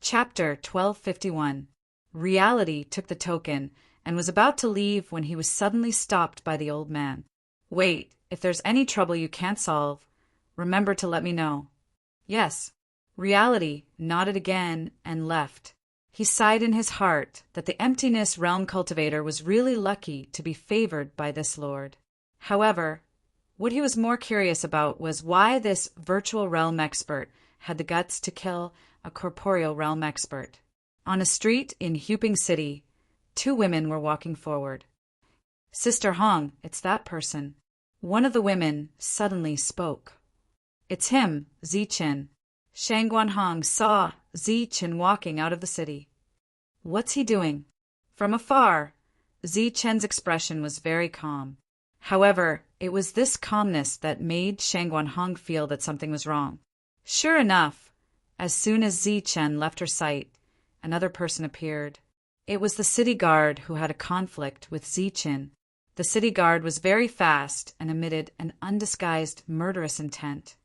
Chapter 1251. Reality took the token and was about to leave when he was suddenly stopped by the old man. "Wait, if there's any trouble you can't solve, remember to let me know." "Yes." Reality nodded again and left. He sighed in his heart that the Emptiness Realm Cultivator was really lucky to be favored by this lord. However, what he was more curious about was why this virtual realm expert had the guts to kill a corporeal realm expert. On a street in Huping City, two women were walking forward. "Sister Hong, it's that person." One of the women suddenly spoke. "It's him, Zichen." Shangguan Hong saw Zichen walking out of the city. "What's he doing?" From afar, Zichen's expression was very calm. However, it was this calmness that made Shangguan Hong feel that something was wrong. Sure enough, as soon as Zichen left her sight, another person appeared. It was the city guard who had a conflict with Zichen. The city guard was very fast and emitted an undisguised murderous intent.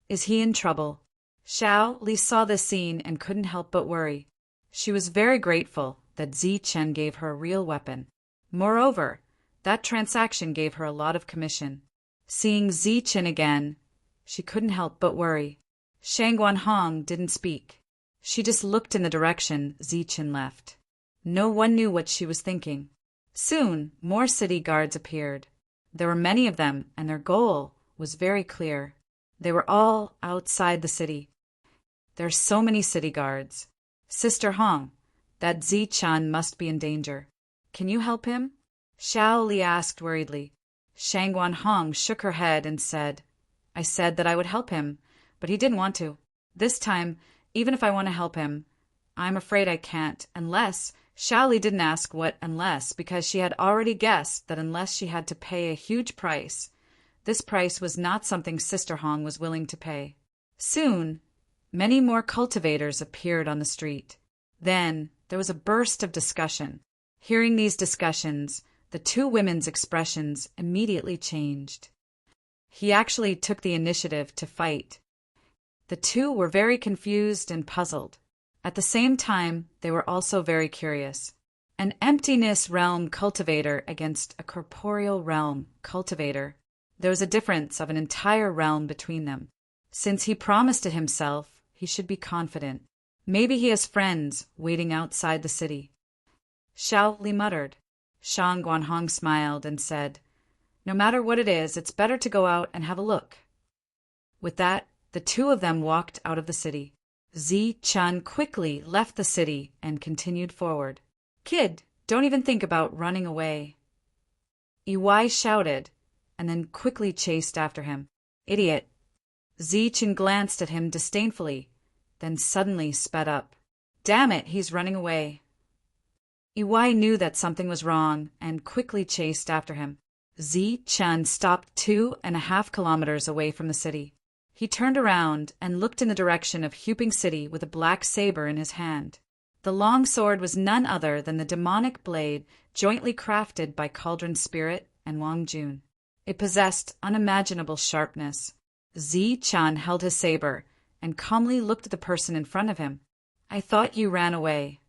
Is he in trouble? Xiao Li saw this scene and couldn't help but worry. She was very grateful that Zichen gave her a real weapon. Moreover, that transaction gave her a lot of commission. Seeing Zichen again, she couldn't help but worry. Shangguan Hong didn't speak. She just looked in the direction Zichen left. No one knew what she was thinking. Soon, more city guards appeared. There were many of them, and their goal was very clear. They were all outside the city. There are so many city guards. "Sister Hong, that Zichen must be in danger. Can you help him?" Xiao Li asked worriedly. Shangguan Hong shook her head and said, "I said that I would help him, but he didn't want to. This time, even if I want to help him, I'm afraid I can't unless—" Xiao Li didn't ask what unless because she had already guessed that unless she had to pay a huge price, this price was not something Sister Hong was willing to pay. Soon, many more cultivators appeared on the street. Then there was a burst of discussion. Hearing these discussions, the two women's expressions immediately changed. He actually took the initiative to fight. The two were very confused and puzzled. At the same time, they were also very curious. An emptiness realm cultivator against a corporeal realm cultivator. There was a difference of an entire realm between them. Since he promised it himself, he should be confident. Maybe he has friends waiting outside the city. Xiao Li muttered. Shangguan Hong smiled and said, "No matter what it is, it's better to go out and have a look." With that, the two of them walked out of the city. Zichen quickly left the city and continued forward. "Kid, don't even think about running away." Iwai shouted, and then quickly chased after him. "Idiot." Zichen glanced at him disdainfully, then suddenly sped up. "Damn it, he's running away." Iwai knew that something was wrong and quickly chased after him. Zichen stopped 2.5 kilometers away from the city. He turned around and looked in the direction of Huping City with a black saber in his hand. The long sword was none other than the demonic blade jointly crafted by Cauldron Spirit and Wang Jun. It possessed unimaginable sharpness. Zichen held his saber and calmly looked at the person in front of him. "I thought you ran away."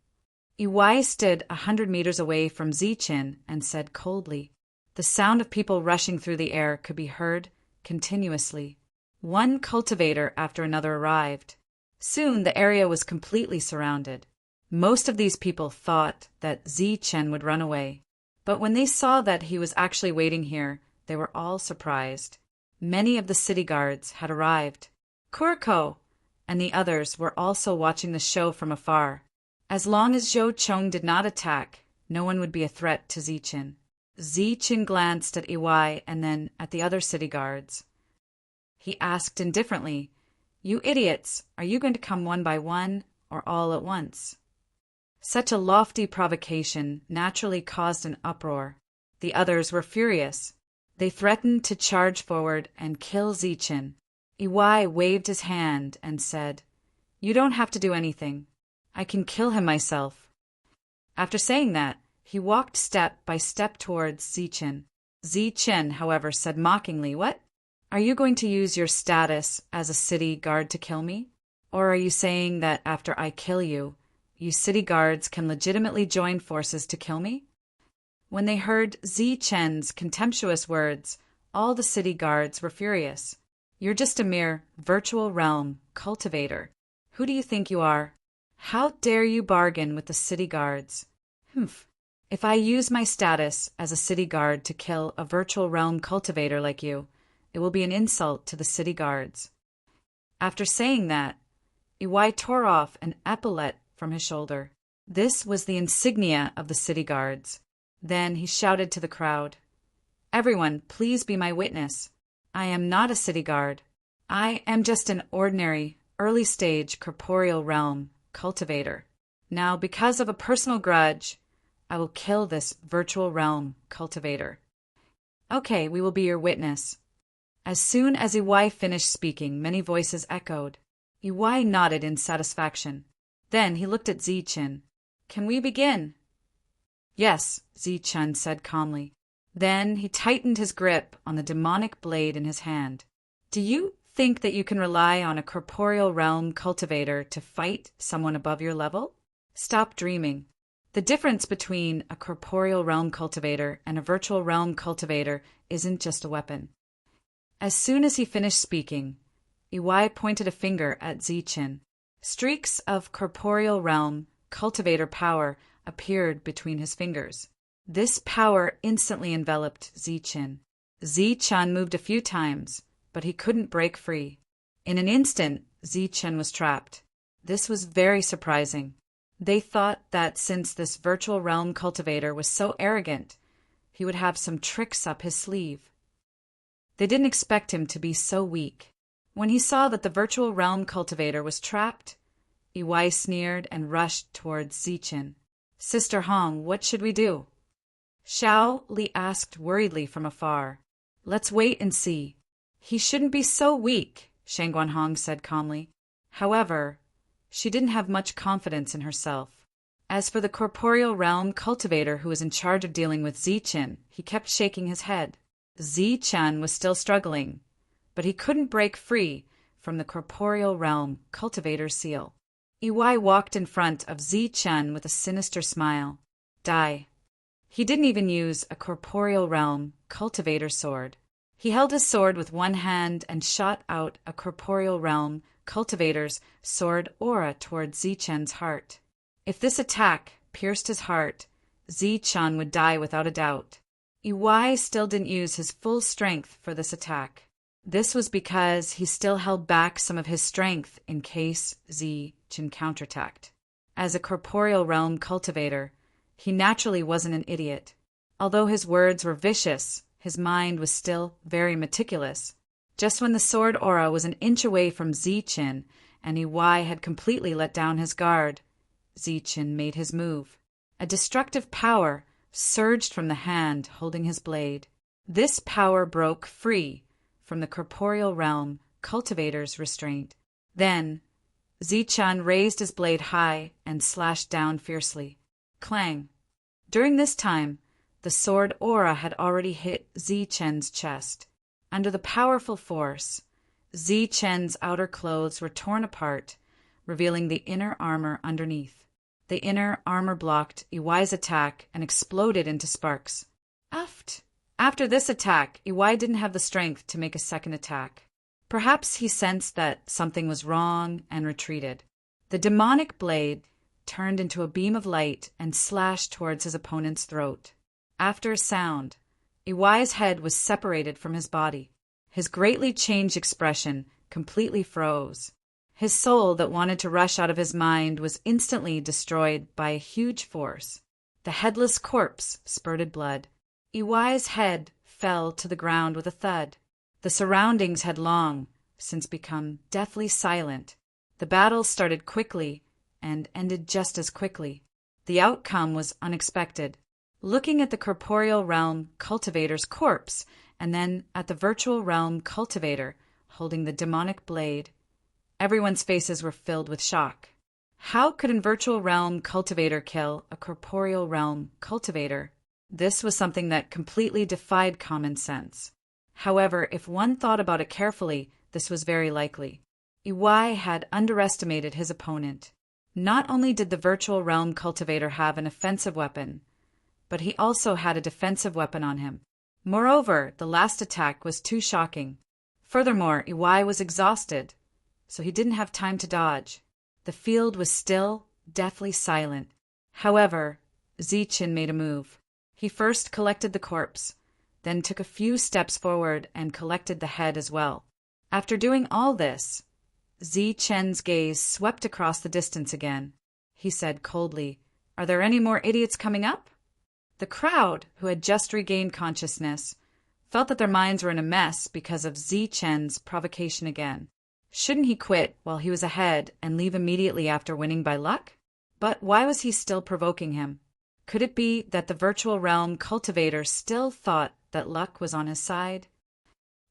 Iwai stood 100 meters away from Zichen and said coldly. The sound of people rushing through the air could be heard continuously. One cultivator after another arrived. Soon the area was completely surrounded. Most of these people thought that Zichen would run away. But when they saw that he was actually waiting here, they were all surprised. Many of the city guards had arrived. Kurko and the others were also watching the show from afar. As long as Zhou Chong did not attack, no one would be a threat to Zichen. Zichen glanced at Iwai and then at the other city guards. He asked indifferently, "You idiots, are you going to come one by one or all at once?" Such a lofty provocation naturally caused an uproar. The others were furious. They threatened to charge forward and kill Zichen. Iwai waved his hand and said, "You don't have to do anything. I can kill him myself." After saying that, he walked step by step towards Zichen. Zichen, however, said mockingly, "What? Are you going to use your status as a city guard to kill me? Or are you saying that after I kill you, you city guards can legitimately join forces to kill me? When they heard Zi Chen's contemptuous words, all the city guards were furious. You're just a mere virtual realm cultivator. Who do you think you are? How dare you bargain with the city guards? Humph. If I use my status as a city guard to kill a virtual realm cultivator like you, it will be an insult to the city guards. After saying that, Iwai tore off an epaulet from his shoulder. This was the insignia of the city guards. Then he shouted to the crowd, "Everyone, please be my witness. I am not a city guard. I am just an ordinary, early-stage corporeal realm cultivator. Now, because of a personal grudge, I will kill this virtual realm cultivator." "Okay, we will be your witness." As soon as Iwai finished speaking, many voices echoed. Iwai nodded in satisfaction. Then he looked at Zichen. "Can we begin?" "Yes," Zichen said calmly. Then he tightened his grip on the demonic blade in his hand. "Do you think that you can rely on a corporeal realm cultivator to fight someone above your level? Stop dreaming. The difference between a corporeal realm cultivator and a virtual realm cultivator isn't just a weapon." As soon as he finished speaking, Iwai pointed a finger at Zichen. Streaks of corporeal realm cultivator power appeared between his fingers. This power instantly enveloped Zichen. Zichen moved a few times, but he couldn't break free. In an instant, Zichen was trapped. This was very surprising. They thought that since this virtual realm cultivator was so arrogant, he would have some tricks up his sleeve. They didn't expect him to be so weak. When he saw that the virtual realm cultivator was trapped, Iwai sneered and rushed towards Zichen. "Sister Hong, what should we do?" Xiao Li asked worriedly from afar. "Let's wait and see." "He shouldn't be so weak," Shangguan Hong said calmly. However, she didn't have much confidence in herself. As for the corporeal realm cultivator who was in charge of dealing with Zichen, he kept shaking his head. Zichen was still struggling, but he couldn't break free from the corporeal realm cultivator's seal. Iwai walked in front of Zichen with a sinister smile. "Die." He didn't even use a corporeal realm cultivator sword. He held his sword with one hand and shot out a corporeal realm cultivator's sword aura toward Zichen's heart. If this attack pierced his heart, Zichen would die without a doubt. Iwai still didn't use his full strength for this attack. This was because he still held back some of his strength in case Zichen counterattacked. As a corporeal realm cultivator, he naturally wasn't an idiot. Although his words were vicious, his mind was still very meticulous. Just when the sword aura was an inch away from Zichen and Iwai had completely let down his guard, Zichen made his move. A destructive power surged from the hand holding his blade. This power broke free from the corporeal realm cultivator's restraint. Then, Zichen raised his blade high and slashed down fiercely. Clang! During this time, the sword aura had already hit Zichen's chest. Under the powerful force, Zichen's outer clothes were torn apart, revealing the inner armor underneath. The inner armor blocked Iwai's attack and exploded into sparks. After this attack, Iwai didn't have the strength to make a second attack. Perhaps he sensed that something was wrong and retreated. The demonic blade turned into a beam of light and slashed towards his opponent's throat. After a sound, Iwai's head was separated from his body. His greatly changed expression completely froze. His soul that wanted to rush out of his mind was instantly destroyed by a huge force. The headless corpse spurted blood. Iwai's head fell to the ground with a thud. The surroundings had long since become deathly silent. The battle started quickly and ended just as quickly. The outcome was unexpected. Looking at the corporeal realm cultivator's corpse and then at the virtual realm cultivator holding the demonic blade, everyone's faces were filled with shock. How could a virtual realm cultivator kill a corporeal realm cultivator? This was something that completely defied common sense. However, if one thought about it carefully, this was very likely. Iwai had underestimated his opponent. Not only did the virtual realm cultivator have an offensive weapon, but he also had a defensive weapon on him. Moreover, the last attack was too shocking. Furthermore, Iwai was exhausted, so he didn't have time to dodge. The field was still, deathly silent. However, Zichen made a move. He first collected the corpse, then took a few steps forward and collected the head as well. After doing all this, Zichen's gaze swept across the distance again. He said coldly, "Are there any more idiots coming up?" The crowd, who had just regained consciousness, felt that their minds were in a mess because of Zichen's provocation again. Shouldn't he quit while he was ahead and leave immediately after winning by luck? But why was he still provoking him? Could it be that the virtual realm cultivator still thought that luck was on his side?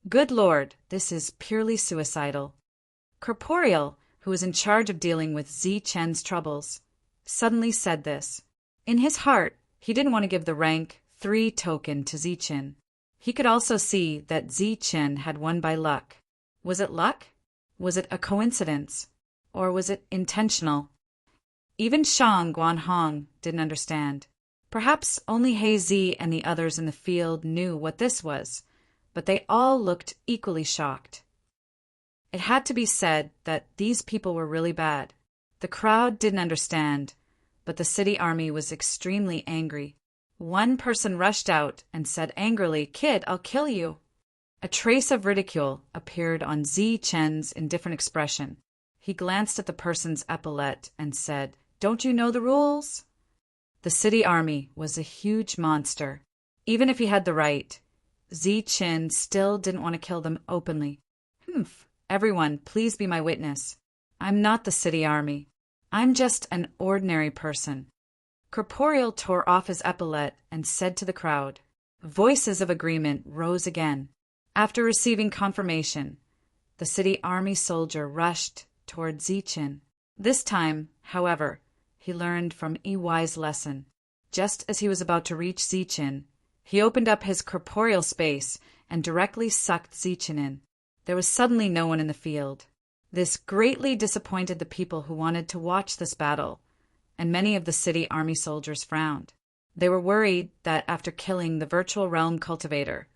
Good Lord, this is purely suicidal. Corporeal, who was in charge of dealing with Zichen's troubles, suddenly said this. In his heart, he didn't want to give the rank 3 token to Zichen. He could also see that Zichen had won by luck. Was it luck? Was it a coincidence? Or was it intentional? Even Shang Guanhong didn't understand. Perhaps only He Zi and the others in the field knew what this was, but they all looked equally shocked. It had to be said that these people were really bad. The crowd didn't understand, but the city army was extremely angry. One person rushed out and said angrily, "Kid, I'll kill you." A trace of ridicule appeared on Zichen's indifferent expression. He glanced at the person's epaulette and said, "Don't you know the rules?" The city army was a huge monster. Even if he had the right, Zichen still didn't want to kill them openly. Humph. Everyone, please be my witness. I'm not the city army. I'm just an ordinary person. Corporeal tore off his epaulette and said to the crowd. Voices of agreement rose again. After receiving confirmation, the city army soldier rushed toward Zichen. This time, however, he learned from Iwai's lesson. Just as he was about to reach Zichen, he opened up his corporeal space and directly sucked Zichen in. There was suddenly no one in the field. This greatly disappointed the people who wanted to watch this battle, and many of the city army soldiers frowned. They were worried that after killing the virtual realm cultivator,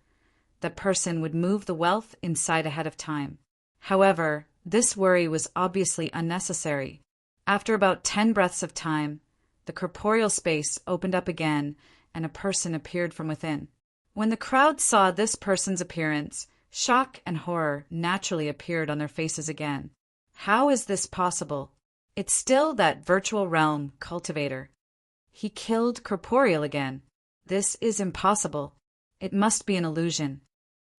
that person would move the wealth inside ahead of time. However, this worry was obviously unnecessary. After about 10 breaths of time, the corporeal space opened up again and a person appeared from within. When the crowd saw this person's appearance, shock and horror naturally appeared on their faces again. How is this possible? It's still that virtual realm cultivator. He killed corporeal again. This is impossible. It must be an illusion.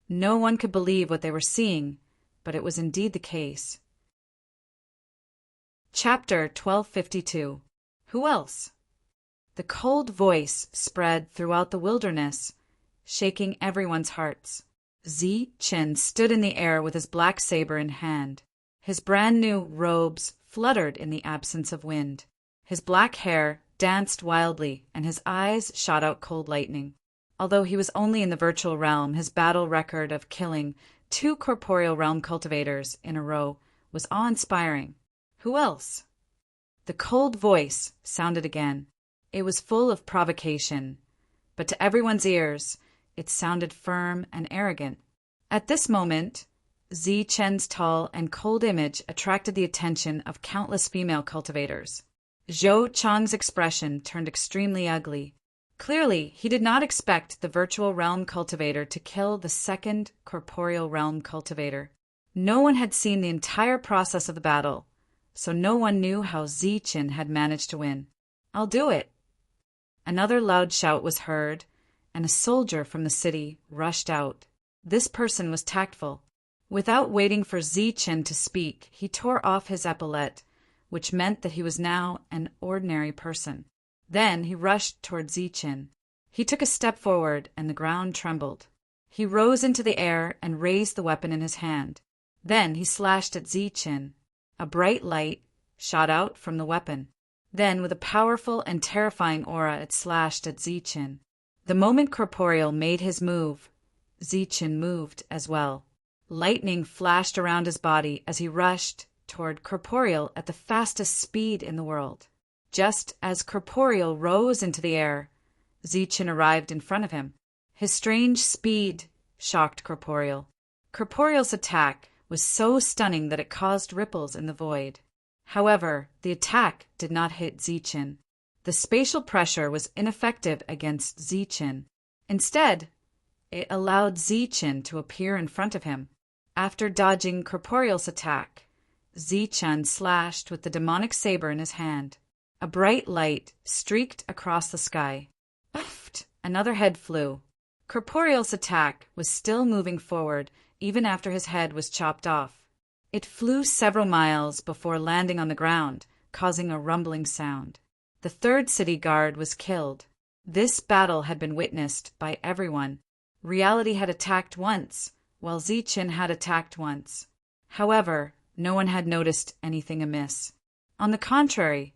No one could believe what they were seeing, but it was indeed the case. Chapter 1252. Who else? The cold voice spread throughout the wilderness, shaking everyone's hearts. Zichen stood in the air with his black saber in hand. His brand-new robes fluttered in the absence of wind. His black hair danced wildly, and his eyes shot out cold lightning. Although he was only in the virtual realm, his battle record of killing 2 corporeal realm cultivators in a row was awe-inspiring. Who else? The cold voice sounded again. It was full of provocation, but to everyone's ears, it sounded firm and arrogant. At this moment, Zichen's tall and cold image attracted the attention of countless female cultivators. Zhou Chang's expression turned extremely ugly. Clearly, he did not expect the virtual realm cultivator to kill the second corporeal realm cultivator. No one had seen the entire process of the battle, so no one knew how Zichen had managed to win. "I'll do it." Another loud shout was heard, and a soldier from the city rushed out. This person was tactful. Without waiting for Zichen to speak, he tore off his epaulette, which meant that he was now an ordinary person. Then he rushed toward Zichen. He took a step forward, and the ground trembled. He rose into the air and raised the weapon in his hand. Then he slashed at Zichen. A bright light shot out from the weapon. Then, with a powerful and terrifying aura, it slashed at Zichen. The moment Corporeal made his move, Zichen moved as well. Lightning flashed around his body as he rushed toward Corporeal at the fastest speed in the world. Just as Corporeal rose into the air, Zichen arrived in front of him. His strange speed shocked Corporeal. Corporeal's attack was so stunning that it caused ripples in the void. However, the attack did not hit Zichen. The spatial pressure was ineffective against Zichen. Instead, it allowed Zichen to appear in front of him. After dodging Corporeal's attack, Zichen slashed with the demonic saber in his hand. A bright light streaked across the sky. Uffed! Another head flew. Corporeal's attack was still moving forward even after his head was chopped off. It flew several miles before landing on the ground, causing a rumbling sound. The third city guard was killed. This battle had been witnessed by everyone. Reality had attacked once, while Zichen had attacked once. However, no one had noticed anything amiss. On the contrary,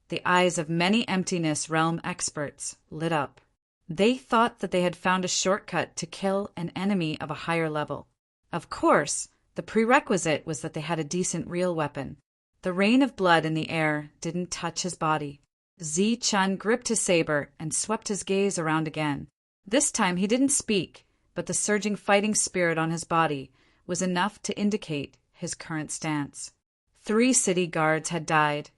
the eyes of many Emptiness Realm experts lit up. They thought that they had found a shortcut to kill an enemy of a higher level. Of course, the prerequisite was that they had a decent real weapon. The rain of blood in the air didn't touch his body. Zichen gripped his saber and swept his gaze around again. This time he didn't speak, but the surging fighting spirit on his body was enough to indicate his current stance. 3 city guards had died,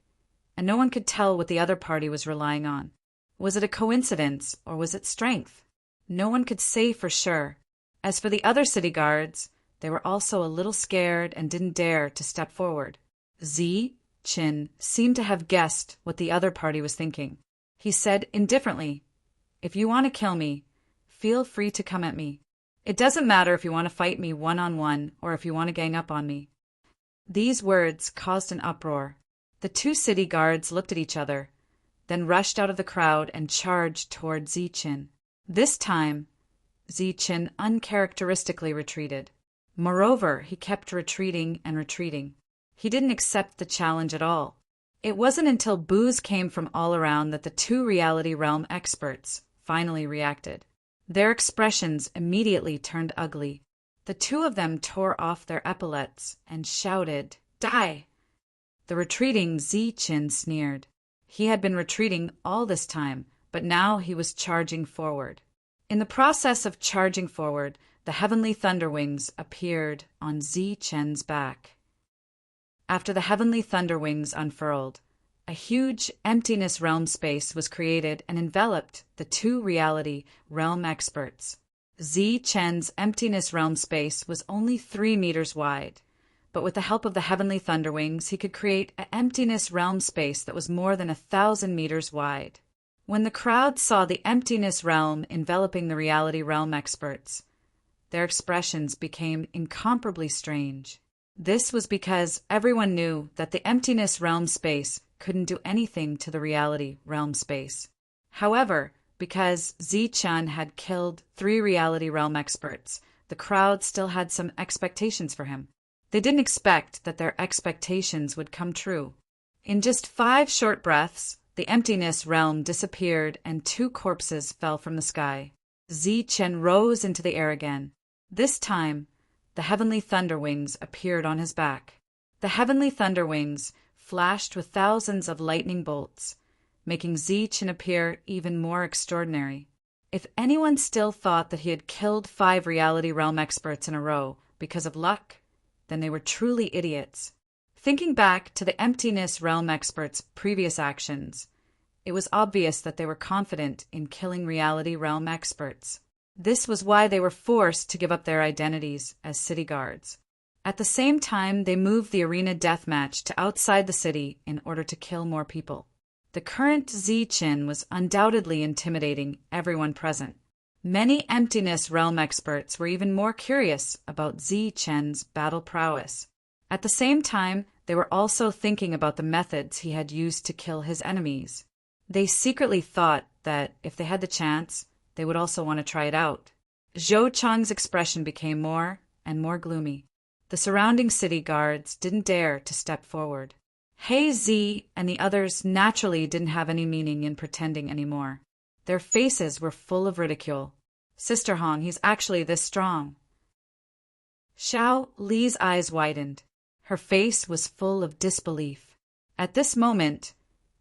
and no one could tell what the other party was relying on. Was it a coincidence, or was it strength? No one could say for sure. As for the other city guards, they were also a little scared and didn't dare to step forward. Zichen seemed to have guessed what the other party was thinking. He said indifferently, "If you want to kill me, feel free to come at me. It doesn't matter if you want to fight me one-on-one or if you want to gang up on me." These words caused an uproar. The 2 city guards looked at each other, then rushed out of the crowd and charged toward Zichen. This time, Zichen uncharacteristically retreated. Moreover, he kept retreating and retreating. He didn't accept the challenge at all. It wasn't until boos came from all around that the 2 Reality Realm experts finally reacted. Their expressions immediately turned ugly. The 2 of them tore off their epaulets and shouted, "Die!" The retreating Zichen sneered. He had been retreating all this time, but now he was charging forward. In the process of charging forward, the heavenly thunder wings appeared on Zichen's back. After the heavenly thunder wings unfurled, a huge emptiness realm space was created and enveloped the 2 reality realm experts. Zichen's emptiness realm space was only 3 meters wide, but with the help of the heavenly thunder wings, he could create an emptiness realm space that was more than 1,000 meters wide. When the crowd saw the emptiness realm enveloping the reality realm experts, their expressions became incomparably strange. This was because everyone knew that the emptiness realm space couldn't do anything to the reality realm space. However, because Zichen had killed 3 reality realm experts, the crowd still had some expectations for him. They didn't expect that their expectations would come true. In just 5 short breaths, the emptiness realm disappeared and 2 corpses fell from the sky. Zichen rose into the air again. This time, the heavenly thunder wings appeared on his back. The heavenly thunder wings flashed with thousands of lightning bolts, making Zichen appear even more extraordinary. If anyone still thought that he had killed 5 reality realm experts in a row because of luck, then they were truly idiots. Thinking back to the emptiness realm experts' previous actions, it was obvious that they were confident in killing reality realm experts. This was why they were forced to give up their identities as city guards. At the same time, they moved the arena deathmatch to outside the city in order to kill more people. The current Zichen was undoubtedly intimidating everyone present. Many emptiness realm experts were even more curious about Zichen's battle prowess. At the same time, they were also thinking about the methods he had used to kill his enemies. They secretly thought that if they had the chance, they would also want to try it out. Zhou Chang's expression became more and more gloomy. The surrounding city guards didn't dare to step forward. Hey Z and the others naturally didn't have any meaning in pretending anymore. Their faces were full of ridicule. Sister Hong, he's actually this strong. Xiao Li's eyes widened. Her face was full of disbelief. At this moment,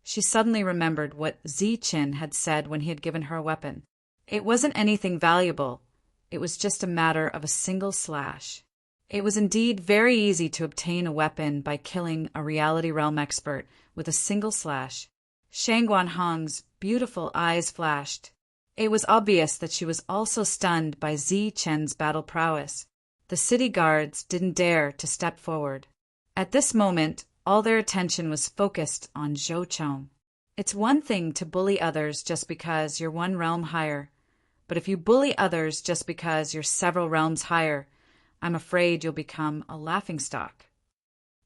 she suddenly remembered what Ziqin had said when he had given her a weapon. It wasn't anything valuable. It was just a matter of a single slash. It was indeed very easy to obtain a weapon by killing a reality realm expert with a single slash. Shang Guanhong's beautiful eyes flashed. It was obvious that she was also stunned by Ziqin's battle prowess. The city guards didn't dare to step forward. At this moment, all their attention was focused on Zhou Chong. It's one thing to bully others just because you're one realm higher, but if you bully others just because you're several realms higher, I'm afraid you'll become a laughingstock.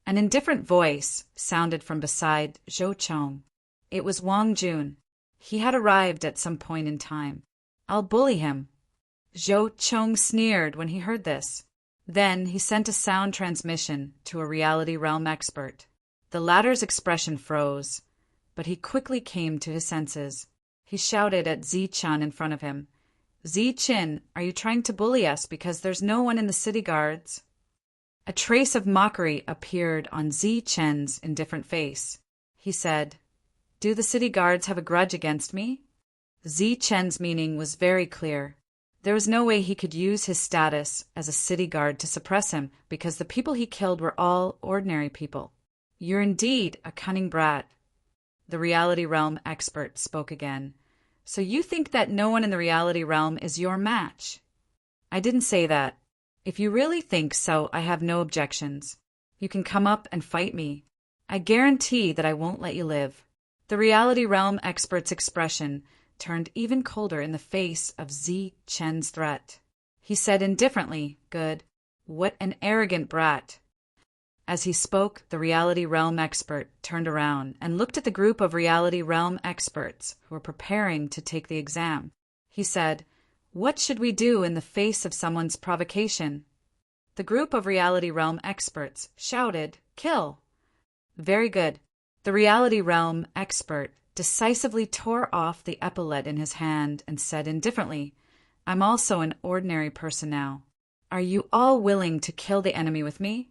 An indifferent voice sounded from beside Zhou Chong. It was Wang Jun. He had arrived at some point in time. I'll bully him. Zhou Chong sneered when he heard this. Then he sent a sound transmission to a reality realm expert. The latter's expression froze, but he quickly came to his senses. He shouted at Ziqin in front of him. Ziqin, are you trying to bully us because there's no one in the city guards? A trace of mockery appeared on Ziqin's indifferent face. He said, Do the city guards have a grudge against me? Ziqin's meaning was very clear. There was no way he could use his status as a city guard to suppress him because the people he killed were all ordinary people. You're indeed a cunning brat. The reality realm expert spoke again. So you think that no one in the reality realm is your match? I didn't say that. If you really think so, I have no objections. You can come up and fight me. I guarantee that I won't let you live. The reality realm expert's expression turned even colder in the face of Ziqin's threat. He said indifferently, Good. What an arrogant brat. As he spoke, the reality realm expert turned around and looked at the group of reality realm experts who were preparing to take the exam. He said, What should we do in the face of someone's provocation? The group of reality realm experts shouted, Kill. Very good. The reality realm expert decisively tore off the epaulet in his hand and said indifferently, I'm also an ordinary person now. Are you all willing to kill the enemy with me?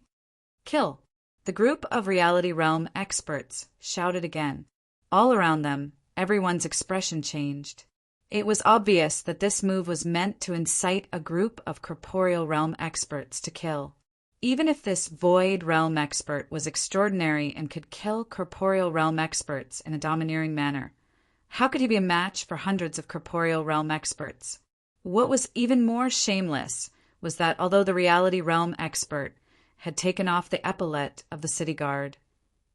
Kill. The group of reality realm experts shouted again. All around them, everyone's expression changed. It was obvious that this move was meant to incite a group of corporeal realm experts to kill. Even if this void realm expert was extraordinary and could kill corporeal realm experts in a domineering manner, how could he be a match for hundreds of corporeal realm experts? What was even more shameless was that although the reality realm expert had taken off the epaulet of the city guard,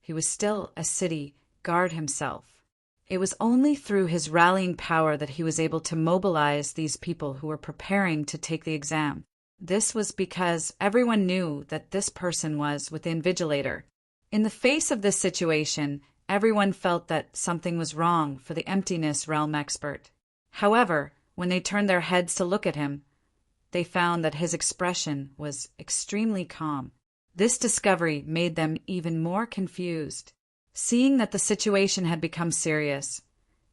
he was still a city guard himself. It was only through his rallying power that he was able to mobilize these people who were preparing to take the exam. This was because everyone knew that this person was within Vigilator. In the face of this situation, everyone felt that something was wrong for the Emptiness Realm expert. However, when they turned their heads to look at him, they found that his expression was extremely calm. This discovery made them even more confused. Seeing that the situation had become serious,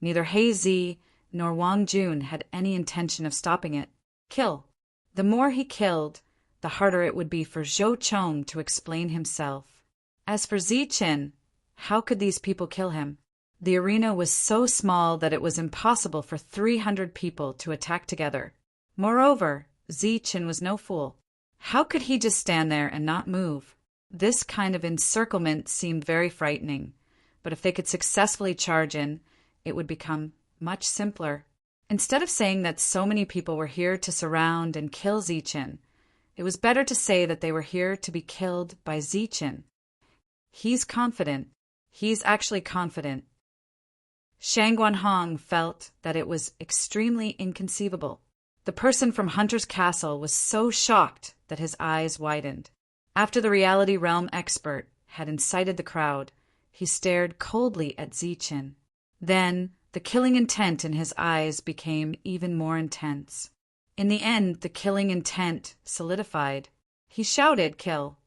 neither He Zi nor Wang Jun had any intention of stopping it. Kill. The more he killed, the harder it would be for Zhou Chong to explain himself. As for Ziqin, how could these people kill him? The arena was so small that it was impossible for 300 people to attack together. Moreover, Ziqin was no fool. How could he just stand there and not move? This kind of encirclement seemed very frightening, but if they could successfully charge in, it would become much simpler. Instead of saying that so many people were here to surround and kill Ziqin, it was better to say that they were here to be killed by Ziqin. He's confident. He's actually confident. Shang Guanhong felt that it was extremely inconceivable. The person from Hunter's Castle was so shocked that his eyes widened. After the reality realm expert had incited the crowd, he stared coldly at Ziqin. Then, the killing intent in his eyes became even more intense. In the end, the killing intent solidified. He shouted, Kill.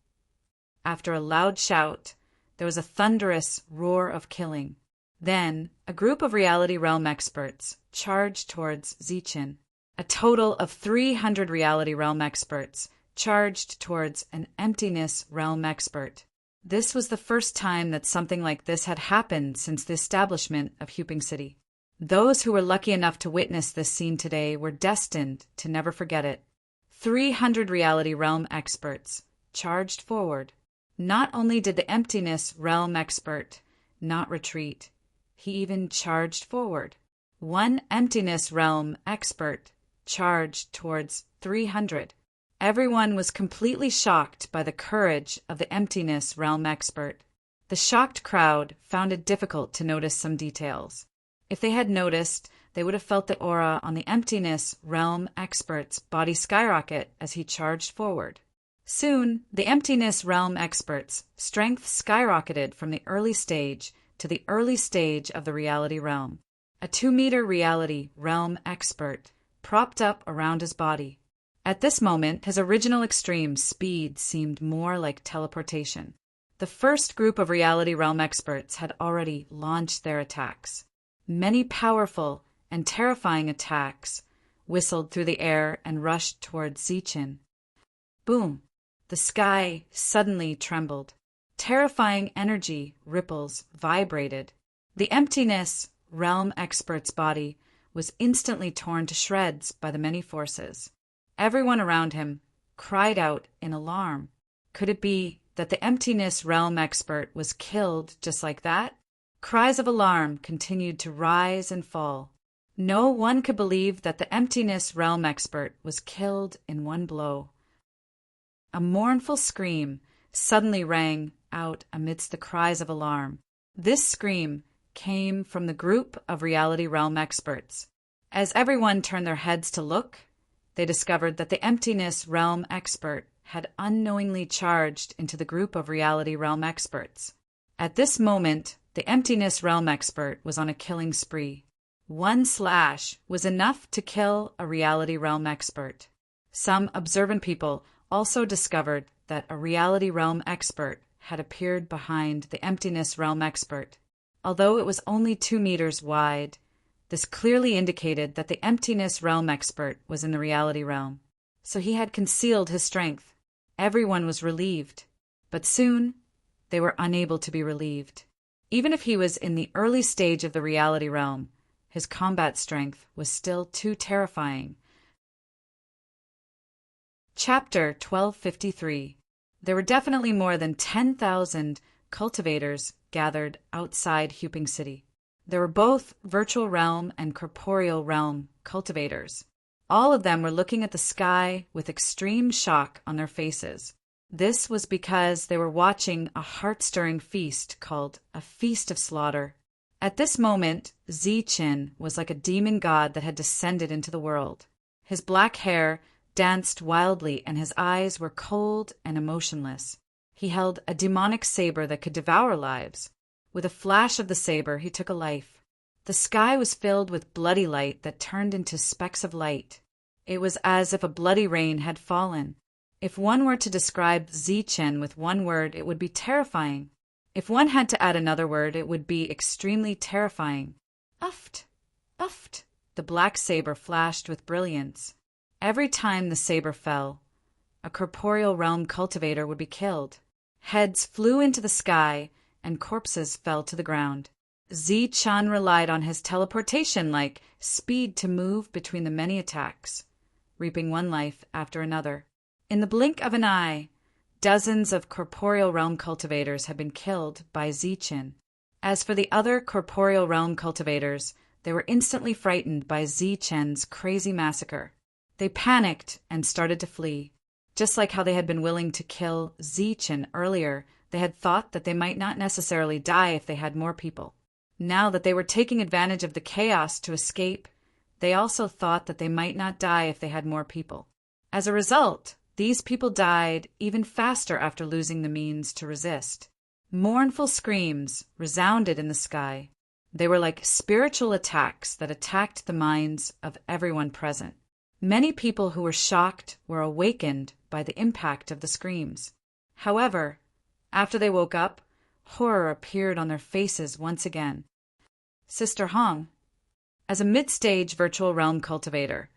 After a loud shout, there was a thunderous roar of killing. Then, a group of reality realm experts charged towards Ziqin. A total of 300 reality realm experts charged towards an emptiness realm expert. This was the first time that something like this had happened since the establishment of Huping City. Those who were lucky enough to witness this scene today were destined to never forget it. 300 reality realm experts charged forward. Not only did the emptiness realm expert not retreat, he even charged forward. One emptiness realm expert charged towards 300. Everyone was completely shocked by the courage of the emptiness realm expert. The shocked crowd found it difficult to notice some details. If they had noticed, they would have felt the aura on the emptiness realm expert's body skyrocket as he charged forward. Soon, the emptiness realm expert's strength skyrocketed from the early stage to the early stage of the reality realm. A 2-meter reality realm expert propped up around his body. At this moment, his original extreme speed seemed more like teleportation. The first group of reality realm experts had already launched their attacks. Many powerful and terrifying attacks whistled through the air and rushed towards Zichin. Boom! The sky suddenly trembled. Terrifying energy ripples vibrated. The emptiness realm expert's body was instantly torn to shreds by the many forces. Everyone around him cried out in alarm. Could it be that the emptiness realm expert was killed just like that? Cries of alarm continued to rise and fall. No one could believe that the emptiness realm expert was killed in one blow. A mournful scream suddenly rang out amidst the cries of alarm. This scream came from the group of reality realm experts. As everyone turned their heads to look, they discovered that the emptiness realm expert had unknowingly charged into the group of reality realm experts. At this moment, the emptiness realm expert was on a killing spree. One slash was enough to kill a reality realm expert. Some observant people also discovered that a reality realm expert had appeared behind the emptiness realm expert. Although it was only 2 meters wide, this clearly indicated that the emptiness realm expert was in the reality realm. So he had concealed his strength. Everyone was relieved, but soon they were unable to be relieved. Even if he was in the early stage of the reality realm, his combat strength was still too terrifying. Chapter 1253. There were definitely more than 10,000 cultivators gathered outside Huping City. There were both virtual realm and corporeal realm cultivators. All of them were looking at the sky with extreme shock on their faces. This was because they were watching a heart-stirring feast called a Feast of Slaughter. At this moment, Zichin was like a demon god that had descended into the world. His black hair danced wildly and his eyes were cold and emotionless. He held a demonic saber that could devour lives. With a flash of the saber, he took a life. The sky was filled with bloody light that turned into specks of light. It was as if a bloody rain had fallen. If one were to describe Zichin with one word, it would be terrifying. If one had to add another word, it would be extremely terrifying. Uft! Uft! The black saber flashed with brilliance. Every time the saber fell, a corporeal realm cultivator would be killed. Heads flew into the sky, and corpses fell to the ground. Zichin relied on his teleportation-like speed to move between the many attacks, reaping one life after another. In the blink of an eye, dozens of corporeal realm cultivators had been killed by Zichin. As for the other corporeal realm cultivators, they were instantly frightened by Zichin's crazy massacre. They panicked and started to flee. Just like how they had been willing to kill Zichin earlier, they had thought that they might not necessarily die if they had more people. Now that they were taking advantage of the chaos to escape, they also thought that they might not die if they had more people. As a result, these people died even faster after losing the means to resist. Mournful screams resounded in the sky. They were like spiritual attacks that attacked the minds of everyone present. Many people who were shocked were awakened by the impact of the screams. However, after they woke up, horror appeared on their faces once again. Sister Hong, as a mid-stage virtual realm cultivator,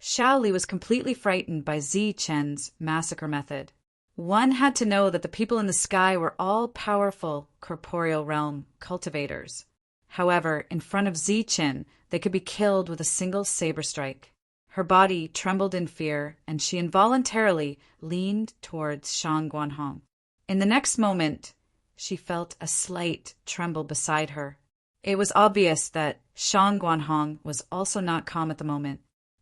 Shaoli was completely frightened by Zichen's massacre method. One had to know that the people in the sky were all powerful corporeal realm cultivators. However, in front of Zichen, they could be killed with a single saber strike. Her body trembled in fear, and she involuntarily leaned towards Shang Guanhong. In the next moment, she felt a slight tremble beside her. It was obvious that Shang Guanhong was also not calm at the moment.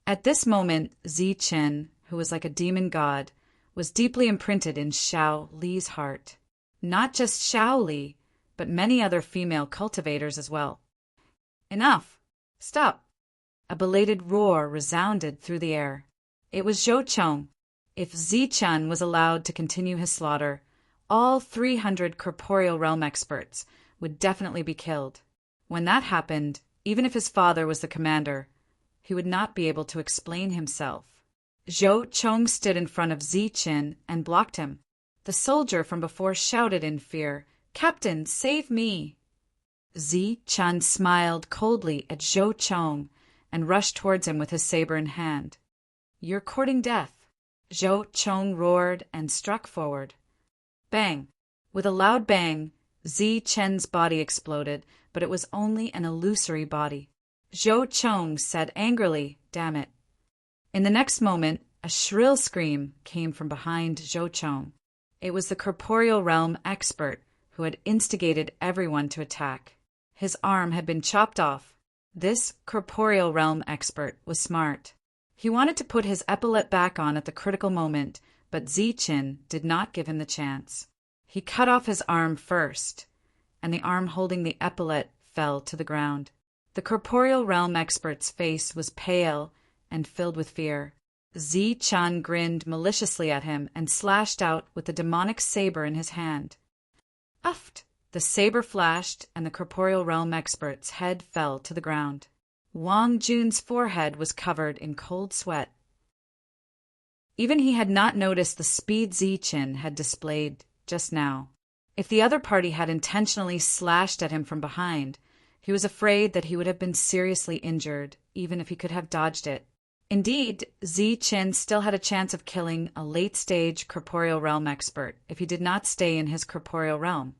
At this moment, Zichen, who was like a demon god, was deeply imprinted in Xiao Li's heart. Not just Xiao Li, but many other female cultivators as well. Enough! Stop! A belated roar resounded through the air. It was Zhou Chong. If Zichen was allowed to continue his slaughter, all 300 corporeal realm experts would definitely be killed. When that happened, even if his father was the commander, he would not be able to explain himself. Zhou Chong stood in front of Zichen and blocked him. The soldier from before shouted in fear, "Captain, save me!" Zichen smiled coldly at Zhou Chong and rushed towards him with his saber in hand. "You're courting death." Zhou Chong roared and struck forward. Bang! With a loud bang, Zichen's body exploded, but it was only an illusory body. Zhou Chong said angrily, "Damn it." In the next moment, a shrill scream came from behind Zhou Chong. It was the corporeal realm expert who had instigated everyone to attack. His arm had been chopped off. This corporeal realm expert was smart. He wanted to put his epaulette back on at the critical moment, but Zichen did not give him the chance. He cut off his arm first, and the arm holding the epaulette fell to the ground. The corporeal realm expert's face was pale and filled with fear. Zichen grinned maliciously at him and slashed out with the demonic saber in his hand. Uft! The saber flashed, and the corporeal realm expert's head fell to the ground. Wang Jun's forehead was covered in cold sweat. Even he had not noticed the speed Zichen had displayed just now. If the other party had intentionally slashed at him from behind, he was afraid that he would have been seriously injured, even if he could have dodged it. Indeed, Zichen still had a chance of killing a late-stage corporeal realm expert if he did not stay in his corporeal realm,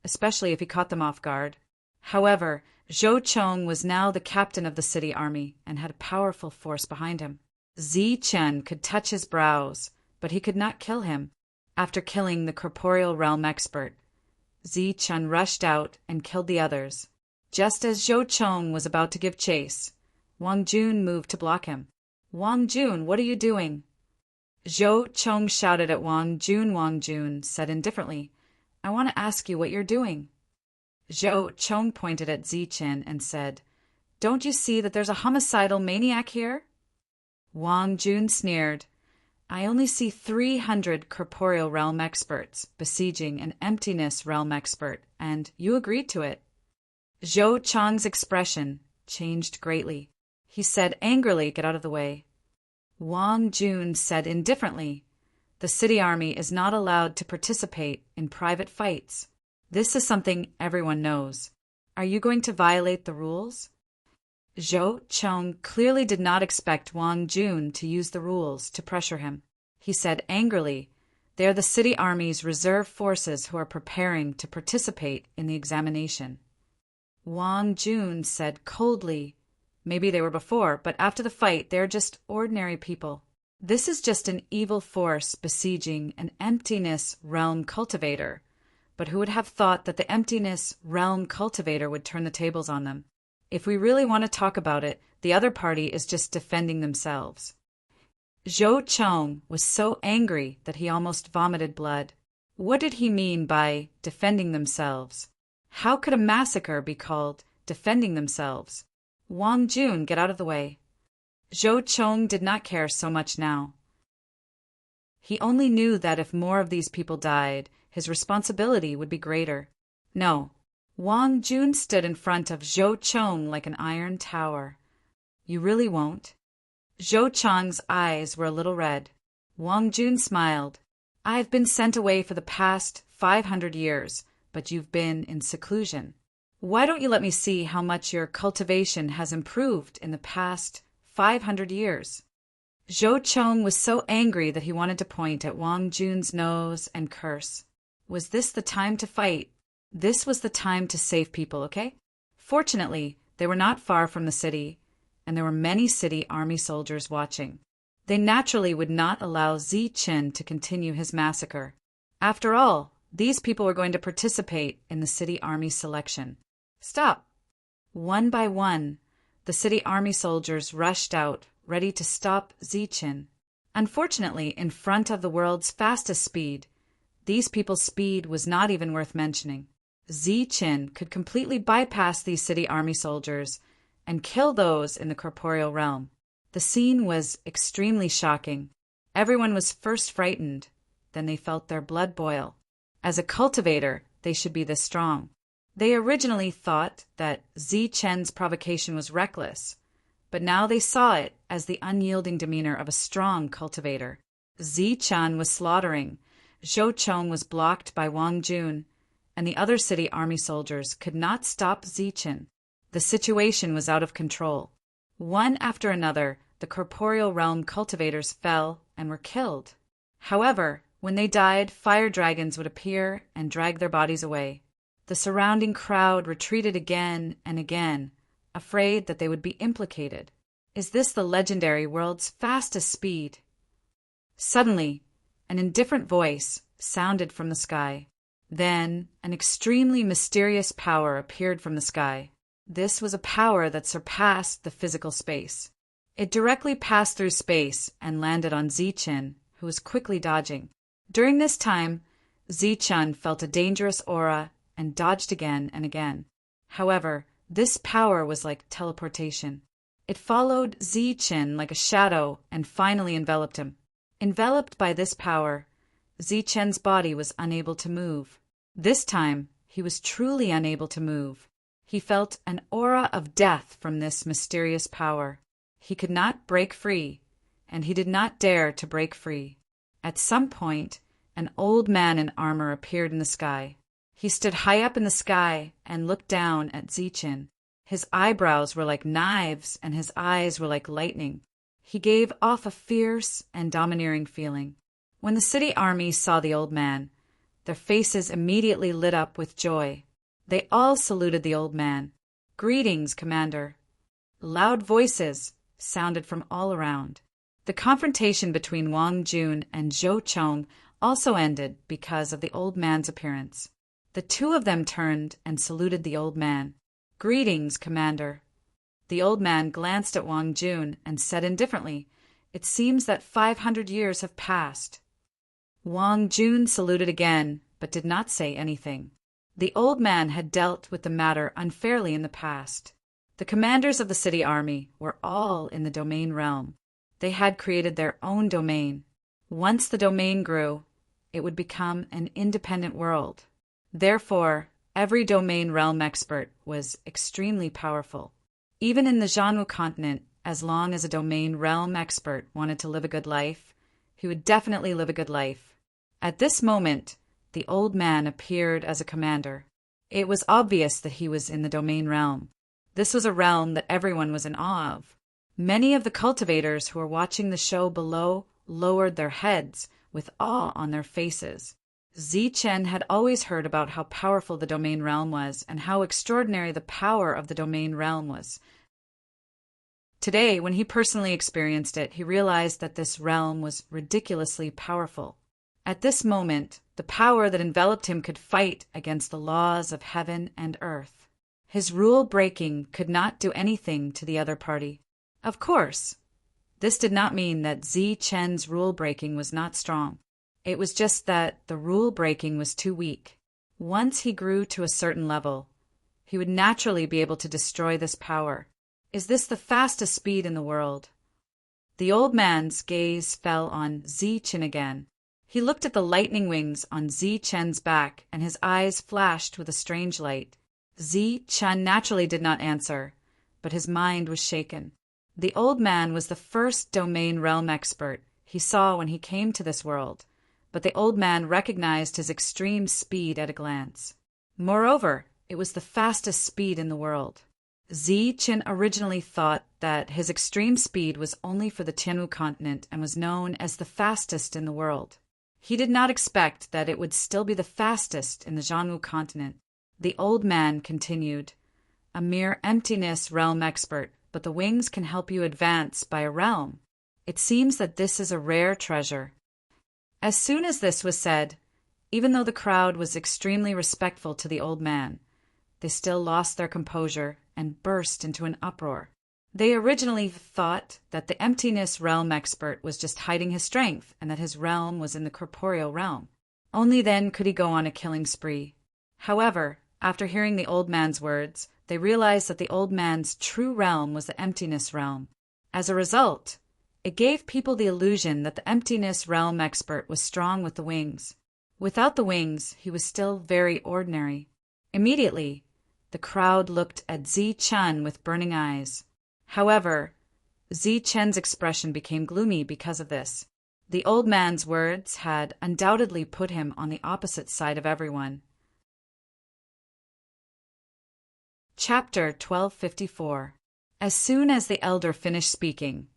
especially if he caught them off guard. However, Zhou Chong was now the captain of the city army and had a powerful force behind him. Zichen could touch his brows, but he could not kill him. After killing the corporeal realm expert, Zichen rushed out and killed the others. Just as Zhou Chong was about to give chase, Wang Jun moved to block him. "Wang Jun, what are you doing?" Zhou Chong shouted at Wang Jun. Wang Jun said indifferently, "I want to ask you what you're doing." Zhou Chong pointed at Zichen and said, "Don't you see that there's a homicidal maniac here?" Wang Jun sneered, "I only see 300 corporeal realm experts besieging an emptiness realm expert, and you agreed to it." Zhou Chong's expression changed greatly. He said angrily, "Get out of the way." Wang Jun said indifferently, "The city army is not allowed to participate in private fights. This is something everyone knows. Are you going to violate the rules?" Zhou Chong clearly did not expect Wang Jun to use the rules to pressure him. He said angrily, "They are the city army's reserve forces who are preparing to participate in the examination." Wang Jun said coldly, "Maybe they were before, but after the fight they are just ordinary people. This is just an evil force besieging an emptiness realm cultivator. But who would have thought that the emptiness realm cultivator would turn the tables on them? If we really want to talk about it, the other party is just defending themselves." Zhou Chong was so angry that he almost vomited blood. What did he mean by defending themselves? How could a massacre be called defending themselves? "Wang Jun, get out of the way." Zhou Chong did not care so much now. He only knew that if more of these people died, his responsibility would be greater. No, Wang Jun stood in front of Zhou Chong like an iron tower. "You really won't?" Zhou Chong's eyes were a little red. Wang Jun smiled. "I've been sent away for the past 500 years, but you've been in seclusion. Why don't you let me see how much your cultivation has improved in the past 500 years? Zhou Chong was so angry that he wanted to point at Wang Jun's nose and curse. Was this the time to fight? This was the time to save people, okay? Fortunately, they were not far from the city, and there were many city army soldiers watching. They naturally would not allow Zichen to continue his massacre. After all, these people were going to participate in the city army selection. Stop! One by one, the city army soldiers rushed out, ready to stop Zichen. Unfortunately, in front of the world's fastest speed, these people's speed was not even worth mentioning. Zichen could completely bypass these city army soldiers and kill those in the corporeal realm. The scene was extremely shocking. Everyone was first frightened, then they felt their blood boil. As a cultivator, they should be this strong. They originally thought that Zichen's provocation was reckless, but now they saw it as the unyielding demeanor of a strong cultivator. Zichen was slaughtering, Zhou Chong was blocked by Wang Jun, and the other city army soldiers could not stop Zichen. The situation was out of control. One after another, the corporeal realm cultivators fell and were killed. However, when they died, fire dragons would appear and drag their bodies away. The surrounding crowd retreated again and again, afraid that they would be implicated. Is this the legendary world's fastest speed? Suddenly, an indifferent voice sounded from the sky. Then, an extremely mysterious power appeared from the sky. This was a power that surpassed the physical space. It directly passed through space and landed on Zichen, who was quickly dodging. During this time, Zichen felt a dangerous aura and dodged again and again. However, this power was like teleportation. It followed Zichen like a shadow and finally enveloped him. Enveloped by this power, Zichen's body was unable to move. This time, he was truly unable to move. He felt an aura of death from this mysterious power. He could not break free, and he did not dare to break free. At some point, an old man in armor appeared in the sky. He stood high up in the sky and looked down at Zichen. His eyebrows were like knives, and his eyes were like lightning. He gave off a fierce and domineering feeling. When the city army saw the old man, their faces immediately lit up with joy. They all saluted the old man. "Greetings, Commander." Loud voices sounded from all around. The confrontation between Wang Jun and Zhou Chong also ended because of the old man's appearance. The two of them turned and saluted the old man. "Greetings, Commander." The old man glanced at Wang Jun and said indifferently, "It seems that 500 years have passed." Wang Jun saluted again, but did not say anything. The old man had dealt with the matter unfairly in the past. The commanders of the city army were all in the domain realm. They had created their own domain. Once the domain grew, it would become an independent world. Therefore, every domain realm expert was extremely powerful. Even in the Jianwu continent, as long as a domain realm expert wanted to live a good life, he would definitely live a good life. At this moment, the old man appeared as a commander. It was obvious that he was in the domain realm. This was a realm that everyone was in awe of. Many of the cultivators who were watching the show below lowered their heads with awe on their faces. Zichen had always heard about how powerful the domain realm was and how extraordinary the power of the domain realm was. Today, when he personally experienced it, he realized that this realm was ridiculously powerful. At this moment, the power that enveloped him could fight against the laws of heaven and earth. His rule breaking could not do anything to the other party. Of course, this did not mean that Zichen's rule breaking was not strong. It was just that the rule breaking was too weak. Once he grew to a certain level, he would naturally be able to destroy this power. Is this the fastest speed in the world? The old man's gaze fell on Zichen again. He looked at the lightning wings on Zichen's back, and his eyes flashed with a strange light. Zichen naturally did not answer, but his mind was shaken. The old man was the first domain realm expert he saw when he came to this world, but the old man recognized his extreme speed at a glance. Moreover, it was the fastest speed in the world. Chen originally thought that his extreme speed was only for the Tianwu continent and was known as the fastest in the world. He did not expect that it would still be the fastest in the Jianwu continent. The old man continued, "A mere emptiness realm expert, but the wings can help you advance by a realm. It seems that this is a rare treasure." As soon as this was said, even though the crowd was extremely respectful to the old man, they still lost their composure and burst into an uproar. They originally thought that the emptiness realm expert was just hiding his strength and that his realm was in the corporeal realm. Only then could he go on a killing spree. However, after hearing the old man's words, they realized that the old man's true realm was the emptiness realm. As a result, it gave people the illusion that the emptiness realm expert was strong with the wings. Without the wings, he was still very ordinary. Immediately, the crowd looked at Chen with burning eyes. However, Chen's expression became gloomy because of this. The old man's words had undoubtedly put him on the opposite side of everyone. Chapter 1254. As soon as the elder finished speaking,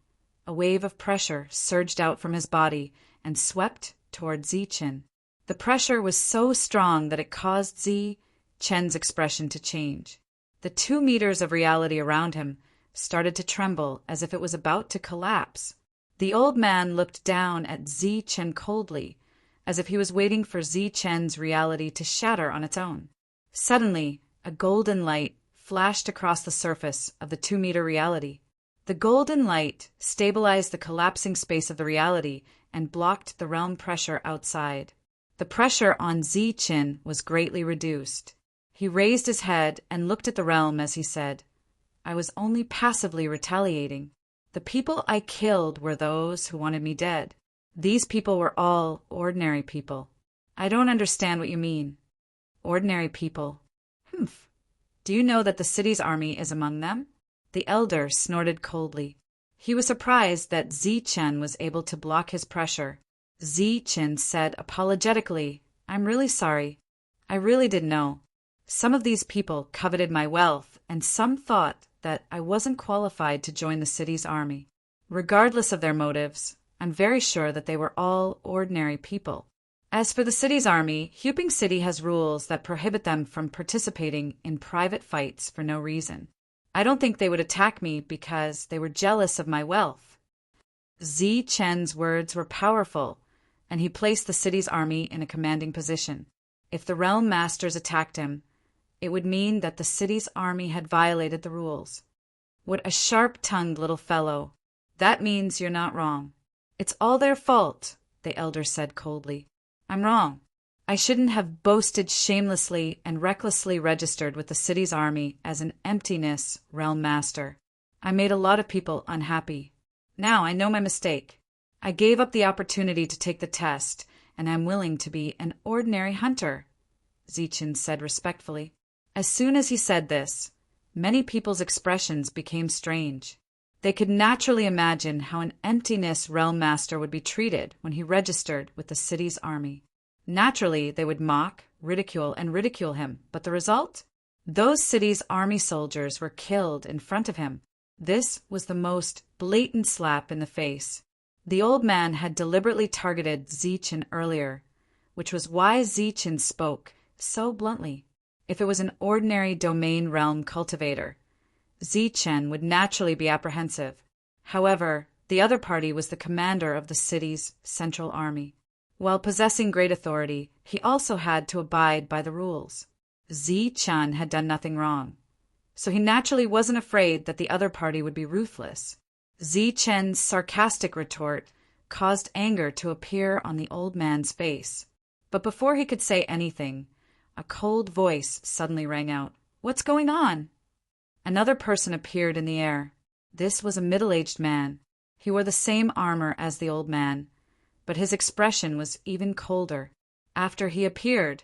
a wave of pressure surged out from his body and swept toward Chen. The pressure was so strong that it caused Chen's expression to change. The 2 meters of reality around him started to tremble as if it was about to collapse. The old man looked down at Chen coldly, as if he was waiting for Chen's reality to shatter on its own. Suddenly, a golden light flashed across the surface of the 2-meter reality. The golden light stabilized the collapsing space of the reality and blocked the realm pressure outside. The pressure on Chen was greatly reduced. He raised his head and looked at the realm as he said, "I was only passively retaliating. The people I killed were those who wanted me dead. These people were all ordinary people." "I don't understand what you mean." "Ordinary people. Humph. Do you know that the city's army is among them?" The elder snorted coldly. He was surprised that Chen was able to block his pressure. Chen said apologetically, "I'm really sorry. I really didn't know. Some of these people coveted my wealth, and some thought that I wasn't qualified to join the city's army. Regardless of their motives, I'm very sure that they were all ordinary people. As for the city's army, Huping City has rules that prohibit them from participating in private fights for no reason. I don't think they would attack me because they were jealous of my wealth." Chen's words were powerful, and he placed the city's army in a commanding position. If the realm masters attacked him, it would mean that the city's army had violated the rules. "What a sharp-tongued little fellow. That means you're not wrong." "It's all their fault," the elder said coldly. "I'm wrong. I shouldn't have boasted shamelessly and recklessly registered with the city's army as an emptiness realm master. I made a lot of people unhappy. Now I know my mistake. I gave up the opportunity to take the test, and I'm willing to be an ordinary hunter," Chen said respectfully. As soon as he said this, many people's expressions became strange. They could naturally imagine how an emptiness realm master would be treated when he registered with the city's army. Naturally, they would mock, ridicule him, but the result? Those city's army soldiers were killed in front of him. This was the most blatant slap in the face. The old man had deliberately targeted Chen earlier, which was why Chen spoke so bluntly. If it was an ordinary domain realm cultivator, Chen would naturally be apprehensive. However, the other party was the commander of the city's central army. While possessing great authority, he also had to abide by the rules. Chen had done nothing wrong, so he naturally wasn't afraid that the other party would be ruthless. Chen's sarcastic retort caused anger to appear on the old man's face. But before he could say anything, a cold voice suddenly rang out. "What's going on?" Another person appeared in the air. This was a middle-aged man. He wore the same armor as the old man, but his expression was even colder. After he appeared,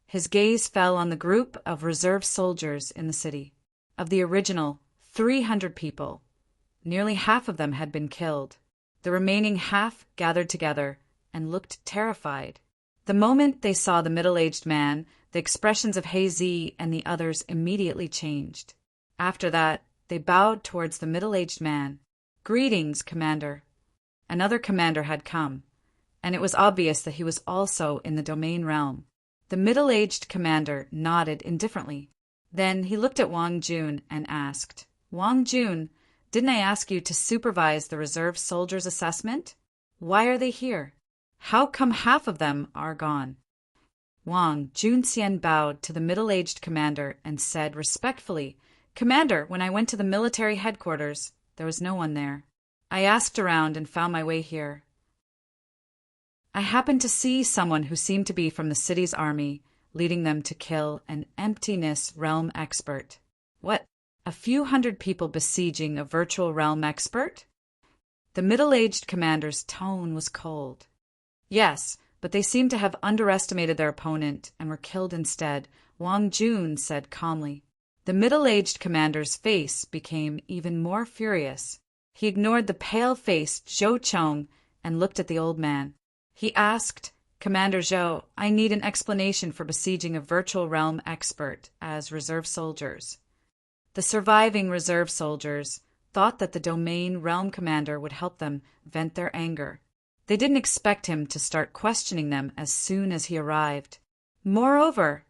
his gaze fell on the group of reserve soldiers in the city. Of the original 300 people, nearly half of them had been killed. The remaining half gathered together and looked terrified. The moment they saw the middle-aged man, the expressions of Hazy and the others immediately changed. After that, they bowed towards the middle-aged man. "Greetings, Commander." Another commander had come, and it was obvious that he was also in the domain realm. The middle-aged commander nodded indifferently. Then he looked at Wang Jun and asked, "Wang Jun, didn't I ask you to supervise the reserve soldiers' assessment? Why are they here? How come half of them are gone?" Wang Junxian bowed to the middle-aged commander and said respectfully, "Commander, when I went to the military headquarters, there was no one there. I asked around and found my way here. I happened to see someone who seemed to be from the city's army, leading them to kill an emptiness realm expert." "What? A few hundred people besieging a virtual realm expert?" The middle-aged commander's tone was cold. "Yes, but they seem to have underestimated their opponent and were killed instead," Wang Jun said calmly. The middle-aged commander's face became even more furious. He ignored the pale-faced Zhou Chong and looked at the old man. He asked, "Commander Zhou, I need an explanation for besieging a virtual realm expert as reserve soldiers." The surviving reserve soldiers thought that the domain realm commander would help them vent their anger. They didn't expect him to start questioning them as soon as he arrived. Moreover,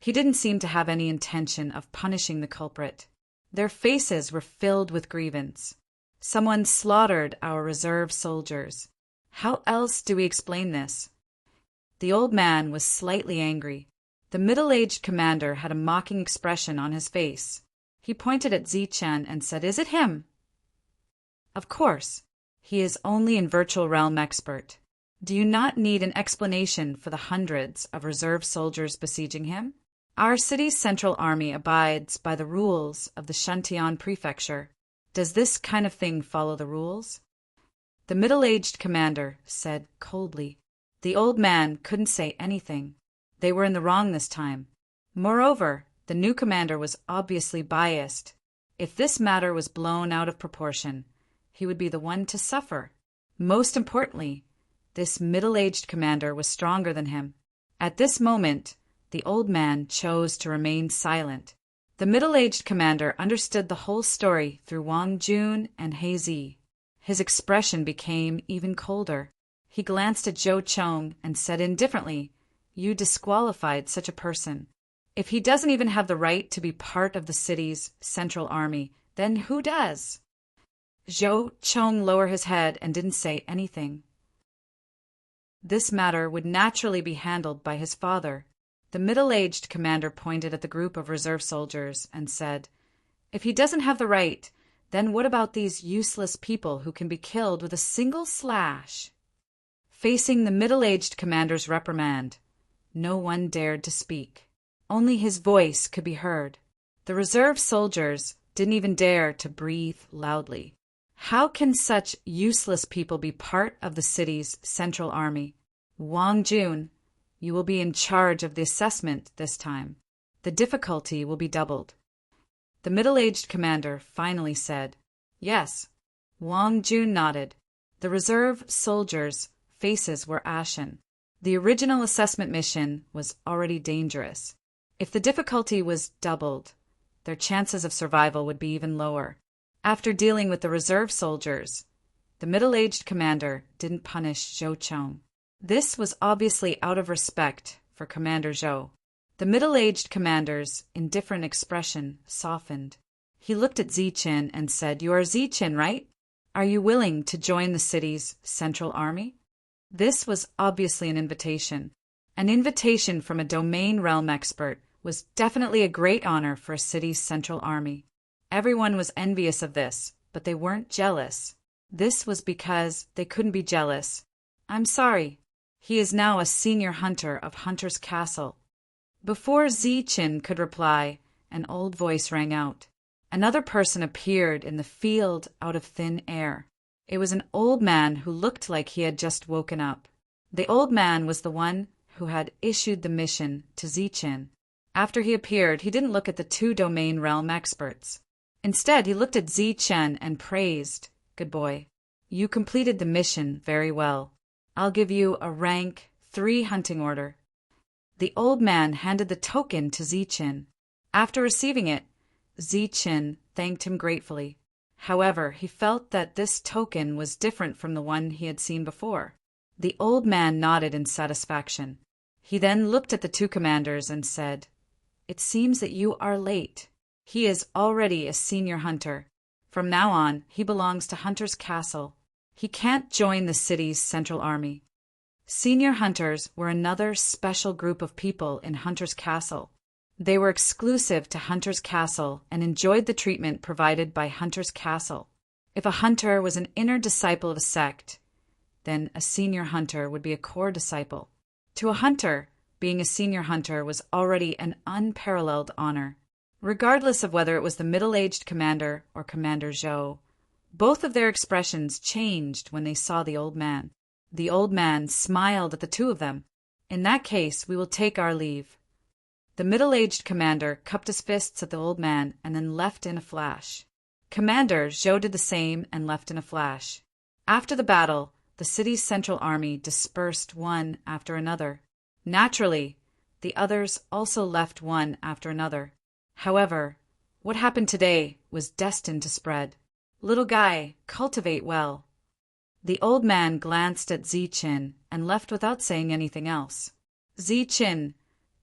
he didn't seem to have any intention of punishing the culprit. Their faces were filled with grievance. "Someone slaughtered our reserve soldiers. How else do we explain this?" The old man was slightly angry. The middle-aged commander had a mocking expression on his face. He pointed at Zichen and said, "Is it him?" "Of course. He is only in virtual realm expert. Do you not need an explanation for the hundreds of reserve soldiers besieging him? Our city's central army abides by the rules of the Shantian prefecture. Does this kind of thing follow the rules?" The middle-aged commander said coldly. The old man couldn't say anything. They were in the wrong this time. Moreover, the new commander was obviously biased. If this matter was blown out of proportion, he would be the one to suffer. Most importantly, this middle-aged commander was stronger than him. At this moment, the old man chose to remain silent. The middle-aged commander understood the whole story through Wang Jun and He Zi. His expression became even colder. He glanced at Zhou Chong and said indifferently, "You disqualified such a person. If he doesn't even have the right to be part of the city's central army, then who does?" Zhou Chong lowered his head and didn't say anything. This matter would naturally be handled by his father. The middle-aged commander pointed at the group of reserve soldiers and said, "If he doesn't have the right, then what about these useless people who can be killed with a single slash?" Facing the middle-aged commander's reprimand, no one dared to speak. Only his voice could be heard. The reserve soldiers didn't even dare to breathe loudly. How can such useless people be part of the city's central army? "Wang Jun, you will be in charge of the assessment this time. The difficulty will be doubled." The middle-aged commander finally said, "Yes." Wang Jun nodded. The reserve soldiers' faces were ashen. The original assessment mission was already dangerous. If the difficulty was doubled, their chances of survival would be even lower. After dealing with the reserve soldiers, the middle-aged commander didn't punish Zhou Chong. This was obviously out of respect for Commander Zhou. The middle-aged commander's indifferent expression softened. He looked at Zichen and said, "You are Zichen, right? Are you willing to join the city's central army?" This was obviously an invitation. An invitation from a domain realm expert was definitely a great honor for a city's central army. Everyone was envious of this, but they weren't jealous. This was because they couldn't be jealous. "I'm sorry. He is now a senior hunter of Hunter's Castle." Before Zichen could reply, an old voice rang out. Another person appeared in the field out of thin air. It was an old man who looked like he had just woken up. The old man was the one who had issued the mission to Zichen. After he appeared, he didn't look at the two domain realm experts. Instead, he looked at Zichen and praised, "Good boy. You completed the mission very well. I'll give you a rank 3 hunting order." The old man handed the token to Zichen. After receiving it, Ziqin thanked him gratefully. However, he felt that this token was different from the one he had seen before. The old man nodded in satisfaction. He then looked at the two commanders and said, "It seems that you are late. He is already a senior hunter. From now on, he belongs to Hunter's Castle. He can't join the city's central army." Senior hunters were another special group of people in Hunter's Castle. They were exclusive to Hunter's Castle and enjoyed the treatment provided by Hunter's Castle. If a hunter was an inner disciple of a sect, then a senior hunter would be a core disciple. To a hunter, being a senior hunter was already an unparalleled honor. Regardless of whether it was the middle-aged commander or Commander Zhou, both of their expressions changed when they saw the old man. The old man smiled at the two of them. "In that case, we will take our leave." The middle-aged commander cupped his fists at the old man and then left in a flash. Commander Zhou did the same and left in a flash. After the battle, the city's central army dispersed one after another. Naturally, the others also left one after another. However, what happened today was destined to spread. "Little guy, cultivate well." The old man glanced at Ziqin and left without saying anything else. "Ziqin,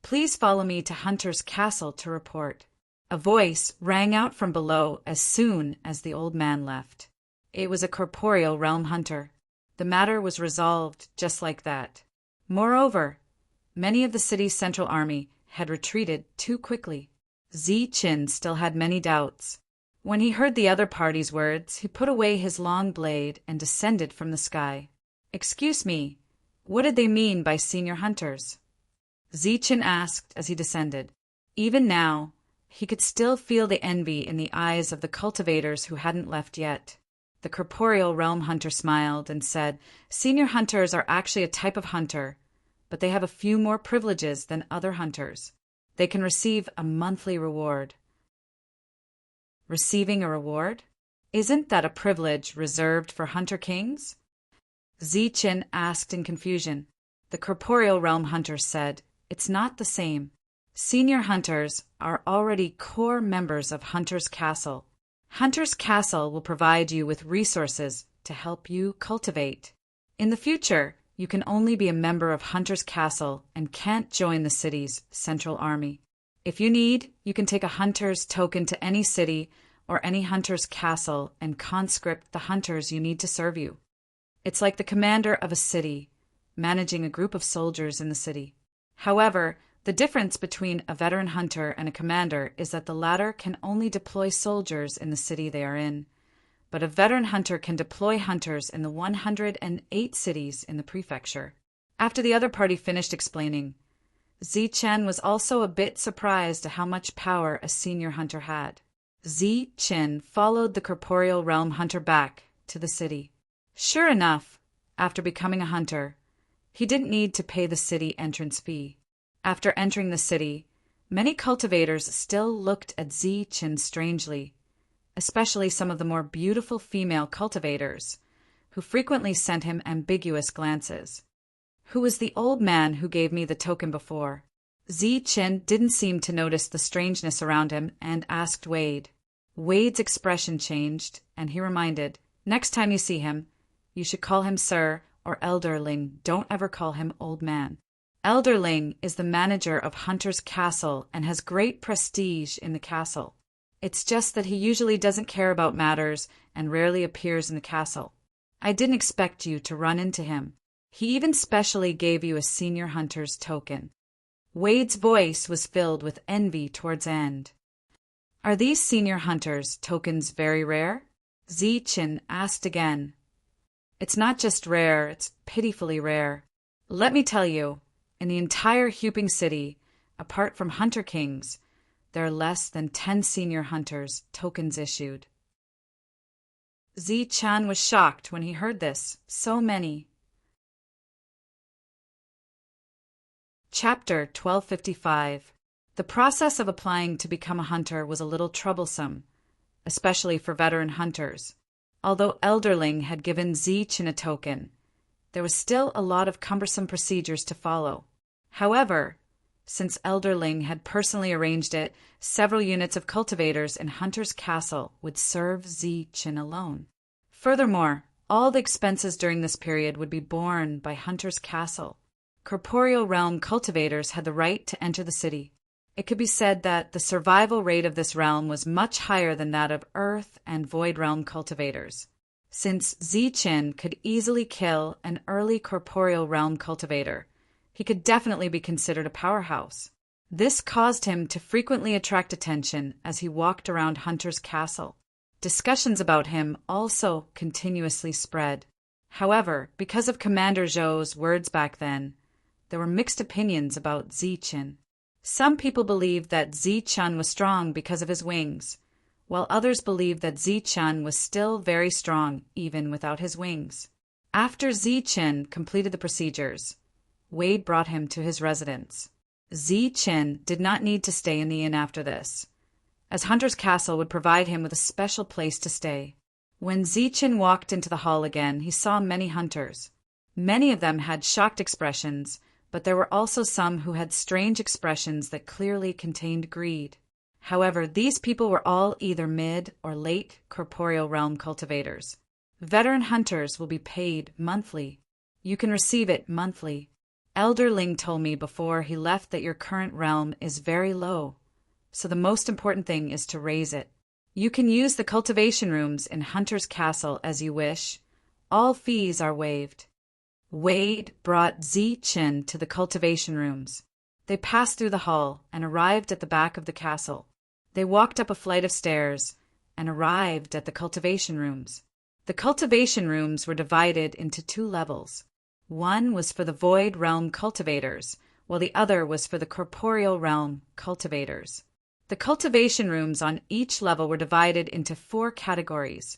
please follow me to Hunter's Castle to report." A voice rang out from below as soon as the old man left. It was a corporeal realm hunter. The matter was resolved just like that. Moreover, many of the city's central army had retreated too quickly. Ziqin still had many doubts. When he heard the other party's words, he put away his long blade and descended from the sky. "Excuse me, what did they mean by senior hunters?" Ziqin asked as he descended. Even now, he could still feel the envy in the eyes of the cultivators who hadn't left yet. The corporeal realm hunter smiled and said, "Senior hunters are actually a type of hunter, but they have a few more privileges than other hunters. They can receive a monthly reward." Receiving a reward? Isn't that a privilege reserved for hunter kings? Ziqin asked in confusion. The corporeal realm hunter said, "It's not the same. Senior hunters are already core members of Hunter's Castle. Hunter's Castle will provide you with resources to help you cultivate. In the future, you can only be a member of Hunter's Castle and can't join the city's central army. If you need, you can take a hunter's token to any city or any hunter's castle and conscript the hunters you need to serve you. It's like the commander of a city, managing a group of soldiers in the city. However, the difference between a veteran hunter and a commander is that the latter can only deploy soldiers in the city they are in, but a veteran hunter can deploy hunters in the 108 cities in the prefecture." After the other party finished explaining, Ziqin was also a bit surprised at how much power a senior hunter had. Ziqin followed the corporeal realm hunter back to the city. Sure enough, after becoming a hunter, he didn't need to pay the city entrance fee. After entering the city, many cultivators still looked at Ziqin strangely, especially some of the more beautiful female cultivators, who frequently sent him ambiguous glances. "Who was the old man who gave me the token before?" Ziqin didn't seem to notice the strangeness around him and asked Wade. Wade's expression changed, and he reminded, "Next time you see him, you should call him Sir or Elderling. Don't ever call him Old Man." Elderling is the manager of Hunter's Castle and has great prestige in the castle. It's just that he usually doesn't care about matters and rarely appears in the castle. I didn't expect you to run into him. He even specially gave you a senior hunter's token. Wade's voice was filled with envy towards end. "Are these senior hunters' tokens very rare?" Ziqin asked again. "It's not just rare, it's pitifully rare. Let me tell you, in the entire Huping City, apart from Hunter Kings, there are less than 10 senior hunters' tokens issued." Ziqin was shocked when he heard this. So many. Chapter 1255. The process of applying to become a hunter was a little troublesome, especially for veteran hunters. Although Elderling had given Ziqin a token, there was still a lot of cumbersome procedures to follow. However, Since Elder Ling had personally arranged it, several units of cultivators in Hunter's Castle would serve Zi-Chin alone. Furthermore, all the expenses during this period would be borne by Hunter's Castle. Corporeal realm cultivators had the right to enter the city. It could be said that the survival rate of this realm was much higher than that of Earth and Void realm cultivators. Since Zi-Chin could easily kill an early corporeal realm cultivator, he could definitely be considered a powerhouse. This caused him to frequently attract attention as he walked around Hunter's Castle. Discussions about him also continuously spread. However, because of Commander Zhou's words back then, there were mixed opinions about Zi-Chin. Some people believed that Zi-Chin was strong because of his wings, while others believed that Zi-Chin was still very strong even without his wings. After Zi-Chin completed the procedures, Wade brought him to his residence. Zi-Chin did not need to stay in the inn after this, as Hunter's Castle would provide him with a special place to stay. When Zi-Chin walked into the hall again, he saw many hunters. Many of them had shocked expressions, but there were also some who had strange expressions that clearly contained greed. However, these people were all either mid or late corporeal realm cultivators. Veteran hunters will be paid monthly. You can receive it monthly. Elder Ling told me before he left that your current realm is very low, so the most important thing is to raise it. You can use the cultivation rooms in Hunter's Castle as you wish. All fees are waived. Wade brought Zi-Chin to the cultivation rooms. They passed through the hall and arrived at the back of the castle. They walked up a flight of stairs and arrived at the cultivation rooms. The cultivation rooms were divided into 2 levels. One was for the Void Realm cultivators, while the other was for the Corporeal Realm cultivators. The cultivation rooms on each level were divided into 4 categories: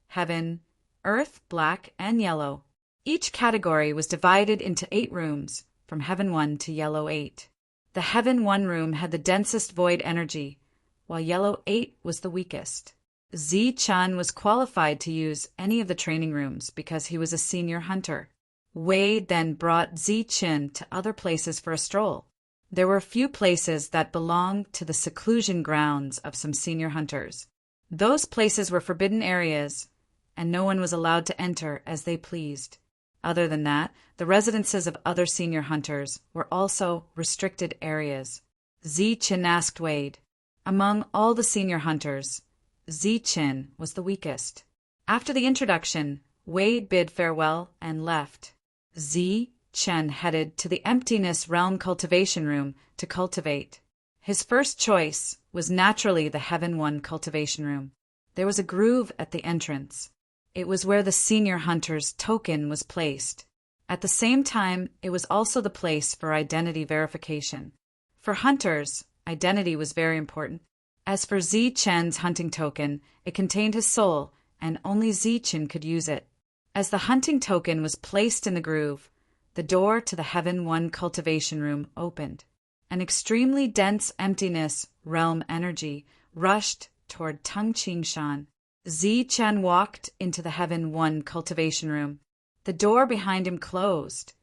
Heaven, Earth, Black, and Yellow. Each category was divided into 8 rooms, from Heaven 1 to Yellow 8. The Heaven 1 room had the densest void energy, while Yellow 8 was the weakest. Zi-Chin was qualified to use any of the training rooms because he was a senior hunter. Wade then brought Zi-Chin to other places for a stroll. There were a few places that belonged to the seclusion grounds of some senior hunters. Those places were forbidden areas, and no one was allowed to enter as they pleased. Other than that, the residences of other senior hunters were also restricted areas. Zi-Chin asked Wade, among all the senior hunters, Zi-Chin was the weakest. After the introduction, Wade bid farewell and left. Zi-Chin headed to the Emptiness Realm cultivation room to cultivate. His first choice was naturally the Heaven 1 cultivation room. There was a groove at the entrance. It was where the senior hunter's token was placed. At the same time, it was also the place for identity verification. For hunters, identity was very important. As for Zi-Chin's hunting token, it contained his soul, and only Zi-Chin could use it. As the hunting token was placed in the groove, the door to the Heaven 1 cultivation room opened. An extremely dense emptiness realm energy rushed toward Tung Chingshan. Zi-Chin walked into the Heaven 1 cultivation room. The door behind him closed,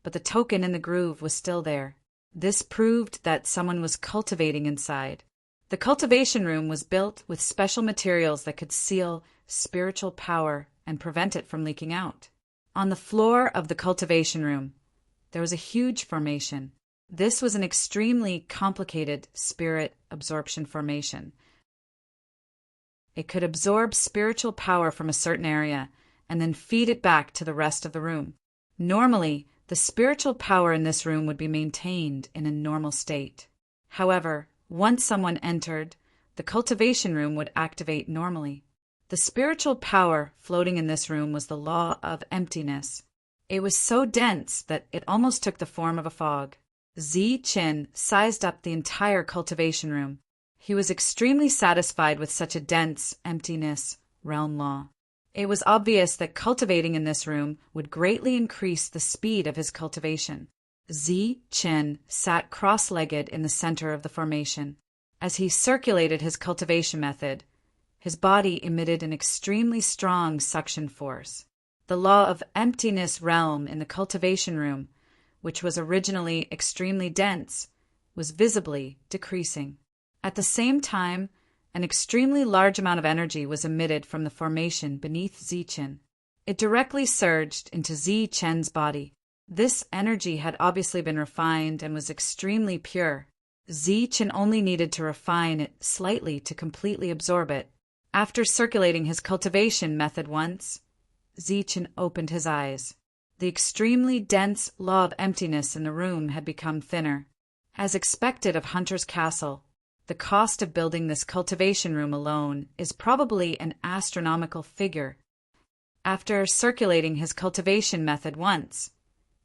but the token in the groove was still there. This proved that someone was cultivating inside. The cultivation room was built with special materials that could seal spiritual power and prevent it from leaking out. On the floor of the cultivation room, there was a huge formation. This was an extremely complicated spirit absorption formation. It could absorb spiritual power from a certain area and then feed it back to the rest of the room. Normally, the spiritual power in this room would be maintained in a normal state. However, once someone entered, the cultivation room would activate normally. The spiritual power floating in this room was the law of emptiness. It was so dense that it almost took the form of a fog. Zi-Chin sized up the entire cultivation room. He was extremely satisfied with such a dense emptiness realm law. It was obvious that cultivating in this room would greatly increase the speed of his cultivation. Zi-Chin sat cross-legged in the center of the formation. As he circulated his cultivation method, his body emitted an extremely strong suction force. The law of emptiness realm in the cultivation room, which was originally extremely dense, was visibly decreasing. At the same time, an extremely large amount of energy was emitted from the formation beneath Zichen. It directly surged into Zichen's body. This energy had obviously been refined and was extremely pure. Zichen only needed to refine it slightly to completely absorb it. After circulating his cultivation method once, Zichen opened his eyes. The extremely dense law of emptiness in the room had become thinner. As expected of Hunter's Castle, the cost of building this cultivation room alone is probably an astronomical figure. After circulating his cultivation method once,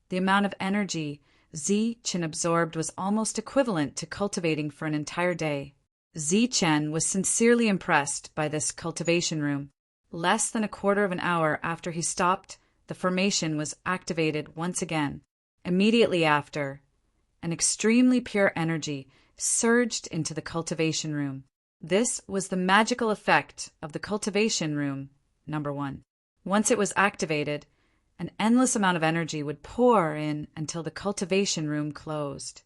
the amount of energy Zichen absorbed was almost equivalent to cultivating for an entire day. Zichen was sincerely impressed by this cultivation room. Less than a quarter of an hour after he stopped, the formation was activated once again. Immediately after, an extremely pure energy surged into the cultivation room. This was the magical effect of the cultivation room, number 1. Once it was activated, an endless amount of energy would pour in until the cultivation room closed.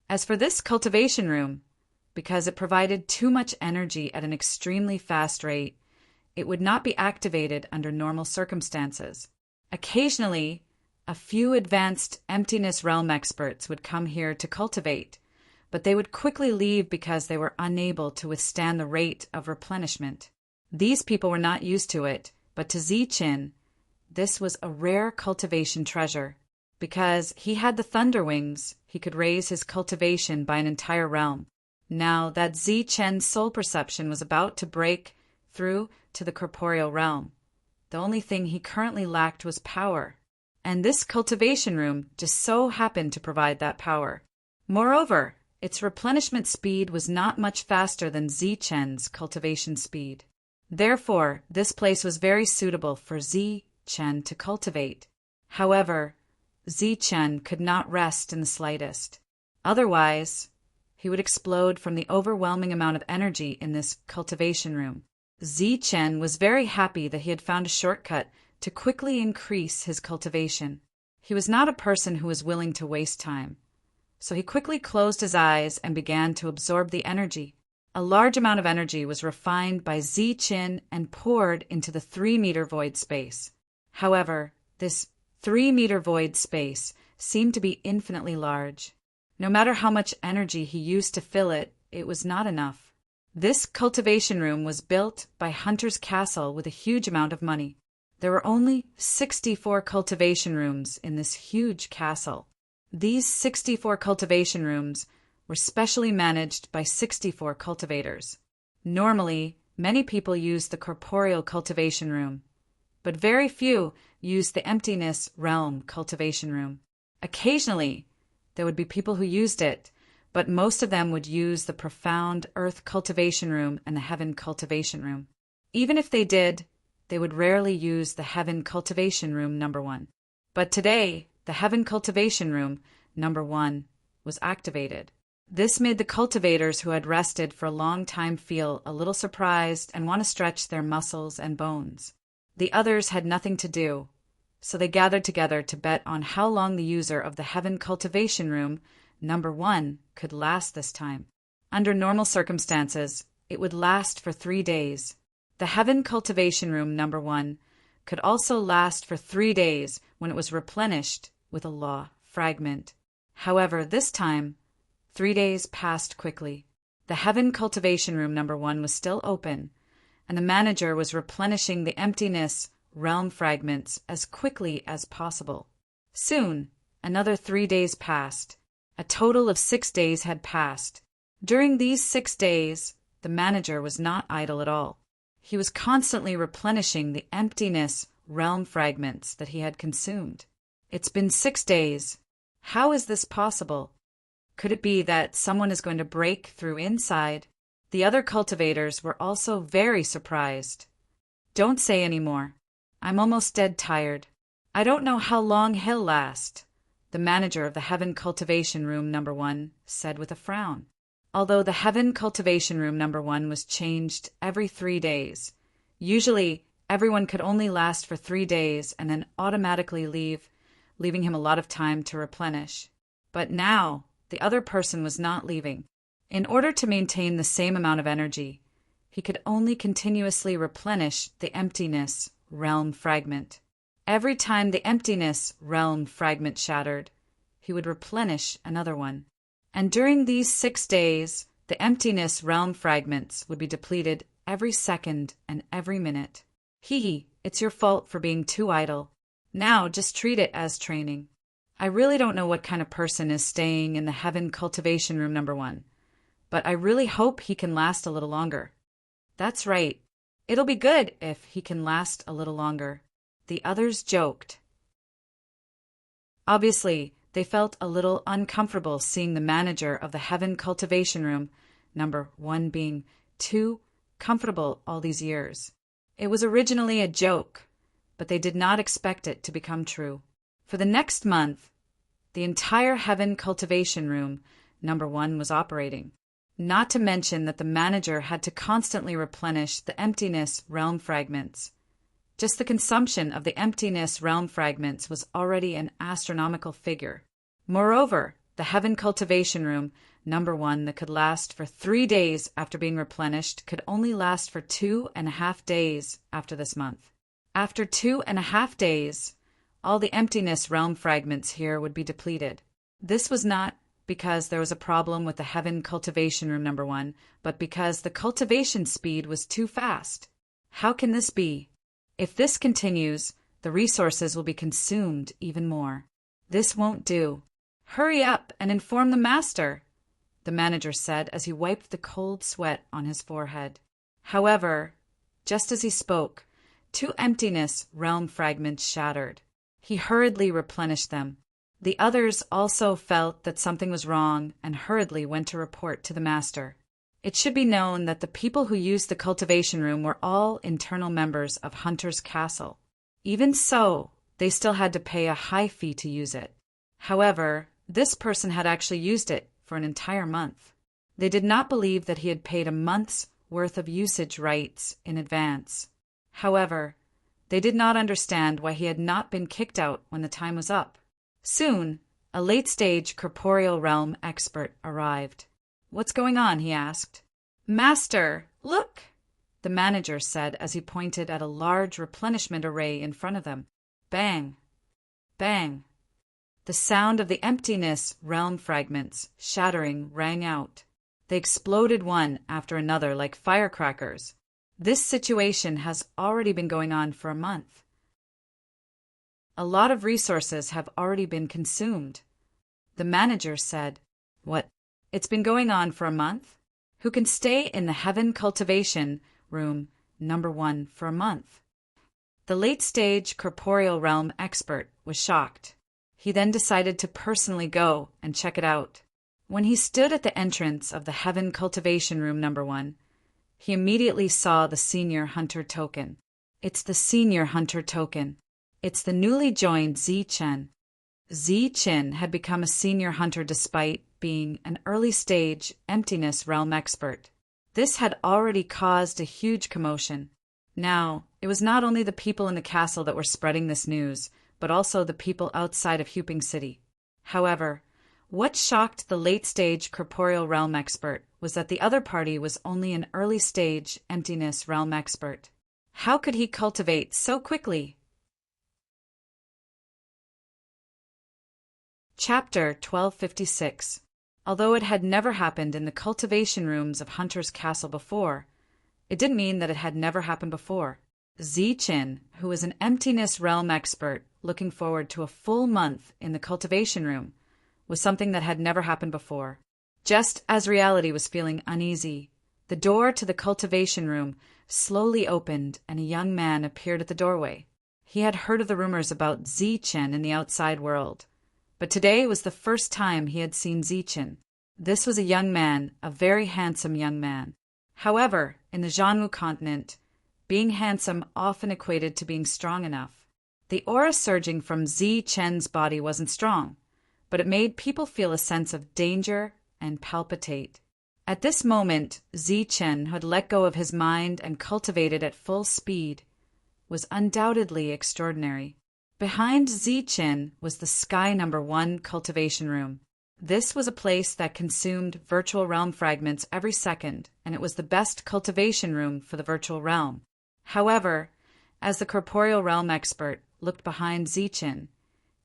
As for this cultivation room, because it provided too much energy at an extremely fast rate, it would not be activated under normal circumstances. Occasionally, a few advanced emptiness realm experts would come here to cultivate, but they would quickly leave because they were unable to withstand the rate of replenishment. These people were not used to it, but to Zichen, this was a rare cultivation treasure. Because he had the thunder wings, he could raise his cultivation by an entire realm. Now that Zichen's soul perception was about to break through to the corporeal realm, the only thing he currently lacked was power. And this cultivation room just so happened to provide that power. Moreover, its replenishment speed was not much faster than Zichen's cultivation speed. Therefore, this place was very suitable for Zichen to cultivate. However, Zichen could not rest in the slightest. Otherwise, he would explode from the overwhelming amount of energy in this cultivation room. Zichen was very happy that he had found a shortcut to quickly increase his cultivation. He was not a person who was willing to waste time, so he quickly closed his eyes and began to absorb the energy. A large amount of energy was refined by Zichen and poured into the 3-meter void space. However, this 3-meter void space seemed to be infinitely large. No matter how much energy he used to fill it, it was not enough. This cultivation room was built by Hunter's Castle with a huge amount of money. There were only 64 cultivation rooms in this huge castle. These 64 cultivation rooms were specially managed by 64 cultivators. Normally, many people use the corporeal cultivation room, but very few use the emptiness realm cultivation room. Occasionally, there would be people who used it, but most of them would use the profound earth cultivation room and the heaven cultivation room. Even if they did, they would rarely use the heaven cultivation room number 1. But today, the heaven cultivation room number 1 was activated. This made the cultivators who had rested for a long time feel a little surprised and want to stretch their muscles and bones. The others had nothing to do, so they gathered together to bet on how long the user of the heaven cultivation room number 1 could last this time. Under normal circumstances, it would last for 3 days. The heaven cultivation room number 1 could also last for 3 days when it was replenished with a law fragment. However, this time, 3 days passed quickly. The heaven cultivation room number 1 was still open, and the manager was replenishing the emptiness realm fragments as quickly as possible. Soon, another 3 days passed. A total of 6 days had passed. During these 6 days, the manager was not idle at all. He was constantly replenishing the emptiness realm fragments that he had consumed. It's been 6 days. How is this possible? Could it be that someone is going to break through inside? The other cultivators were also very surprised. Don't say any more. I'm almost dead tired. I don't know how long he'll last, the manager of the heaven cultivation room number 1 said with a frown. Although the heaven cultivation room number 1 was changed every 3 days, usually everyone could only last for 3 days and then automatically leave, leaving him a lot of time to replenish. But now, the other person was not leaving. In order to maintain the same amount of energy, he could only continuously replenish the emptiness realm fragment. Every time the emptiness realm fragment shattered, he would replenish another one. And during these 6 days, the emptiness realm fragments would be depleted every second and every minute. It's your fault for being too idle. Now just treat it as training. I really don't know what kind of person is staying in the Heaven Cultivation Room number 1, but I really hope he can last a little longer. That's right. It'll be good if he can last a little longer. The others joked. Obviously, they felt a little uncomfortable seeing the manager of the Heaven Cultivation Room, number 1 being too comfortable all these years. It was originally a joke, but they did not expect it to become true. For the next month, the entire Heaven Cultivation Room, number 1, was operating. Not to mention that the manager had to constantly replenish the emptiness realm fragments. Just the consumption of the emptiness realm fragments was already an astronomical figure. Moreover, the Heaven Cultivation Room, number 1, that could last for 3 days after being replenished could only last for 2.5 days after this month. After 2.5 days, all the emptiness realm fragments here would be depleted. This was not because there was a problem with the Heaven Cultivation Room number 1, but because the cultivation speed was too fast. How can this be? If this continues, the resources will be consumed even more. This won't do. Hurry up and inform the master, the manager said as he wiped the cold sweat on his forehead. However, just as he spoke, 2 emptiness realm fragments shattered. He hurriedly replenished them. The others also felt that something was wrong and hurriedly went to report to the master. It should be known that the people who used the cultivation room were all internal members of Hunter's Castle. Even so, they still had to pay a high fee to use it. However, this person had actually used it for an entire month. They did not believe that he had paid a month's worth of usage rights in advance. However, they did not understand why he had not been kicked out when the time was up. Soon, a late-stage corporeal realm expert arrived. "What's going on?" he asked. "Master, look!" the manager said as he pointed at a large replenishment array in front of them. Bang! Bang! The sound of the emptiness realm fragments shattering rang out. They exploded one after another like firecrackers. This situation has already been going on for a month. A lot of resources have already been consumed. The manager said, "What? It's been going on for a month? Who can stay in the Heaven Cultivation Room number 1 for a month?" The late-stage corporeal realm expert was shocked. He then decided to personally go and check it out. When he stood at the entrance of the Heaven Cultivation Room number 1, he immediately saw the Senior Hunter token. It's the Senior Hunter token. It's the newly joined Zi-Chen. Zi-Chen had become a Senior Hunter despite being an early-stage emptiness realm expert. This had already caused a huge commotion. Now, it was not only the people in the castle that were spreading this news, but also the people outside of Huping City. However, what shocked the late-stage corporeal realm expert was that the other party was only an early-stage emptiness realm expert. How could he cultivate so quickly? Chapter 1256. Although it had never happened in the cultivation rooms of Hunter's Castle before, it didn't mean that it had never happened before. Zi-Chen, who was an emptiness realm expert looking forward to a full month in the cultivation room, was something that had never happened before. Just as reality was feeling uneasy, the door to the cultivation room slowly opened and a young man appeared at the doorway. He had heard of the rumors about Zi-Chen in the outside world, but today was the first time he had seen Zi-Chen. This was a young man, a very handsome young man. However, in the Zhanwu continent, being handsome often equated to being strong enough. The aura surging from Zi-Chen's body wasn't strong, but it made people feel a sense of danger and palpitate. At this moment, Zi-Chen, who had let go of his mind and cultivated at full speed, was undoubtedly extraordinary. Behind Zi-Chen was the Sky number 1 cultivation room. This was a place that consumed virtual realm fragments every second, and it was the best cultivation room for the virtual realm. However, as the corporeal realm expert looked behind Zichin,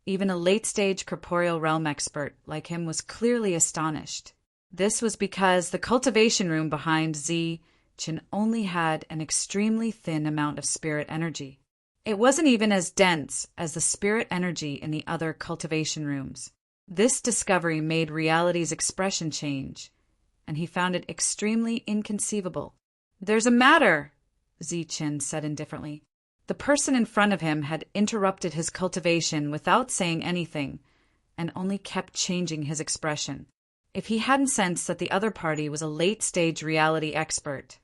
even a late-stage corporeal realm expert like him was clearly astonished. This was because the cultivation room behind Zichin only had an extremely thin amount of spirit energy. It wasn't even as dense as the spirit energy in the other cultivation rooms. This discovery made Reality's expression change, and he found it extremely inconceivable. "There's a matter," Zichin said indifferently. The person in front of him had interrupted his cultivation without saying anything, and only kept changing his expression. If he hadn't sensed that the other party was a late-stage reality expert,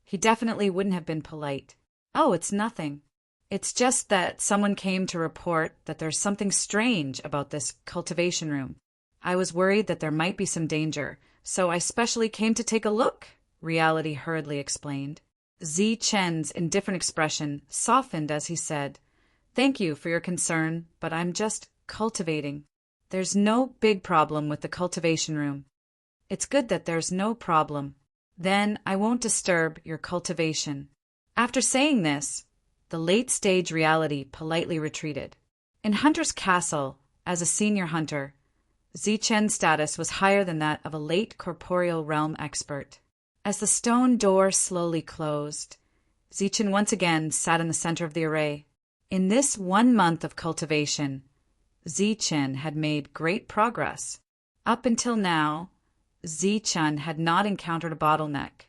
he definitely wouldn't have been polite. "Oh, it's nothing. It's just that someone came to report that there's something strange about this cultivation room. I was worried that there might be some danger, so I specially came to take a look," Reality hurriedly explained. Zichen's indifferent expression softened as he said, "Thank you for your concern, but I'm just cultivating. There's no big problem with the cultivation room." "It's good that there's no problem. Then I won't disturb your cultivation." After saying this, the late-stage Reality politely retreated. In Hunter's castle, as a senior hunter, Zichen's status was higher than that of a late corporeal realm expert. As the stone door slowly closed, Zichin once again sat in the center of the array. In this 1 month of cultivation, Zichin had made great progress. Up until now, Zichin had not encountered a bottleneck,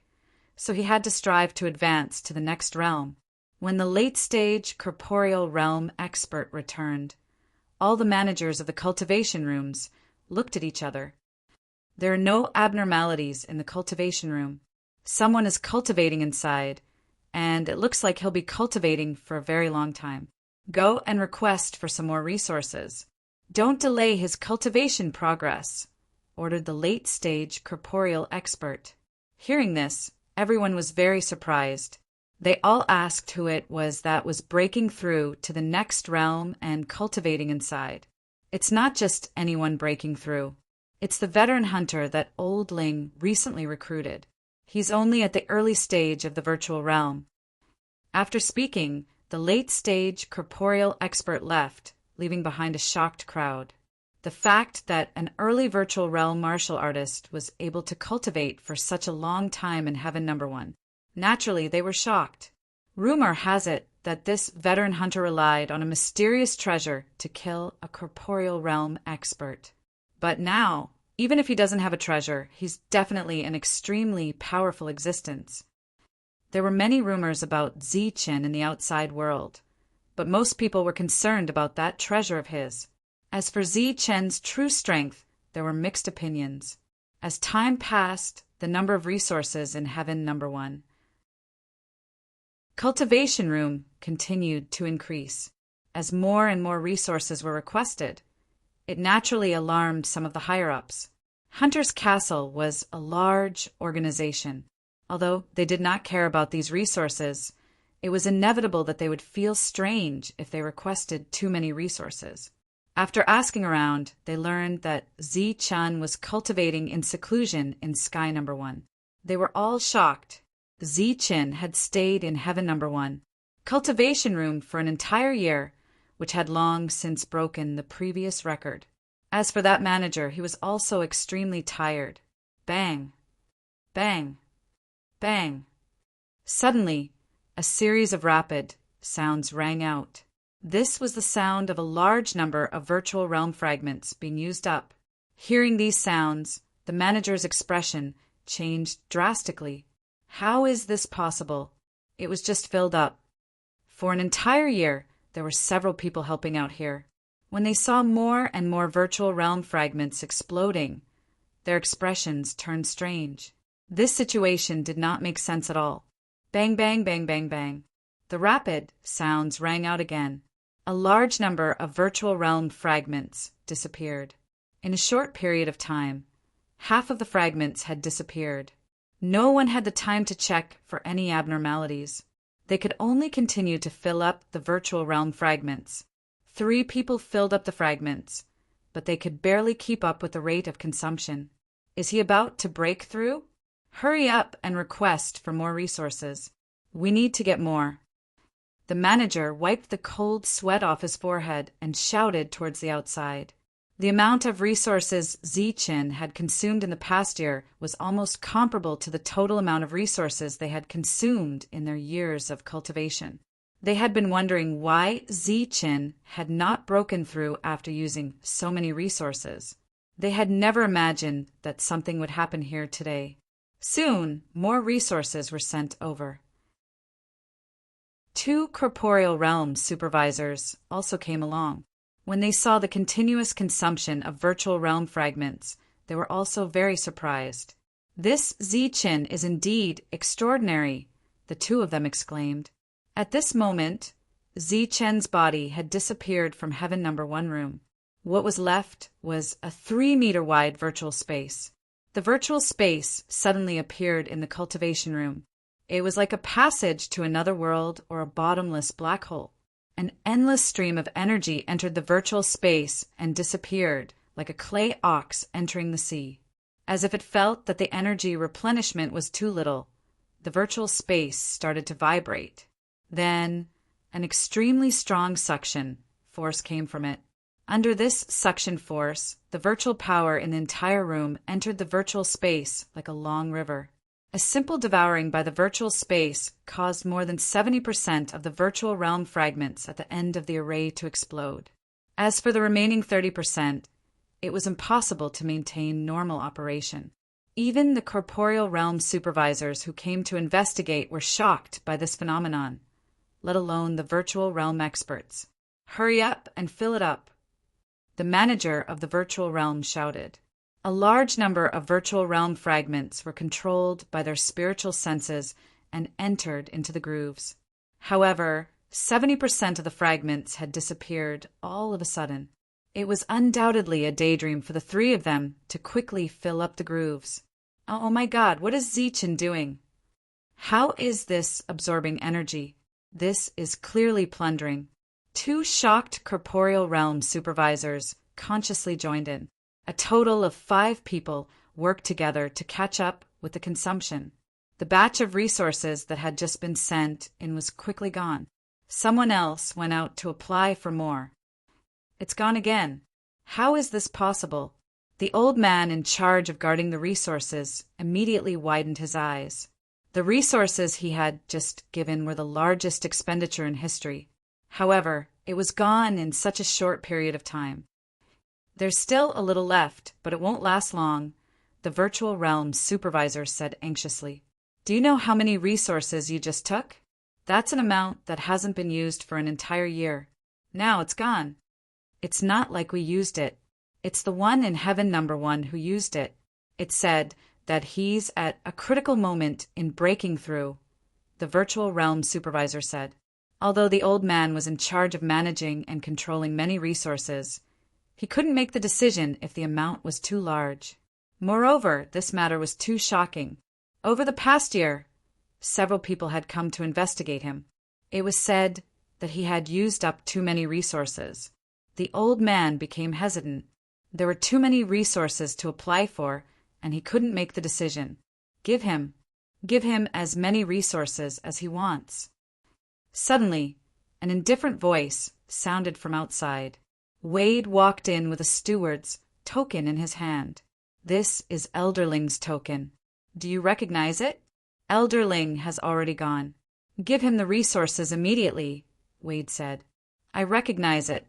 so he had to strive to advance to the next realm. When the late-stage corporeal realm expert returned, all the managers of the cultivation rooms looked at each other. There are no abnormalities in the cultivation room. Someone is cultivating inside, and it looks like he'll be cultivating for a very long time. Go and request for some more resources. Don't delay his cultivation progress, ordered the late-stage corporeal expert. Hearing this, everyone was very surprised. They all asked who it was that was breaking through to the next realm and cultivating inside. It's not just anyone breaking through. It's the veteran hunter that Old Ling recently recruited. He's only at the early stage of the virtual realm. After speaking, the late-stage corporeal expert left, leaving behind a shocked crowd. The fact that an early virtual realm martial artist was able to cultivate for such a long time in Heaven No. 1. Naturally, they were shocked. Rumor has it that this veteran hunter relied on a mysterious treasure to kill a corporeal realm expert. But now, even if he doesn't have a treasure, he's definitely an extremely powerful existence. There were many rumors about Zichin in the outside world, but most people were concerned about that treasure of his. As for Zichen's true strength, there were mixed opinions. As time passed, the number of resources in Heaven No. 1 cultivation room continued to increase. As more and more resources were requested, it naturally alarmed some of the higher-ups. Hunter's Castle was a large organization. Although they did not care about these resources, it was inevitable that they would feel strange if they requested too many resources. After asking around, they learned that Zichin was cultivating in seclusion in Sky No. 1. They were all shocked. Zichin had stayed in Heaven No. 1, cultivation room for an entire year, which had long since broken the previous record. As for that manager, he was also extremely tired. Bang! Bang! Bang! Suddenly, a series of rapid sounds rang out. This was the sound of a large number of virtual realm fragments being used up. Hearing these sounds, the manager's expression changed drastically. How is this possible? It was just filled up. For an entire year, there were several people helping out here. When they saw more and more virtual realm fragments exploding, their expressions turned strange. This situation did not make sense at all. Bang, bang, bang, bang, bang. The rapid sounds rang out again. A large number of virtual realm fragments disappeared. In a short period of time, half of the fragments had disappeared. No one had the time to check for any abnormalities. They could only continue to fill up the virtual realm fragments. 3 people filled up the fragments, but they could barely keep up with the rate of consumption. Is he about to break through? Hurry up and request for more resources. We need to get more. The manager wiped the cold sweat off his forehead and shouted towards the outside. The amount of resources Zichen had consumed in the past year was almost comparable to the total amount of resources they had consumed in their years of cultivation. They had been wondering why Zichen had not broken through after using so many resources. They had never imagined that something would happen here today. Soon, more resources were sent over. 2 corporeal realm supervisors also came along. When they saw the continuous consumption of virtual realm fragments, they were also very surprised. "This Zichen is indeed extraordinary," the 2 of them exclaimed. At this moment, Zichen's body had disappeared from Heaven Number 1 room. What was left was a 3-meter-wide virtual space. The virtual space suddenly appeared in the cultivation room. It was like a passage to another world or a bottomless black hole. An endless stream of energy entered the virtual space and disappeared, like a clay ox entering the sea. As if it felt that the energy replenishment was too little, the virtual space started to vibrate. Then, an extremely strong suction force came from it. Under this suction force, the virtual power in the entire room entered the virtual space like a long river. A simple devouring by the virtual space caused more than 70% of the virtual realm fragments at the end of the array to explode. As for the remaining 30%, it was impossible to maintain normal operation. Even the corporeal realm supervisors who came to investigate were shocked by this phenomenon, let alone the virtual realm experts. "Hurry up and fill it up," the manager of the virtual realm shouted. A large number of virtual realm fragments were controlled by their spiritual senses and entered into the grooves. However, 70% of the fragments had disappeared all of a sudden. It was undoubtedly a daydream for the 3 of them to quickly fill up the grooves. Oh my God, what is Zichen doing? How is this absorbing energy? This is clearly plundering. 2 shocked corporeal realm supervisors consciously joined in. A total of 5 people worked together to catch up with the consumption. The batch of resources that had just been sent in was quickly gone. Someone else went out to apply for more. It's gone again. How is this possible? The old man in charge of guarding the resources immediately widened his eyes. The resources he had just given were the largest expenditure in history. However, it was gone in such a short period of time. "There's still a little left, but it won't last long," the virtual realm supervisor said anxiously. "Do you know how many resources you just took? That's an amount that hasn't been used for an entire year. Now it's gone. It's not like we used it. It's the one in Heaven Number 1 who used it. It said that he's at a critical moment in breaking through," the virtual realm supervisor said. Although the old man was in charge of managing and controlling many resources, he couldn't make the decision if the amount was too large. Moreover, this matter was too shocking. Over the past year, several people had come to investigate him. It was said that he had used up too many resources. The old man became hesitant. There were too many resources to apply for, and he couldn't make the decision. Give him as many resources as he wants." Suddenly, an indifferent voice sounded from outside. Wade walked in with a steward's token in his hand. "This is Elderling's token. Do you recognize it? Elderling has already gone." "Give him the resources immediately," Wade said. I recognize it.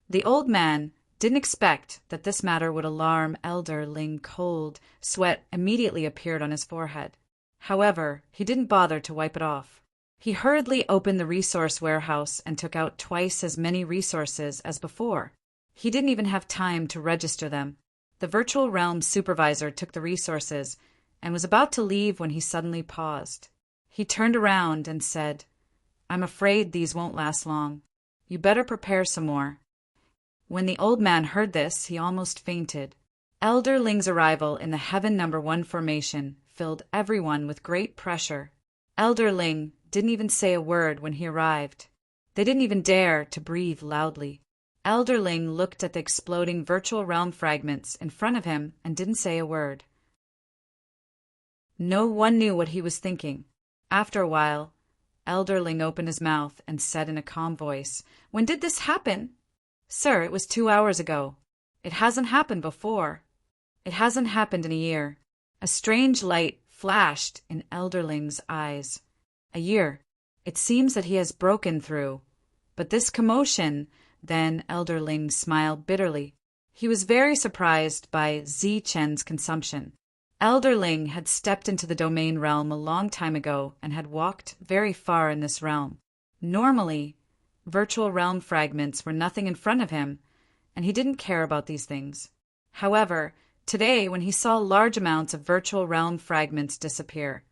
The old man didn't expect that this matter would alarm Elderling. Cold sweat immediately appeared on his forehead. However, he didn't bother to wipe it off. He hurriedly opened the resource warehouse and took out twice as many resources as before. He didn't even have time to register them. The virtual realm supervisor took the resources and was about to leave when he suddenly paused. He turned around and said, "I'm afraid these won't last long. You better prepare some more." When the old man heard this, he almost fainted. Elderling's arrival in the Heaven Number 1 formation filled everyone with great pressure. Elderling didn't even say a word when he arrived. They didn't even dare to breathe loudly. Elderling looked at the exploding virtual realm fragments in front of him and didn't say a word. No one knew what he was thinking. After a while, Elderling opened his mouth and said in a calm voice, "When did this happen?" "Sir, it was 2 hours ago." "It hasn't happened before." "It hasn't happened in a year." A strange light flashed in Elderling's eyes. "A year. It seems that he has broken through. But this commotion," then Elderling smiled bitterly. He was very surprised by Zi-Chen's consumption. Elderling had stepped into the domain realm a long time ago and had walked very far in this realm. Normally, virtual realm fragments were nothing in front of him, and he didn't care about these things. However, today, when he saw large amounts of virtual realm fragments disappear,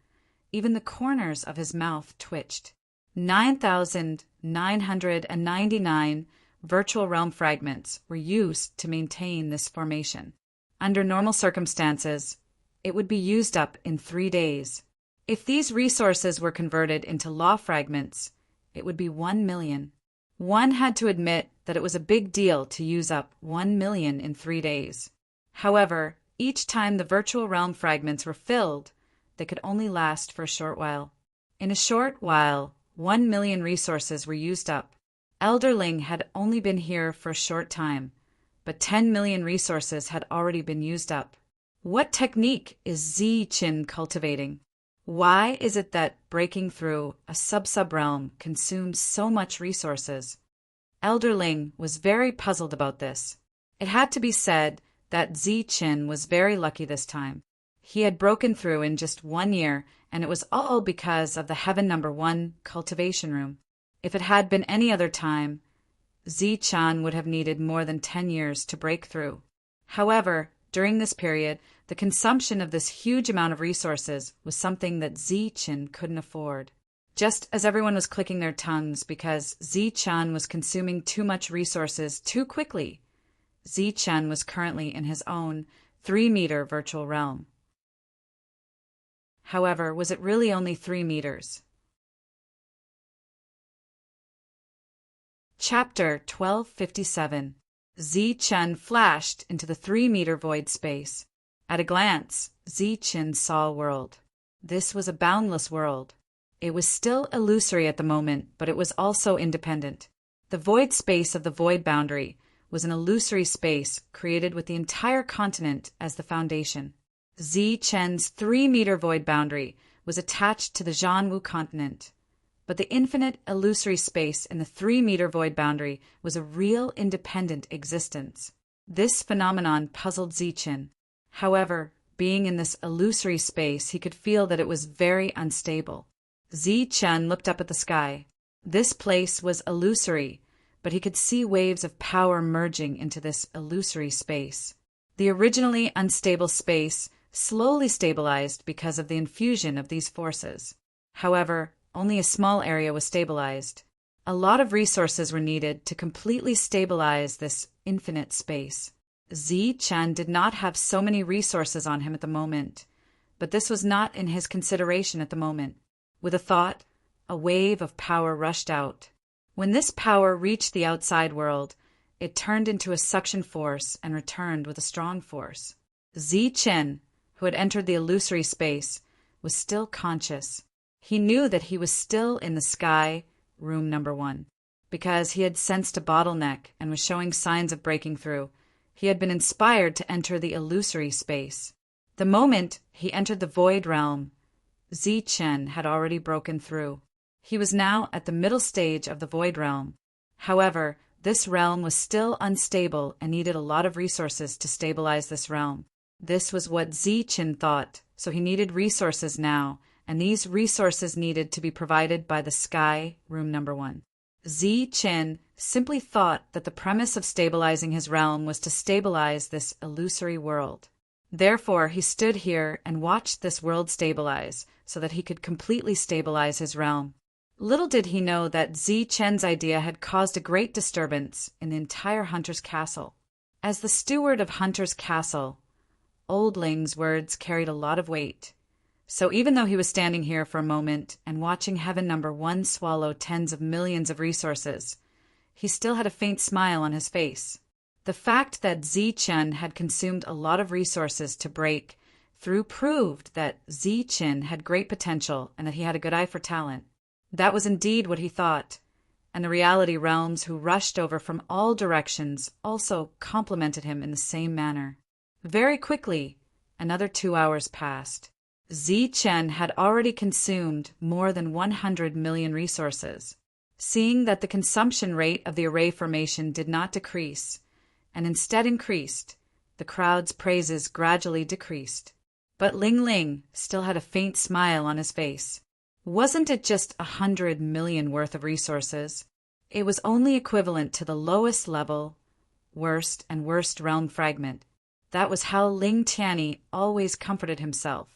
even the corners of his mouth twitched. 9,999 virtual realm fragments were used to maintain this formation. Under normal circumstances, it would be used up in 3 days. If these resources were converted into law fragments, it would be 1 million. One had to admit that it was a big deal to use up 1 million in 3 days. However, each time the virtual realm fragments were filled, they could only last for a short while. In a short while, 1 million resources were used up. Elderling had only been here for a short time, but 10 million resources had already been used up. What technique is Zi-Chin cultivating? Why is it that breaking through a sub-realm consumes so much resources? Elderling was very puzzled about this. It had to be said that Zi-Chin was very lucky this time. He had broken through in just 1 year, and it was all because of the Heaven Number 1 cultivation room. If it had been any other time, Zi-Chan would have needed more than 10 years to break through. However, during this period, the consumption of this huge amount of resources was something that Zi-Chin couldn't afford. Just as everyone was clicking their tongues because Zi-Chan was consuming too much resources too quickly, Zi-Chan was currently in his own 3-meter virtual realm. However, was it really only 3 meters? Chapter 1257. Zi-Chen flashed into the 3-meter void space. At a glance, Zi-Chen saw a world. This was a boundless world. It was still illusory at the moment, but it was also independent. The void space of the void boundary was an illusory space created with the entire continent as the foundation. Zi-Chen's 3-meter void boundary was attached to the Zhanwu continent. But the infinite illusory space in the 3-meter void boundary was a real independent existence. This phenomenon puzzled Zi-Chen. However, being in this illusory space, he could feel that it was very unstable. Zi-Chen looked up at the sky. This place was illusory, but he could see waves of power merging into this illusory space. The originally unstable space slowly stabilized because of the infusion of these forces. However, only a small area was stabilized. A lot of resources were needed to completely stabilize this infinite space. Zi-Chen did not have so many resources on him at the moment, but this was not in his consideration at the moment. With a thought, a wave of power rushed out. When this power reached the outside world, it turned into a suction force and returned with a strong force. Zi-Chen, who had entered the illusory space, was still conscious. He knew that he was still in the sky, room number 1. Because he had sensed a bottleneck and was showing signs of breaking through, he had been inspired to enter the illusory space. The moment he entered the void realm, Zi-Chen had already broken through. He was now at the middle stage of the void realm. However, this realm was still unstable and needed a lot of resources to stabilize this realm. This was what Zi-Chen thought, so he needed resources now, and these resources needed to be provided by the sky, room number 1. Zi-Chen simply thought that the premise of stabilizing his realm was to stabilize this illusory world. Therefore, he stood here and watched this world stabilize so that he could completely stabilize his realm. Little did he know that Zi-Chen's idea had caused a great disturbance in the entire Hunter's Castle. As the steward of Hunter's Castle, Old Ling's words carried a lot of weight. So even though he was standing here for a moment and watching Heaven Number 1 swallow tens of millions of resources, he still had a faint smile on his face. The fact that Zichen had consumed a lot of resources to break through proved that Zichen had great potential and that he had a good eye for talent. That was indeed what he thought, and the reality realms who rushed over from all directions also complimented him in the same manner. Very quickly, another 2 hours passed. Zichen had already consumed more than 100 million resources. Seeing that the consumption rate of the array formation did not decrease, and instead increased, the crowd's praises gradually decreased. But Ling Ling still had a faint smile on his face. Wasn't it just 100 million worth of resources? It was only equivalent to the lowest level, worst and worst realm fragment. That was how Ling Tianyi always comforted himself.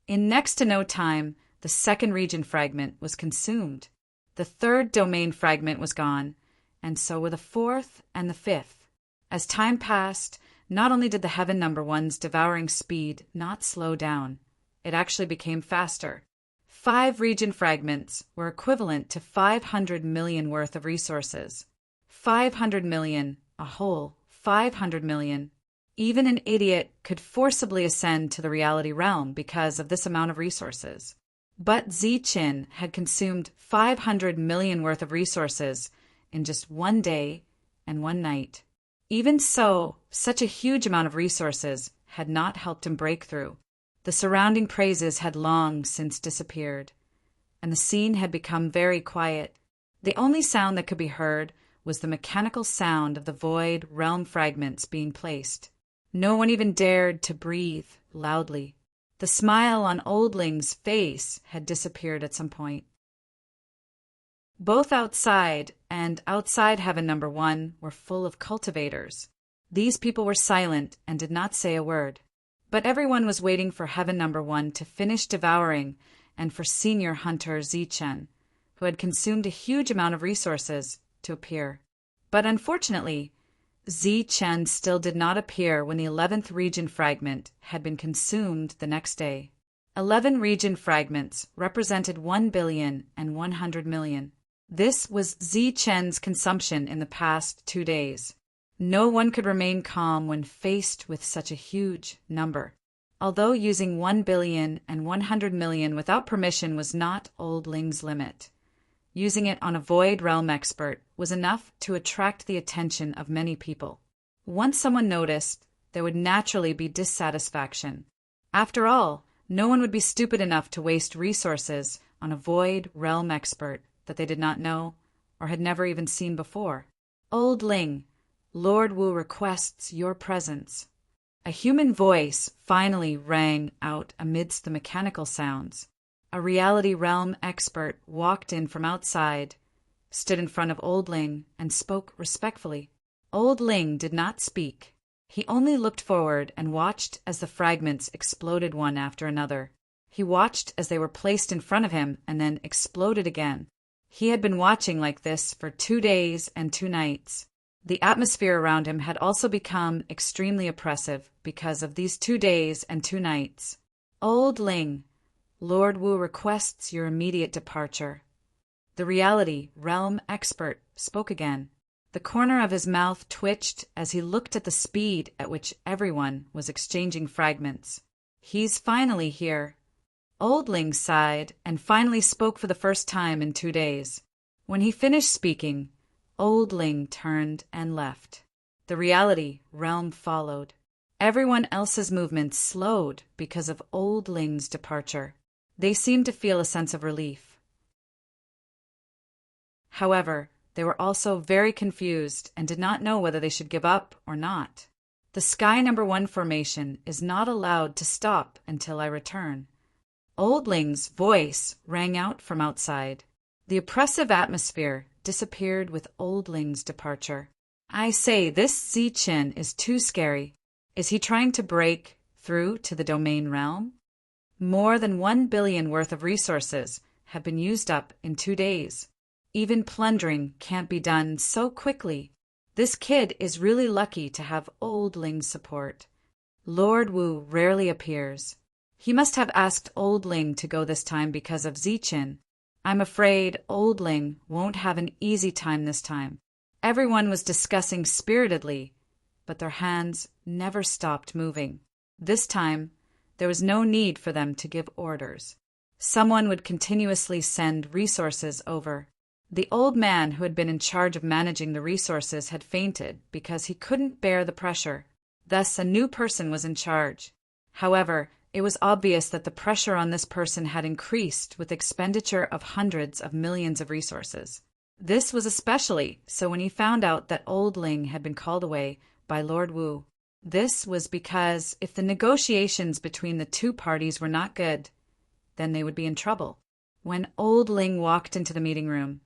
In next to no time, the second region fragment was consumed. The third domain fragment was gone, and so were the fourth and the fifth. As time passed, not only did the Heaven Number One's devouring speed not slow down, it actually became faster. 5 region fragments were equivalent to 500 million worth of resources. 500 million, a whole 500 million. Even an idiot could forcibly ascend to the reality realm because of this amount of resources. But Zichen had consumed 500 million worth of resources in just 1 day and 1 night. Even so, such a huge amount of resources had not helped him break through. The surrounding praises had long since disappeared, and the scene had become very quiet. The only sound that could be heard was the mechanical sound of the void realm fragments being placed. No one even dared to breathe loudly. The smile on Old Ling's face had disappeared at some point. Both outside and outside Heaven Number One were full of cultivators. These people were silent and did not say a word. But everyone was waiting for Heaven Number One to finish devouring and for Senior Hunter Zichen, who had consumed a huge amount of resources, to appear. But unfortunately, Zichen still did not appear when the 11th region fragment had been consumed the next day. 11 region fragments represented 1,100,000,000. This was Zichen's consumption in the past 2 days. No one could remain calm when faced with such a huge number. Although using 1,100,000,000 without permission was not Old Ling's limit, using it on a Void Realm expert was enough to attract the attention of many people. Once someone noticed, there would naturally be dissatisfaction. After all, no one would be stupid enough to waste resources on a Void Realm expert that they did not know or had never even seen before. Old Ling, Lord Wu requests your presence. A human voice finally rang out amidst the mechanical sounds. A reality realm expert walked in from outside, stood in front of Old Ling, and spoke respectfully. Old Ling did not speak. He only looked forward and watched as the fragments exploded one after another. He watched as they were placed in front of him and then exploded again. He had been watching like this for 2 days and 2 nights. The atmosphere around him had also become extremely oppressive because of these 2 days and 2 nights. Old Ling, Lord Wu requests your immediate departure. The reality realm expert spoke again. The corner of his mouth twitched as he looked at the speed at which everyone was exchanging fragments. He's finally here. Old Ling sighed and finally spoke for the first time in 2 days. When he finished speaking, Old Ling turned and left. The reality realm followed. Everyone else's movements slowed because of Old Ling's departure. They seemed to feel a sense of relief. However, they were also very confused and did not know whether they should give up or not. The Sky Number One formation is not allowed to stop until I return. Old Ling's voice rang out from outside. The oppressive atmosphere disappeared with Old Ling's departure. I say, this Zichen is too scary. Is he trying to break through to the domain realm? More than 1 billion worth of resources have been used up in 2 days. Even plundering can't be done so quickly. This kid is really lucky to have Old Ling's support. Lord Wu rarely appears. He must have asked Old Ling to go this time because of Zichen. I'm afraid Old Ling won't have an easy time this time. Everyone was discussing spiritedly, but their hands never stopped moving. This time, there was no need for them to give orders. Someone would continuously send resources over. The old man who had been in charge of managing the resources had fainted because he couldn't bear the pressure. Thus, a new person was in charge. However, it was obvious that the pressure on this person had increased with expenditure of hundreds of millions of resources. This was especially so when he found out that Old Ling had been called away by Lord Wu. This was because if the negotiations between the two parties were not good, then they would be in trouble. When Old Ling walked into the meeting room,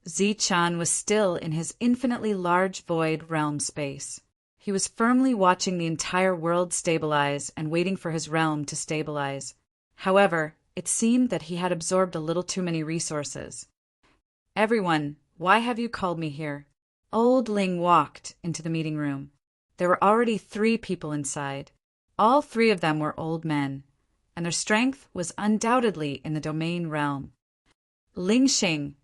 Zi-chan was still in his infinitely large void realm space. He was firmly watching the entire world stabilize and waiting for his realm to stabilize. However, it seemed that he had absorbed a little too many resources. "Everyone, why have you called me here?" Old Ling walked into the meeting room. There were already 3 people inside. All 3 of them were old men, and their strength was undoubtedly in the domain realm. "Ling Xing,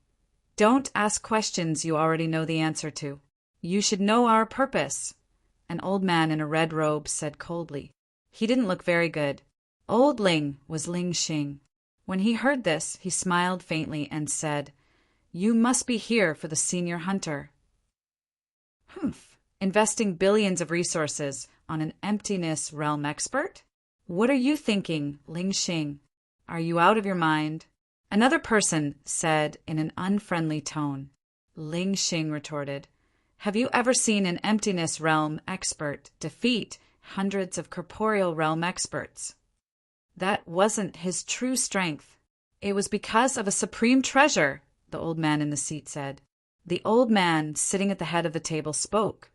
don't ask questions you already know the answer to. You should know our purpose," an old man in a red robe said coldly. He didn't look very good. Old Ling was Ling Xing. When he heard this, he smiled faintly and said, "You must be here for the senior hunter." "Humph, investing billions of resources on an emptiness realm expert? What are you thinking, Ling Xing? Are you out of your mind?" Another person said in an unfriendly tone. Ling Xing retorted, "Have you ever seen an emptiness realm expert defeat hundreds of corporeal realm experts? That wasn't his true strength. It was because of a supreme treasure," the old man in the seat said. The old man sitting at the head of the table spoke,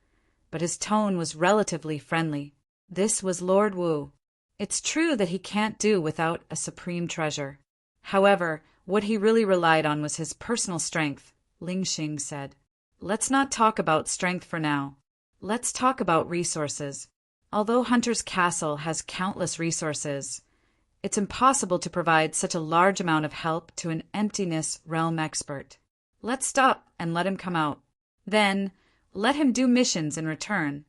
but his tone was relatively friendly. This was Lord Wu. It's true that he can't do without a supreme treasure. However, what he really relied on was his personal strength, Ling Xing said. "Let's not talk about strength for now. Let's talk about resources. Although Hunter's Castle has countless resources, it's impossible to provide such a large amount of help to an emptiness realm expert. Let's stop and let him come out. Then, let him do missions in return,"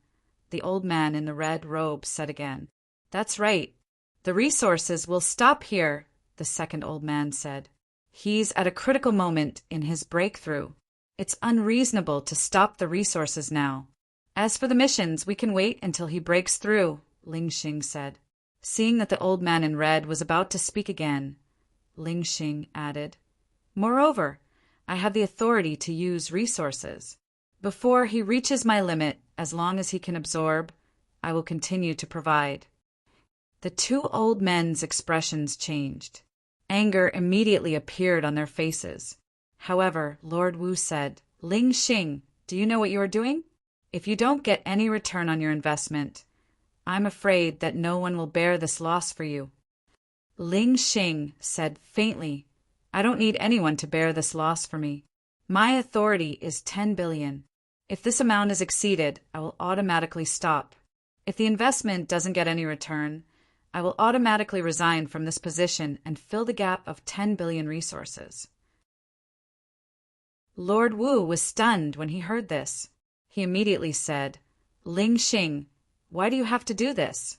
the old man in the red robe said again. "That's right. The resources will stop here," the second old man said. "He's at a critical moment in his breakthrough. It's unreasonable to stop the resources now. As for the missions, we can wait until he breaks through," Ling Xing said. Seeing that the old man in red was about to speak again, Ling Xing added, "Moreover, I have the authority to use resources. Before he reaches my limit, as long as he can absorb, I will continue to provide." The 2 old men's expressions changed. Anger immediately appeared on their faces. However, Lord Wu said, "Ling Xing, do you know what you are doing? If you don't get any return on your investment, I'm afraid that no one will bear this loss for you." Ling Xing said faintly, "I don't need anyone to bear this loss for me. My authority is 10 billion. If this amount is exceeded, I will automatically stop. If the investment doesn't get any return, I will automatically resign from this position and fill the gap of 10 billion resources." Lord Wu was stunned when he heard this. He immediately said, "Ling Xing, why do you have to do this?"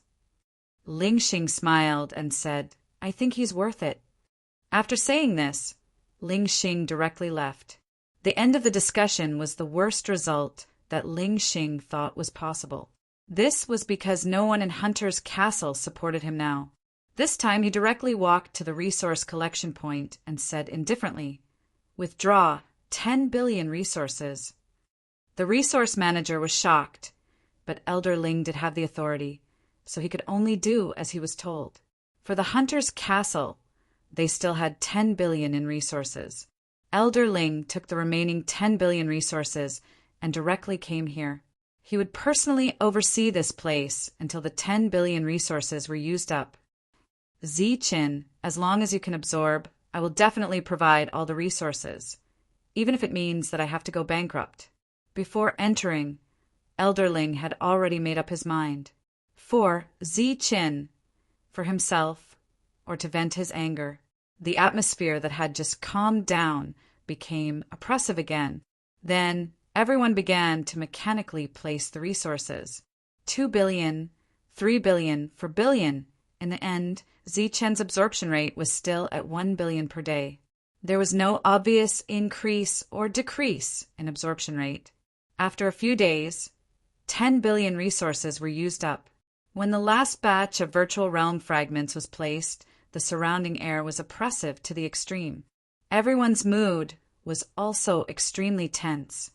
Ling Xing smiled and said, "I think he's worth it." After saying this, Ling Xing directly left. The end of the discussion was the worst result that Ling Xing thought was possible. This was because no one in Hunter's Castle supported him now. This time he directly walked to the resource collection point and said indifferently, "Withdraw 10 billion resources." The resource manager was shocked, but Elder Ling did have the authority, so he could only do as he was told. For the Hunter's Castle, they still had 10 billion in resources. Elder Ling took the remaining 10 billion resources and directly came here. He would personally oversee this place until the 10 billion resources were used up. "Zi-chin, as long as you can absorb, I will definitely provide all the resources, even if it means that I have to go bankrupt." Before entering, Elder Ling had already made up his mind. For Zi-chin, for himself, or to vent his anger. The atmosphere that had just calmed down became oppressive again. Then, Everyone began to mechanically place the resources. 2 billion, 3 billion for billion. In the end, Zichen's absorption rate was still at 1 billion per day. There was no obvious increase or decrease in absorption rate. After a few days, 10 billion resources were used up. When the last batch of virtual realm fragments was placed, the surrounding air was oppressive to the extreme. Everyone's mood was also extremely tense.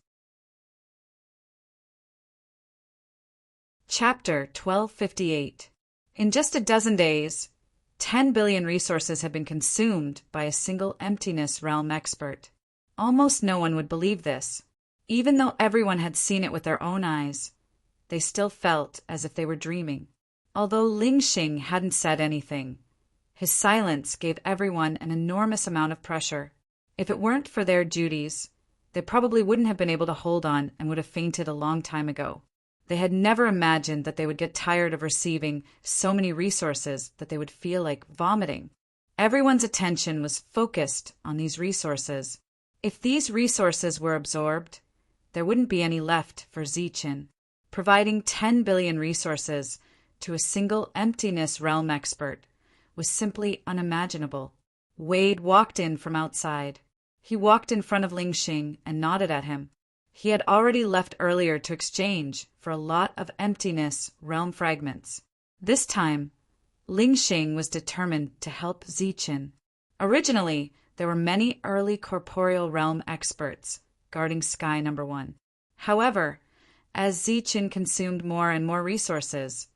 Chapter 1258. In just a dozen days, 10 billion resources had been consumed by a single emptiness realm expert. Almost no one would believe this. Even though everyone had seen it with their own eyes, they still felt as if they were dreaming. Although Ling Xing hadn't said anything, his silence gave everyone an enormous amount of pressure. If it weren't for their duties, they probably wouldn't have been able to hold on and would have fainted a long time ago. They had never imagined that they would get tired of receiving so many resources that they would feel like vomiting. Everyone's attention was focused on these resources. If these resources were absorbed, there wouldn't be any left for Zichen. Providing 10 billion resources to a single emptiness realm expert was simply unimaginable. Wade walked in from outside. He walked in front of Ling Xing and nodded at him. He had already left earlier to exchange for a lot of emptiness realm fragments. This time, Ling Xing was determined to help Zichen. Originally, there were many early corporeal realm experts guarding Sky Number 1. However, as Zichen consumed more and more resources,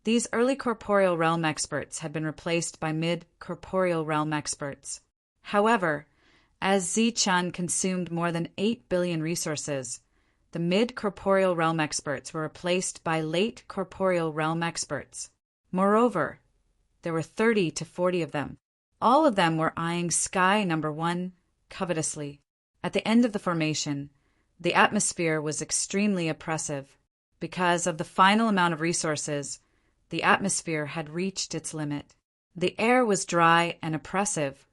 these early corporeal realm experts had been replaced by mid-corporeal realm experts. However, as Zichen consumed more than 8 billion resources, the mid-corporeal realm experts were replaced by late corporeal realm experts. Moreover, there were 30 to 40 of them. All of them were eyeing Sky Number 1 covetously. At the end of the formation, the atmosphere was extremely oppressive. Because of the final amount of resources, the atmosphere had reached its limit. The air was dry and oppressive,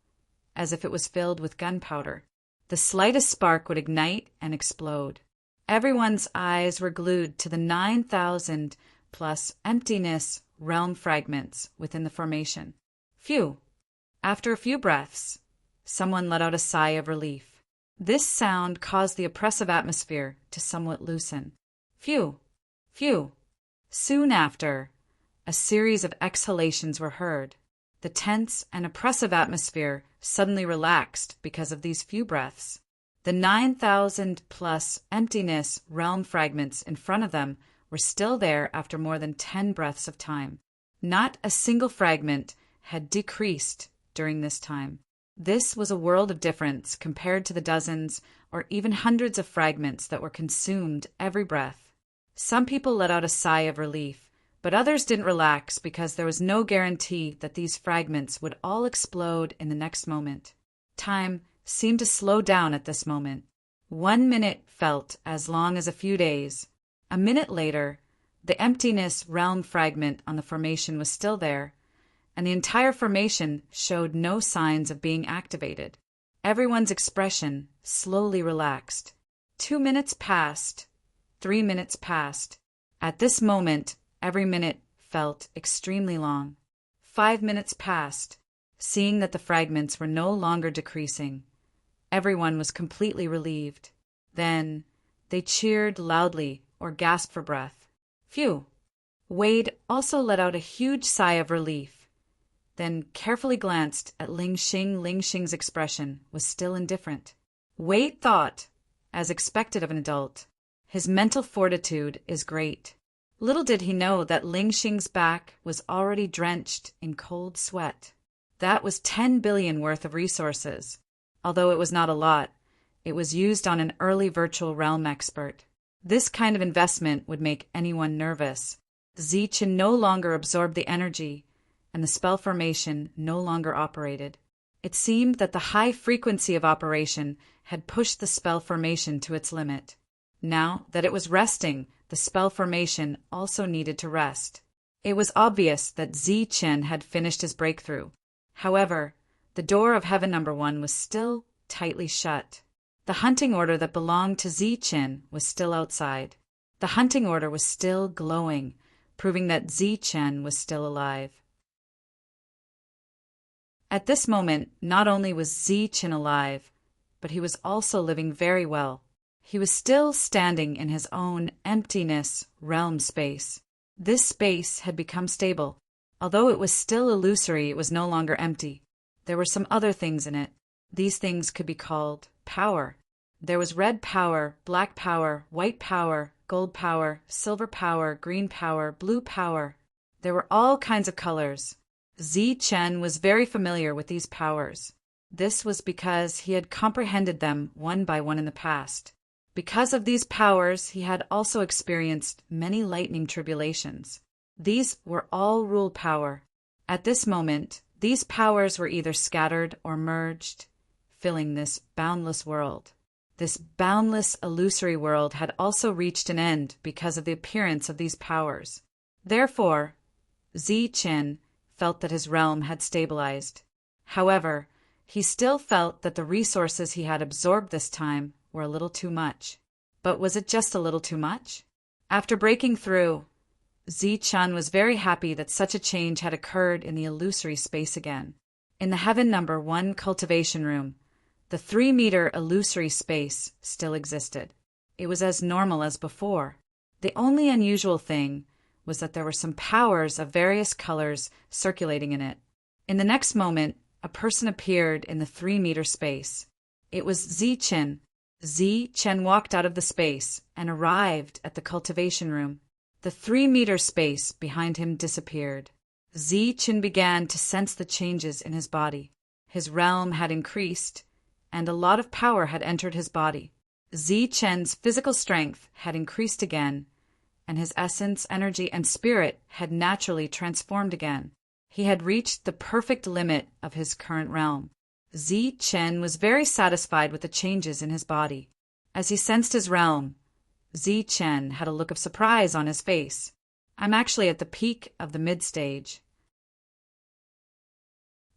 as if it was filled with gunpowder. The slightest spark would ignite and explode. Everyone's eyes were glued to the 9,000 plus emptiness realm fragments within the formation. Phew! After a few breaths, someone let out a sigh of relief. This sound caused the oppressive atmosphere to somewhat loosen. Phew! Phew! Soon after, a series of exhalations were heard. The tense and oppressive atmosphere suddenly relaxed because of these few breaths. The 9,000 plus emptiness realm fragments in front of them were still there after more than 10 breaths of time. Not a single fragment had decreased during this time. This was a world of difference compared to the dozens or even hundreds of fragments that were consumed every breath. Some people let out a sigh of relief, but others didn't relax because there was no guarantee that these fragments would all explode in the next moment. Time seemed to slow down at this moment. 1 minute felt as long as a few days. A minute later, the emptiness realm fragment on the formation was still there, and the entire formation showed no signs of being activated. Everyone's expression slowly relaxed. 2 minutes passed. 3 minutes passed. At this moment, every minute felt extremely long. 5 minutes passed. Seeing that the fragments were no longer decreasing, everyone was completely relieved. Then they cheered loudly or gasped for breath. Phew! Wade also let out a huge sigh of relief, then carefully glanced at Ling Xing. Ling Xing's expression was still indifferent. Wade thought, as expected of an adult, his mental fortitude is great. Little did he know that Ling Xing's back was already drenched in cold sweat. That was 10 billion worth of resources. Although it was not a lot, it was used on an early virtual realm expert. This kind of investment would make anyone nervous. Zichen no longer absorbed the energy, and the spell formation no longer operated. It seemed that the high frequency of operation had pushed the spell formation to its limit. Now that it was resting, the spell formation also needed to rest. It was obvious that Zichen had finished his breakthrough. However, the door of Heaven Number 1 was still tightly shut. The hunting order that belonged to Zichen was still outside. The hunting order was still glowing, proving that Zichen was still alive. At this moment, not only was Zichen alive, but he was also living very well. He was still standing in his own emptiness realm space. This space had become stable. Although it was still illusory, it was no longer empty. There were some other things in it. These things could be called power. There was red power, black power, white power, gold power, silver power, green power, blue power. There were all kinds of colors. Zichen was very familiar with these powers. This was because he had comprehended them one by one in the past. Because of these powers, he had also experienced many lightning tribulations. These were all rule power. At this moment, these powers were either scattered or merged, filling this boundless world. This boundless, illusory world had also reached an end because of the appearance of these powers. Therefore, Zichen felt that his realm had stabilized. However, he still felt that the resources he had absorbed this time were a little too much. But was it just a little too much? After breaking through, Zichen was very happy that such a change had occurred in the illusory space again. In the Heaven Number 1 cultivation room, the 3-meter illusory space still existed. It was as normal as before. The only unusual thing was that there were some powers of various colors circulating in it. In the next moment, a person appeared in the 3-meter space. It was Zichen. Zichen walked out of the space and arrived at the cultivation room. The 3-meter space behind him disappeared. Zichen began to sense the changes in his body. His realm had increased, and a lot of power had entered his body. Zichen's physical strength had increased again, and his essence, energy, and spirit had naturally transformed again. He had reached the perfect limit of his current realm. Zichen was very satisfied with the changes in his body. As he sensed his realm, Zichen had a look of surprise on his face. I'm actually at the peak of the mid-stage.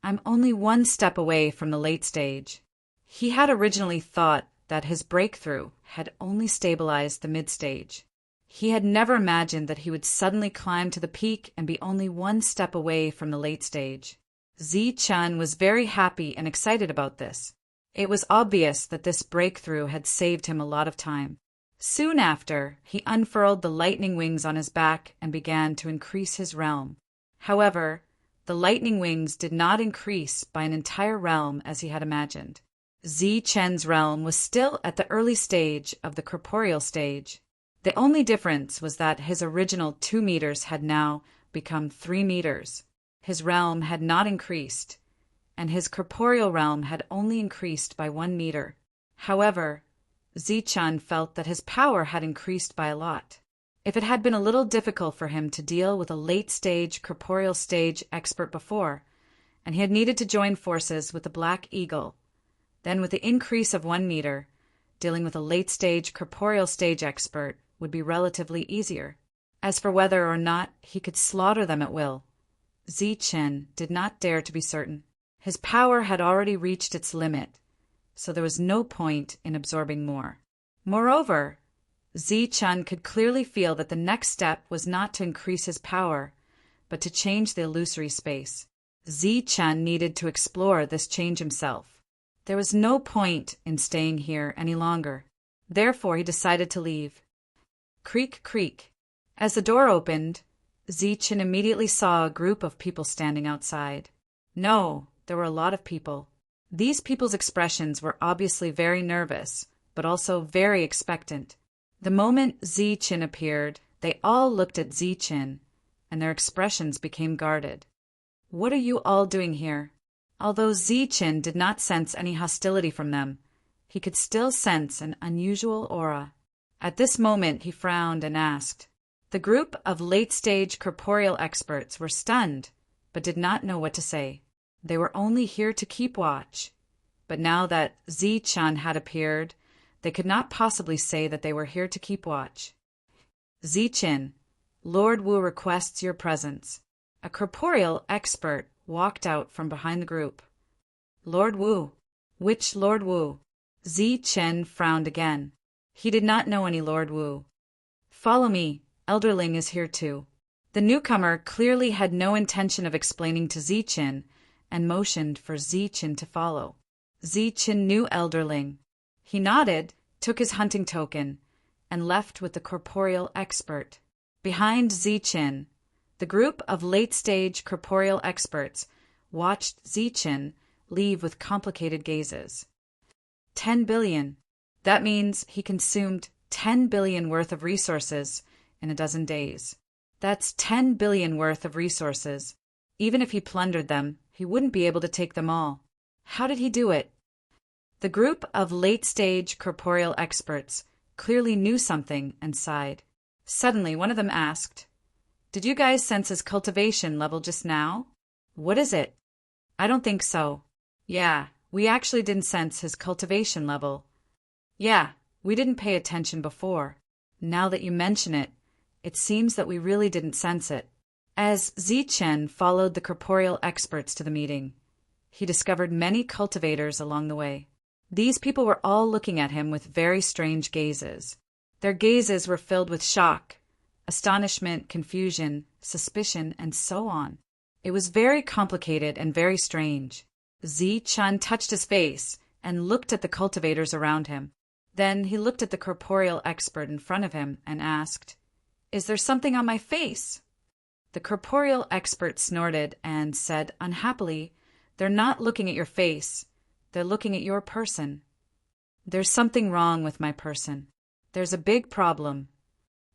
I'm only one step away from the late stage. He had originally thought that his breakthrough had only stabilized the mid-stage. He had never imagined that he would suddenly climb to the peak and be only one step away from the late stage. Zichen was very happy and excited about this. It was obvious that this breakthrough had saved him a lot of time. Soon after, he unfurled the lightning wings on his back and began to increase his realm. However, the lightning wings did not increase by an entire realm as he had imagined. Zichen's realm was still at the early stage of the corporeal stage. The only difference was that his original 2 meters had now become 3 meters. His realm had not increased, and his corporeal realm had only increased by 1 meter. However, Zichen felt that his power had increased by a lot. If it had been a little difficult for him to deal with a late-stage corporeal stage expert before, and he had needed to join forces with the Black Eagle, then with the increase of 1 meter, dealing with a late-stage corporeal stage expert would be relatively easier. As for whether or not he could slaughter them at will, Zichen did not dare to be certain. His power had already reached its limit, so there was no point in absorbing more. Moreover, Zichen could clearly feel that the next step was not to increase his power, but to change the illusory space. Zichen needed to explore this change himself. There was no point in staying here any longer. Therefore, he decided to leave. Creak, creak. As the door opened, Zichen immediately saw a group of people standing outside. No, there were a lot of people. These people's expressions were obviously very nervous, but also very expectant. The moment Zichen appeared, they all looked at Zichen, and their expressions became guarded. What are you all doing here? Although Zichen did not sense any hostility from them, he could still sense an unusual aura. At this moment he frowned and asked. The group of late-stage corporeal experts were stunned, but did not know what to say. They were only here to keep watch. But now that Zichen had appeared, they could not possibly say that they were here to keep watch. Zichen, Lord Wu requests your presence. A corporeal expert walked out from behind the group. Lord Wu. Which Lord Wu? Zi Chen frowned again. He did not know any Lord Wu. Follow me, Elderling is here too. The newcomer clearly had no intention of explaining to Zi Chen, and motioned for Zi Chen to follow. Zi Chen knew Elderling. He nodded, took his hunting token, and left with the corporeal expert. Behind Zi Chen, the group of late-stage corporeal experts watched Zi Chen leave with complicated gazes. 10 billion. That means he consumed 10 billion worth of resources in a dozen days. That's 10 billion worth of resources. Even if he plundered them, he wouldn't be able to take them all. How did he do it? The group of late-stage corporeal experts clearly knew something and sighed. Suddenly, one of them asked, "Did you guys sense his cultivation level just now?" "What is it?" "I don't think so." "Yeah, we actually didn't sense his cultivation level." "Yeah, we didn't pay attention before. Now that you mention it, it seems that we really didn't sense it." As Zi Chen followed the corporeal experts to the meeting, he discovered many cultivators along the way. These people were all looking at him with very strange gazes. Their gazes were filled with shock, astonishment, confusion, suspicion, and so on. It was very complicated and very strange. Zi Chen touched his face and looked at the cultivators around him. Then he looked at the corporeal expert in front of him and asked, "Is there something on my face?" The corporeal expert snorted and said unhappily, "They're not looking at your face. They're looking at your person." "There's something wrong with my person. There's a big problem."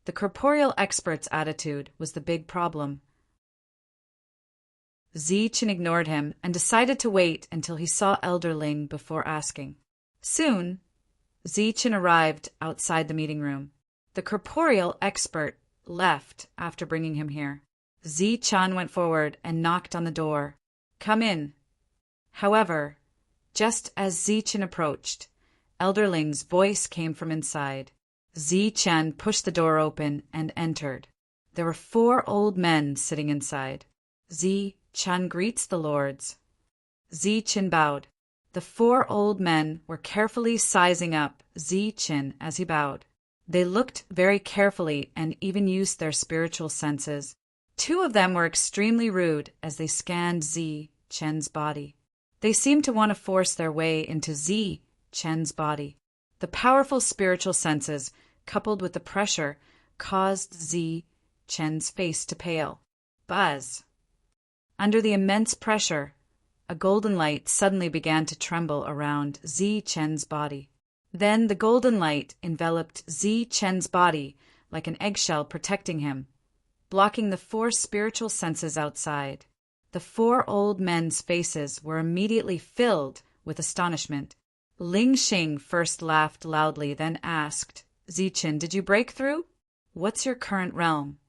The corporeal expert's attitude was the big problem. Zi Chen ignored him and decided to wait until he saw Elderling before asking. Soon, Zi Chen arrived outside the meeting room. The corporeal expert left after bringing him here. Zi Chen went forward and knocked on the door. "Come in." However, just as Zi Chen approached, Elderling's voice came from inside. Zi Chen pushed the door open and entered. There were 4 old men sitting inside. "Zi Chen greets the lords." Zi Chen bowed. The 4 old men were carefully sizing up Zi Chen as he bowed. They looked very carefully and even used their spiritual senses. 2 of them were extremely rude as they scanned Zi Chen's body. They seemed to want to force their way into Zi Chen's body. The powerful spiritual senses, coupled with the pressure, caused Zi Chen's face to pale. Buzz. Under the immense pressure, a golden light suddenly began to tremble around Zi Chen's body. Then the golden light enveloped Zi Chen's body like an eggshell protecting him, blocking the 4 spiritual senses outside. The 4 old men's faces were immediately filled with astonishment. Ling Xing first laughed loudly, then asked, "Zi Chen, did you break through? What's your current realm?"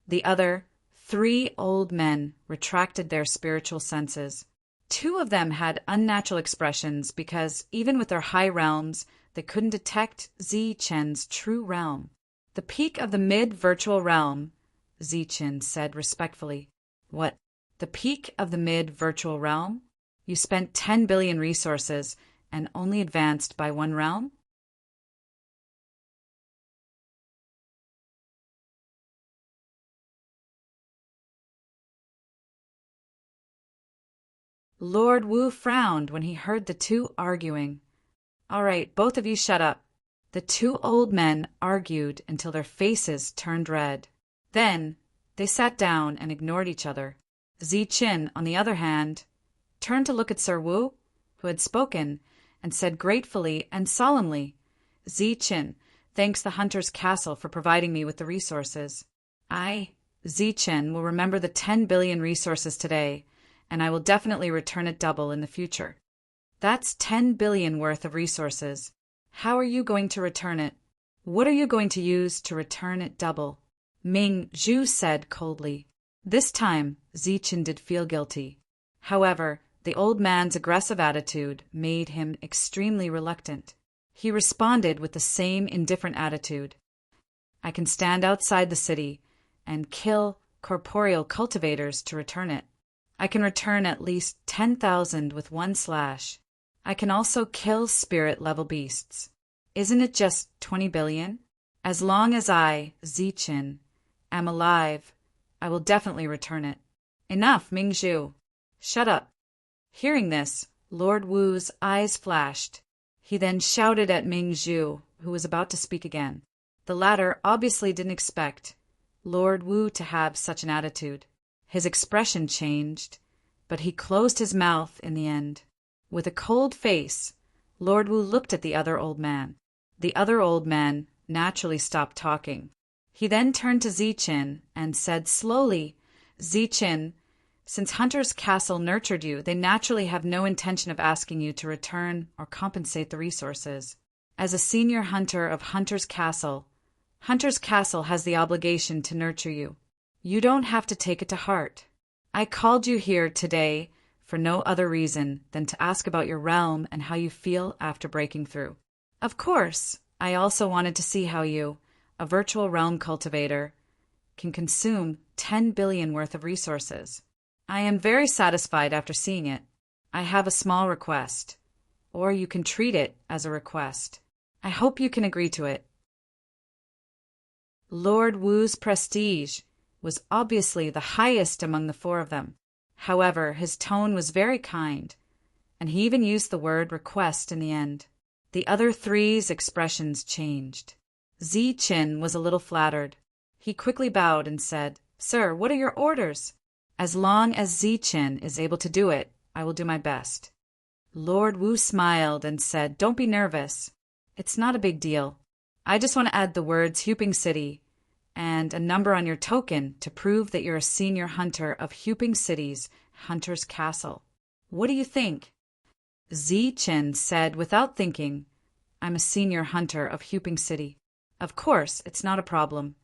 The other 3 old men retracted their spiritual senses. 2 of them had unnatural expressions because, even with their high realms, they couldn't detect Zi Chen's true realm. "The peak of the mid-virtual realm," Zi Chen said respectfully. "What? The peak of the mid-virtual realm? You spent 10 billion resources and only advanced by 1 realm?" Lord Wu frowned when he heard the 2 arguing. "All right, both of you shut up." The 2 old men argued until their faces turned red. Then they sat down and ignored each other. Zi Chen, on the other hand, turned to look at Sir Wu, who had spoken, and said gratefully and solemnly, "Zi Chen thanks the Hunter's Castle for providing me with the resources. I, Zi Chen, will remember the 10 billion resources today, and I will definitely return it double in the future." "That's 10 billion worth of resources. How are you going to return it? What are you going to use to return it double?" Ming Zhu said coldly. This time, Zi Chen did feel guilty. However, the old man's aggressive attitude made him extremely reluctant. He responded with the same indifferent attitude. "I can stand outside the city and kill corporeal cultivators to return it. I can return at least 10,000 with 1 slash. I can also kill spirit-level beasts. Isn't it just 20 billion? As long as I, Zichin, am alive, I will definitely return it. Enough, Mingzhu. Shut up. Hearing this, Lord Wu's eyes flashed. He then shouted at Mingzhu, who was about to speak again. The latter obviously didn't expect Lord Wu to have such an attitude. His expression changed, but he closed his mouth in the end. With a cold face, Lord Wu looked at the other old man. The other old man naturally stopped talking. He then turned to Zichin and said slowly, Zichin, since Hunter's Castle nurtured you, they naturally have no intention of asking you to return or compensate the resources. As a senior hunter of Hunter's Castle has the obligation to nurture you. You don't have to take it to heart. I called you here today for no other reason than to ask about your realm and how you feel after breaking through. Of course, I also wanted to see how you, a virtual realm cultivator, can consume 10 billion worth of resources. I am very satisfied after seeing it. I have a small request, or you can treat it as a request. I hope you can agree to it. Lord Wu's prestige was obviously the highest among the four of them. However, his tone was very kind, and he even used the word request in the end. The other three's expressions changed. Zichin was a little flattered. He quickly bowed and said, Sir, what are your orders? As long as Zichin is able to do it, I will do my best. Lord Wu smiled and said, Don't be nervous. It's not a big deal. I just want to add the words Huping City and a number on your token to prove that you're a senior hunter of Huping City's Hunter's Castle. What do you think? Zichin said without thinking, I'm a senior hunter of Huping City. Of course, it's not a problem.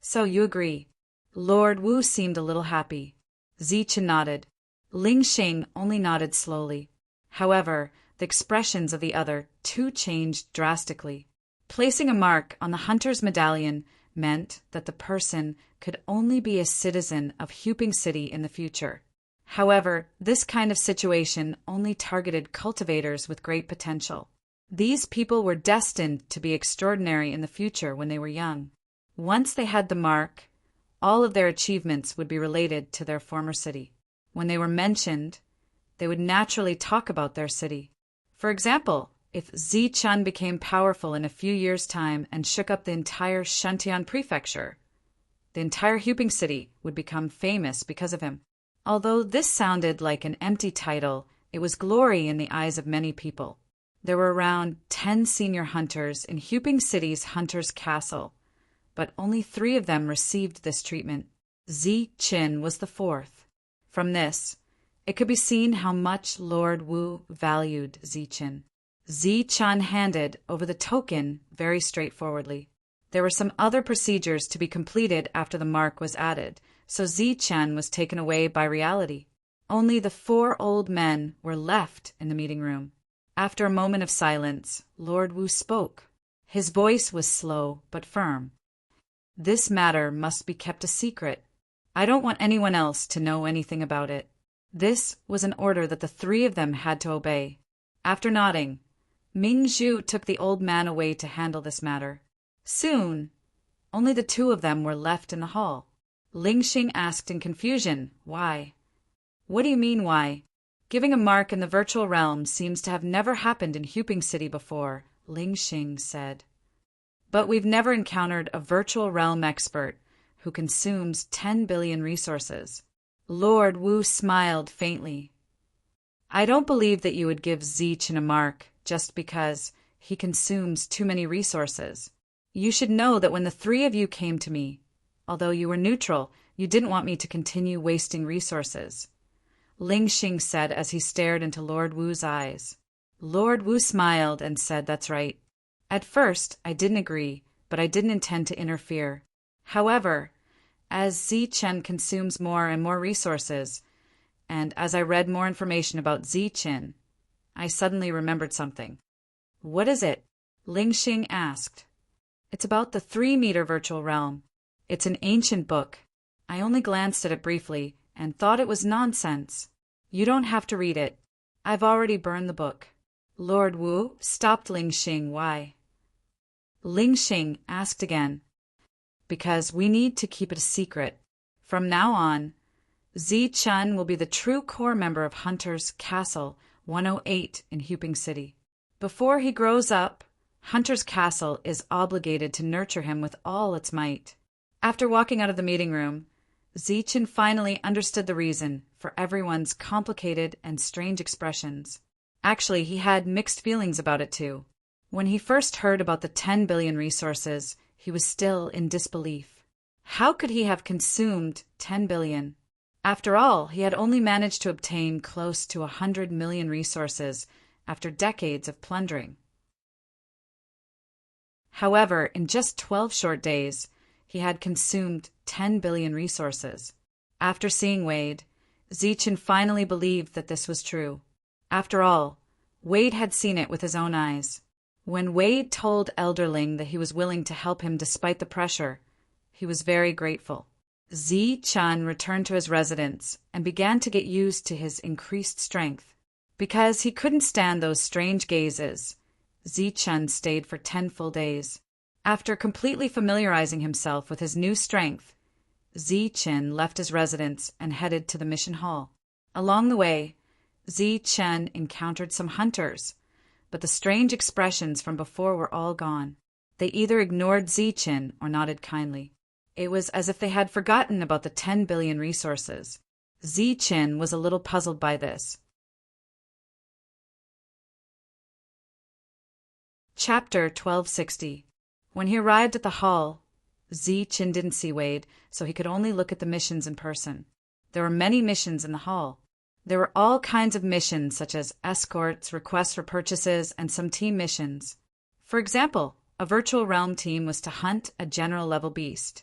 So you agree. Lord Wu seemed a little happy. Zichin nodded. Ling Xing only nodded slowly. However, the expressions of the other two changed drastically. Placing a mark on the hunter's medallion meant that the person could only be a citizen of Huping City in the future. However, this kind of situation only targeted cultivators with great potential. These people were destined to be extraordinary in the future when they were young. Once they had the mark, all of their achievements would be related to their former city. When they were mentioned, they would naturally talk about their city. For example, if Zichin became powerful in a few years' time and shook up the entire Shentian prefecture, the entire Huping City would become famous because of him. Although this sounded like an empty title, it was glory in the eyes of many people. There were around 10 senior hunters in Huping City's Hunter's Castle, but only 3 of them received this treatment. Zichin was the 4th. From this, it could be seen how much Lord Wu valued Zichin. Zichin handed over the token very straightforwardly. There were some other procedures to be completed after the mark was added, so Zichin was taken away by reality. Only the 4 old men were left in the meeting room. After a moment of silence, Lord Wu spoke. His voice was slow but firm. This matter must be kept a secret. I don't want anyone else to know anything about it. This was an order that the 3 of them had to obey. After nodding, Mingzhu took the old man away to handle this matter. Soon, only the 2 of them were left in the hall. Ling Xing asked in confusion, Why? What do you mean, why? Giving a mark in the virtual realm seems to have never happened in Huping City before, Ling Xing said. But we've never encountered a virtual realm expert who consumes 10 billion resources. Lord Wu smiled faintly. I don't believe that you would give Zichin a mark just because he consumes too many resources. You should know that when the 3 of you came to me, although you were neutral, you didn't want me to continue wasting resources. Ling Xing said as he stared into Lord Wu's eyes. Lord Wu smiled and said, That's right. At first, I didn't agree, but I didn't intend to interfere. However, as Zichin consumes more and more resources, and as I read more information about Zichin, I suddenly remembered something. What is it? Ling Xing asked. It's about the 3-meter virtual realm. It's an ancient book. I only glanced at it briefly and thought it was nonsense. You don't have to read it. I've already burned the book. Lord Wu stopped Ling Xing. Why? Ling Xing asked again. Because we need to keep it a secret. From now on, Zi Chun will be the true core member of Hunter's Castle 108 in Huping City. Before he grows up, Hunter's Castle is obligated to nurture him with all its might. After walking out of the meeting room, Zi Chun finally understood the reason for everyone's complicated and strange expressions. Actually, he had mixed feelings about it too. When he first heard about the 10 billion resources, he was still in disbelief. How could he have consumed 10 billion? After all, he had only managed to obtain close to 100 million resources after decades of plundering. However, in just 12 short days, he had consumed 10 billion resources. After seeing Wade, Zi Chun finally believed that this was true. After all, Wade had seen it with his own eyes. When Wade told Elder Ling that he was willing to help him despite the pressure, he was very grateful. Zi Chun returned to his residence and began to get used to his increased strength. Because he couldn't stand those strange gazes, Zi Chun stayed for 10 full days. After completely familiarizing himself with his new strength, Zi Chun left his residence and headed to the mission hall. Along the way, Zi Chun encountered some hunters, but the strange expressions from before were all gone. They either ignored Zi Chun or nodded kindly. It was as if they had forgotten about the 10 billion resources. Zi Chun was a little puzzled by this. Chapter 1260. When he arrived at the hall, Zi Chun didn't see Wade, so he could only look at the missions in person. There were many missions in the hall. There were all kinds of missions such as escorts, requests for purchases, and some team missions. For example, a virtual realm team was to hunt a general-level beast,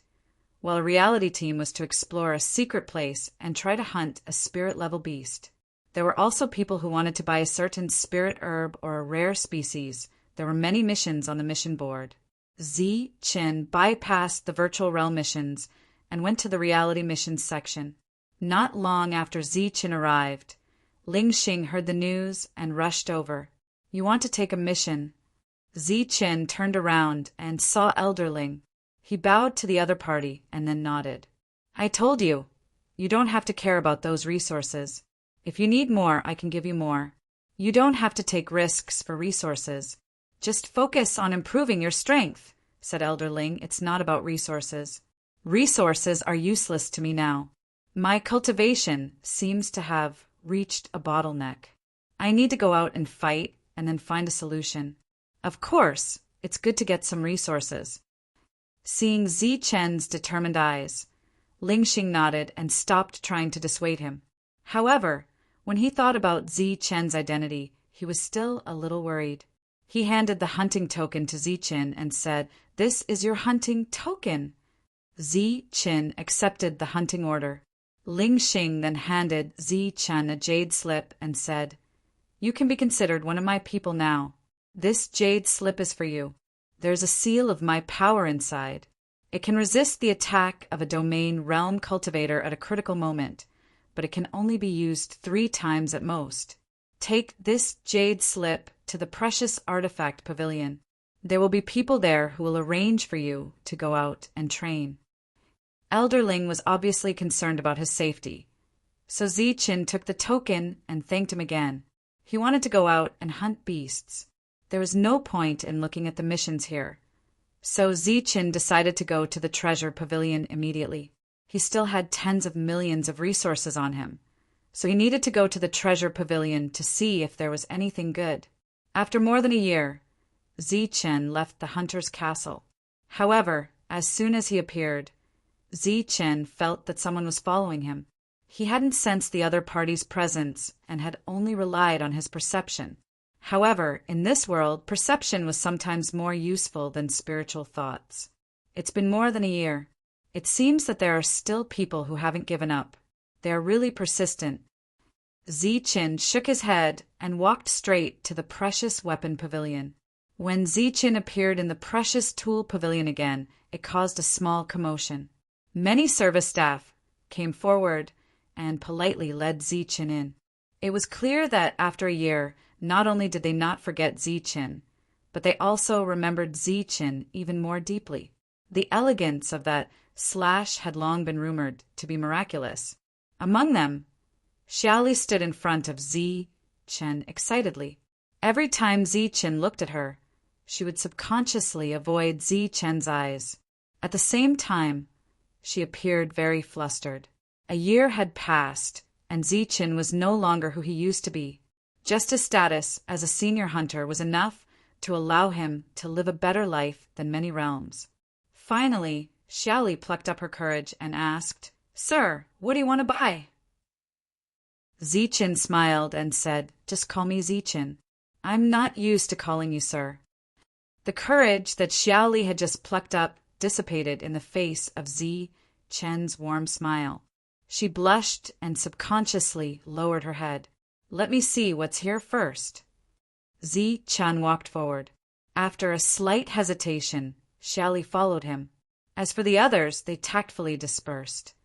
while a reality team was to explore a secret place and try to hunt a spirit-level beast. There were also people who wanted to buy a certain spirit herb or a rare species. There were many missions on the mission board. Zi Chun bypassed the virtual realm missions and went to the reality missions section. Not long after Zi Chun arrived, Ling Xing heard the news and rushed over. You want to take a mission? Zi Chun turned around and saw Elder Ling. He bowed to the other party and then nodded. I told you, you don't have to care about those resources. If you need more, I can give you more. You don't have to take risks for resources. Just focus on improving your strength, said Elder Ling. It's not about resources. Resources are useless to me now. My cultivation seems to have reached a bottleneck. I need to go out and fight and then find a solution. Of course, it's good to get some resources. Seeing Zi Chun's determined eyes, Ling Xing nodded and stopped trying to dissuade him. However, when he thought about Zi Chun's identity, he was still a little worried. He handed the hunting token to Zi Chun and said, "This is your hunting token." Zi Chun accepted the hunting order. Ling Xing then handed Zi Chun a jade slip and said, "You can be considered one of my people now. This jade slip is for you. There's a seal of my power inside. It can resist the attack of a domain realm cultivator at a critical moment, but it can only be used 3 times at most. Take this jade slip to the precious artifact pavilion. There will be people there who will arrange for you to go out and train." Elder Ling was obviously concerned about his safety, so Zi Chun took the token and thanked him again. He wanted to go out and hunt beasts. There was no point in looking at the missions here, so Zi Chun decided to go to the treasure pavilion immediately. He still had tens of millions of resources on him, so he needed to go to the treasure pavilion to see if there was anything good. After more than a year, Zi Chun left the hunter's castle. However, as soon as he appeared, Zi Chun felt that someone was following him. He hadn't sensed the other party's presence and had only relied on his perception. However, in this world, perception was sometimes more useful than spiritual thoughts. It's been more than a year. It seems that there are still people who haven't given up. They are really persistent. Zi Chun shook his head and walked straight to the precious weapon pavilion. When Zi Chun appeared in the precious tool pavilion again, it caused a small commotion. Many service staff came forward and politely led Zi Chun in. It was clear that after a year, Not only did they not forget Ziqin, but they also remembered Ziqin even more deeply. The elegance of that slash had long been rumored to be miraculous. Among them, Xiaoli stood in front of Ziqin excitedly. Every time Ziqin looked at her, she would subconsciously avoid Ziqin's eyes. At the same time, she appeared very flustered. A year had passed, and Ziqin was no longer who he used to be. Just his status as a senior hunter was enough to allow him to live a better life than many realms. Finally, Xiaoli plucked up her courage and asked, "Sir, what do you want to buy?" Ziqin smiled and said, "Just call me Ziqin. I'm not used to calling you sir." The courage that Xiaoli had just plucked up dissipated in the face of Ziqin's warm smile. She blushed and subconsciously lowered her head. "Let me see what's here first." Ziqin walked forward. After a slight hesitation, Xiaoli followed him. As for the others, they tactfully dispersed.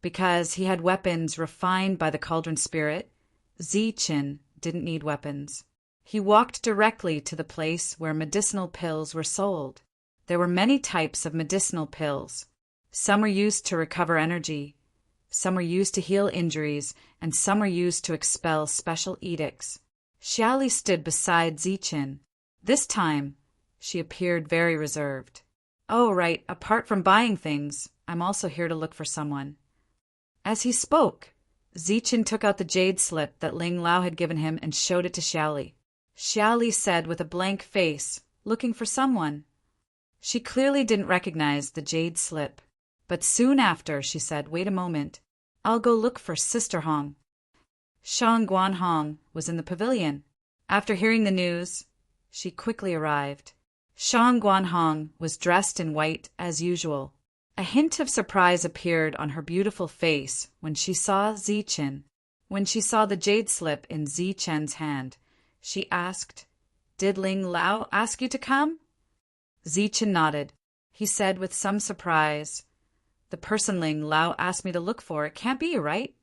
Because he had weapons refined by the cauldron spirit, Ziqin didn't need weapons. He walked directly to the place where medicinal pills were sold. There were many types of medicinal pills. Some were used to recover energy, some were used to heal injuries, and some were used to expel special edicts. Xiaoli stood beside Ziqin. This time, she appeared very reserved. "Oh, right, apart from buying things, I'm also here to look for someone." As he spoke, Ziqin took out the jade slip that Ling Lao had given him and showed it to Xiaoli. Xiaoli said with a blank face, "Looking for someone." She clearly didn't recognize the jade slip. But soon after, she said, "Wait a moment. I'll go look for Sister Hong." Shang Guanhong was in the pavilion. After hearing the news, she quickly arrived. Shang Guanhong was dressed in white as usual. A hint of surprise appeared on her beautiful face when she saw Ziqin. When she saw the jade slip in Ziqin's hand, she asked, "Did Ling Lao ask you to come?" Ziqin nodded. He said with some surprise, "The person Ling Lao asked me to look for, it can't be, right?"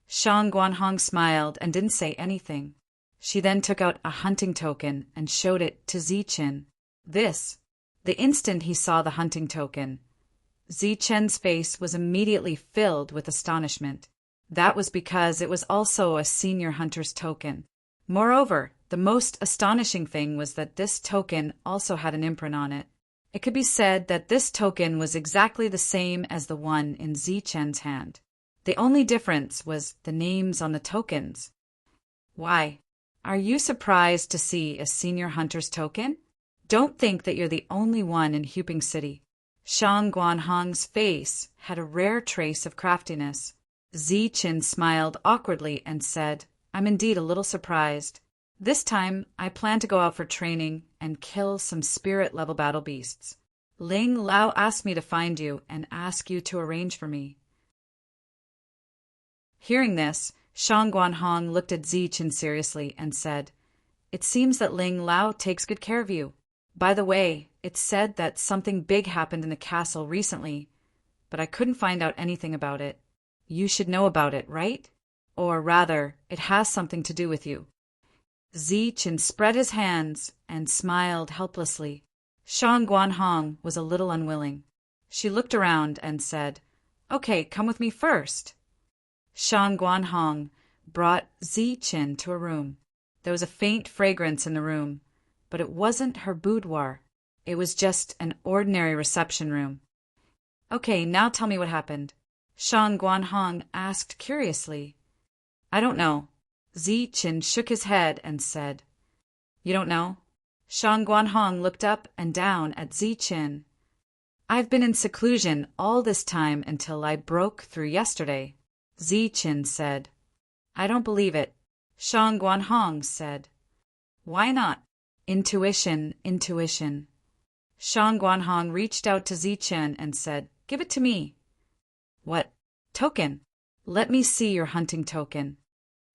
Shang Guanhong smiled and didn't say anything. She then took out a hunting token and showed it to Ziqin. The instant he saw the hunting token, Ziqin's face was immediately filled with astonishment. That was because it was also a senior hunter's token. Moreover, the most astonishing thing was that this token also had an imprint on it. It could be said that this token was exactly the same as the one in Ziqin's hand. The only difference was the names on the tokens. "Why, are you surprised to see a senior hunter's token? Don't think that you're the only one in Huping City." Shang Guanhong's face had a rare trace of craftiness. Ziqin smiled awkwardly and said, "I'm indeed a little surprised. This time, I plan to go out for training and kill some spirit-level battle beasts. Ling Lao asked me to find you and ask you to arrange for me." Hearing this, Shang Guanhong looked at Ziqin seriously and said, "It seems that Ling Lao takes good care of you. By the way, it's said that something big happened in the castle recently, but I couldn't find out anything about it. You should know about it, right? Or rather, it has something to do with you." Ziqin spread his hands and smiled helplessly. Shang Guanhong was a little unwilling. She looked around and said, "Okay, come with me first." Shang Guanhong brought Ziqin to a room. There was a faint fragrance in the room, but it wasn't her boudoir. It was just an ordinary reception room. "Okay, now tell me what happened," Shang Guanhong asked curiously. "I don't know." Ziqin shook his head and said, "You don't know?" Shang Guanhong looked up and down at Ziqin. "I've been in seclusion all this time until I broke through yesterday," Ziqin said. "I don't believe it," Shang Guanhong said. "Why not?" "Intuition, intuition." Shang Guanhong reached out to Ziqin and said, "Give it to me." "What? Token? Let me see your hunting token.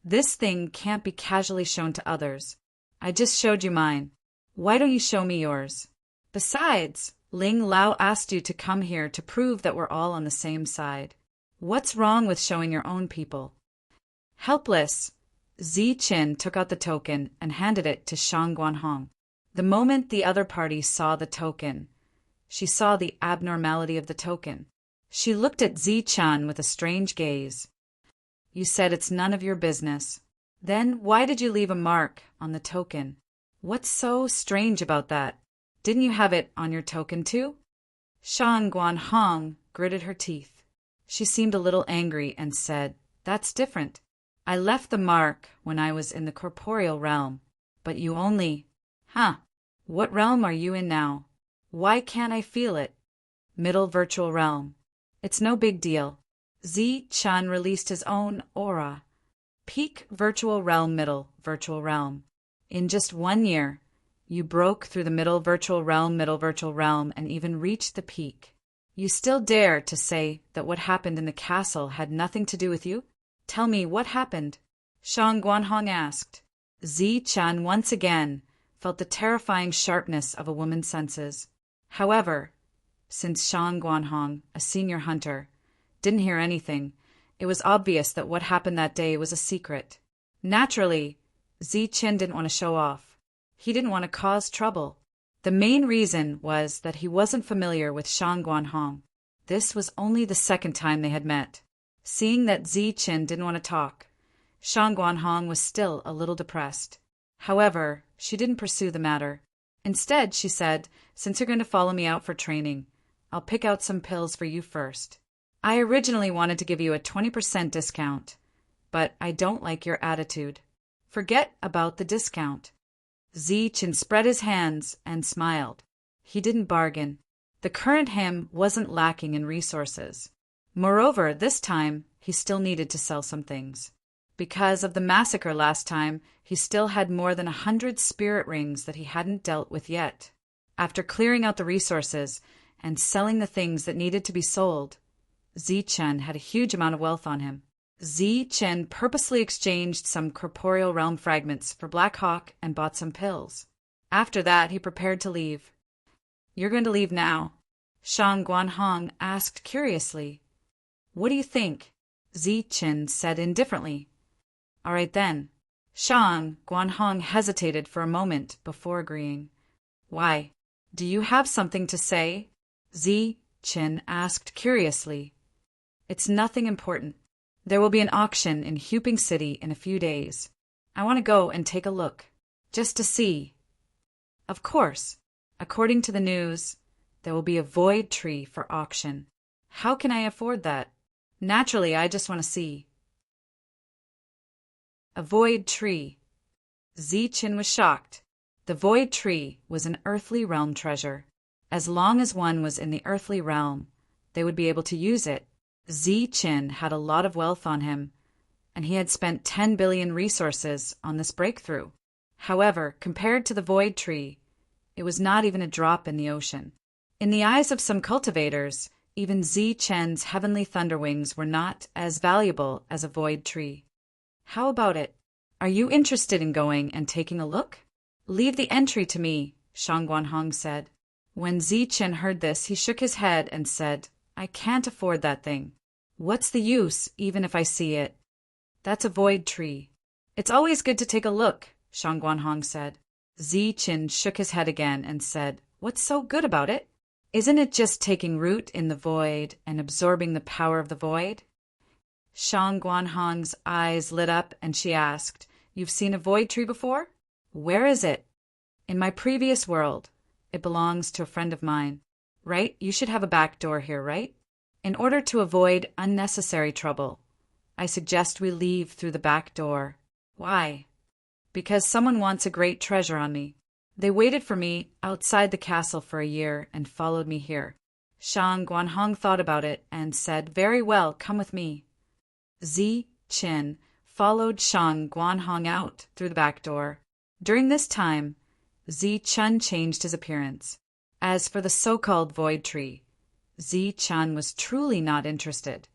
This thing can't be casually shown to others. I just showed you mine. Why don't you show me yours? Besides, Ling Lao asked you to come here to prove that we're all on the same side. What's wrong with showing your own people?" Helpless, Qin took out the token and handed it to Shang Guanhong. The moment the other party saw the token, she saw the abnormality of the token. She looked at Qin with a strange gaze. You said it's none of your business. Then why did you leave a mark on the token? What's so strange about that? Didn't you have it on your token too? Shang Guanhong gritted her teeth. She seemed a little angry and said, That's different. I left the mark when I was in the corporeal realm, but you only… What realm are you in now? Why can't I feel it? Middle virtual realm. It's no big deal. Qin released his own aura. Peak virtual realm, middle virtual realm. In just 1 year, you broke through the middle virtual realm, and even reached the peak. You still dare to say that what happened in the castle had nothing to do with you? Tell me what happened. Shang Guanhong asked. Qin once again felt the terrifying sharpness of a woman's senses. However, since Shang Guanhong, a senior hunter, didn't hear anything, it was obvious that what happened that day was a secret. Naturally, Qin didn't want to show off. He didn't want to cause trouble. The main reason was that he wasn't familiar with Shang Guanhong. This was only the second time they had met. Seeing that Qin didn't want to talk, Shang Guanhong was still a little depressed. However, she didn't pursue the matter. Instead, she said, Since you're going to follow me out for training, I'll pick out some pills for you first. I originally wanted to give you a 20% discount, but I don't like your attitude. Forget about the discount. Qin spread his hands and smiled. He didn't bargain. The current him wasn't lacking in resources. Moreover, this time, he still needed to sell some things. Because of the massacre last time, he still had more than 100 spirit rings that he hadn't dealt with yet. After clearing out the resources and selling the things that needed to be sold, Qin had a huge amount of wealth on him. Qin purposely exchanged some corporeal realm fragments for Black Hawk and bought some pills. After that, he prepared to leave. You're going to leave now? Shang Guanhong asked curiously. What do you think? Qin said indifferently. All right then. Shang Guanhong hesitated for a moment before agreeing. Why? Do you have something to say? Qin asked curiously. It's nothing important. There will be an auction in Huping City in a few days. I want to go and take a look, just to see. Of course, according to the news, there will be a void tree for auction. How can I afford that? Naturally, I just want to see. A void tree. Qin was shocked. The void tree was an earthly realm treasure. As long as one was in the earthly realm, they would be able to use it. Qin had a lot of wealth on him, and he had spent 10 billion resources on this breakthrough. However, compared to the void tree, it was not even a drop in the ocean. In the eyes of some cultivators, even Qin's heavenly thunderwings were not as valuable as a void tree. How about it? Are you interested in going and taking a look? Leave the entry to me, Shang Guanhong said. When Qin heard this, he shook his head and said, I can't afford that thing. What's the use, even if I see it? That's a void tree. It's always good to take a look, Shang Guanhong said. Qin shook his head again and said, What's so good about it? Isn't it just taking root in the void and absorbing the power of the void? Shang Guanhong's eyes lit up and she asked, You've seen a void tree before? Where is it? In my previous world. It belongs to a friend of mine. Right? You should have a back door here, right? In order to avoid unnecessary trouble, I suggest we leave through the back door. Why? Because someone wants a great treasure on me. They waited for me outside the castle for a year and followed me here. Shang Guanhong thought about it and said, Very well, come with me. Qin followed Shang Guanhong out through the back door. During this time, Qin changed his appearance. As for the so-called void tree, Qin was truly not interested.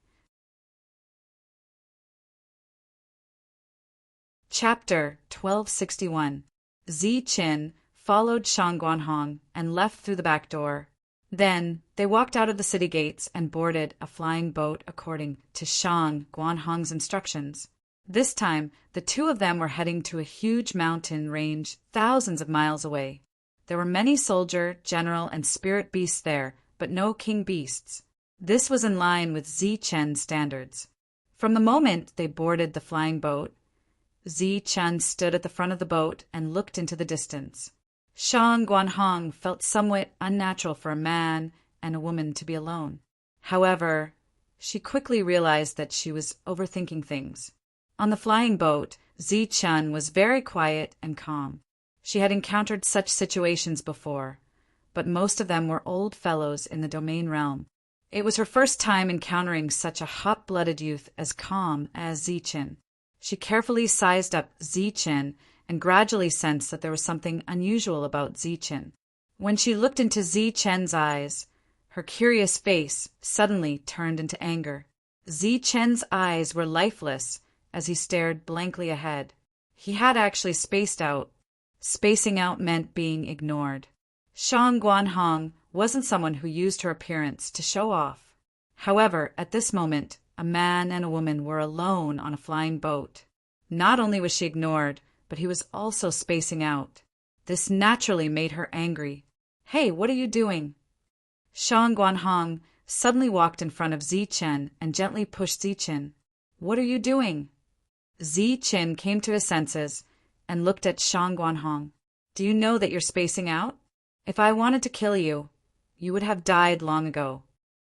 Chapter 1261. Qin followed Shang Guanhong and left through the back door. Then they walked out of the city gates and boarded a flying boat according to Shang Guanhong's instructions. This time, the two of them were heading to a huge mountain range thousands of miles away. There were many soldier, general, and spirit beasts there, but no king beasts. This was in line with Zi-Chen's standards. From the moment they boarded the flying boat, Zi-Chen stood at the front of the boat and looked into the distance. Shang Guanhong felt somewhat unnatural for a man and a woman to be alone. However, she quickly realized that she was overthinking things. On the flying boat, Zi-Chen was very quiet and calm. She had encountered such situations before, but most of them were old fellows in the domain realm. It was her first time encountering such a hot-blooded youth as calm as Zi-Chen. She carefully sized up Zi-Chen and gradually sensed that there was something unusual about Zi-Chen. When she looked into Zi-Chen's eyes, her curious face suddenly turned into anger. Zi-Chen's eyes were lifeless as he stared blankly ahead. He had actually spaced out. Spacing out meant being ignored. Shang Guanhong wasn't someone who used her appearance to show off. However, at this moment, a man and a woman were alone on a flying boat. Not only was she ignored, but he was also spacing out. This naturally made her angry. "Hey, what are you doing?" Shang Guanhong suddenly walked in front of Zi-Chen and gently pushed Zi-Chen. "What are you doing?" Zi-Chen came to his senses and looked at Shang Guanhong. "Do you know that you're spacing out? If I wanted to kill you, you would have died long ago."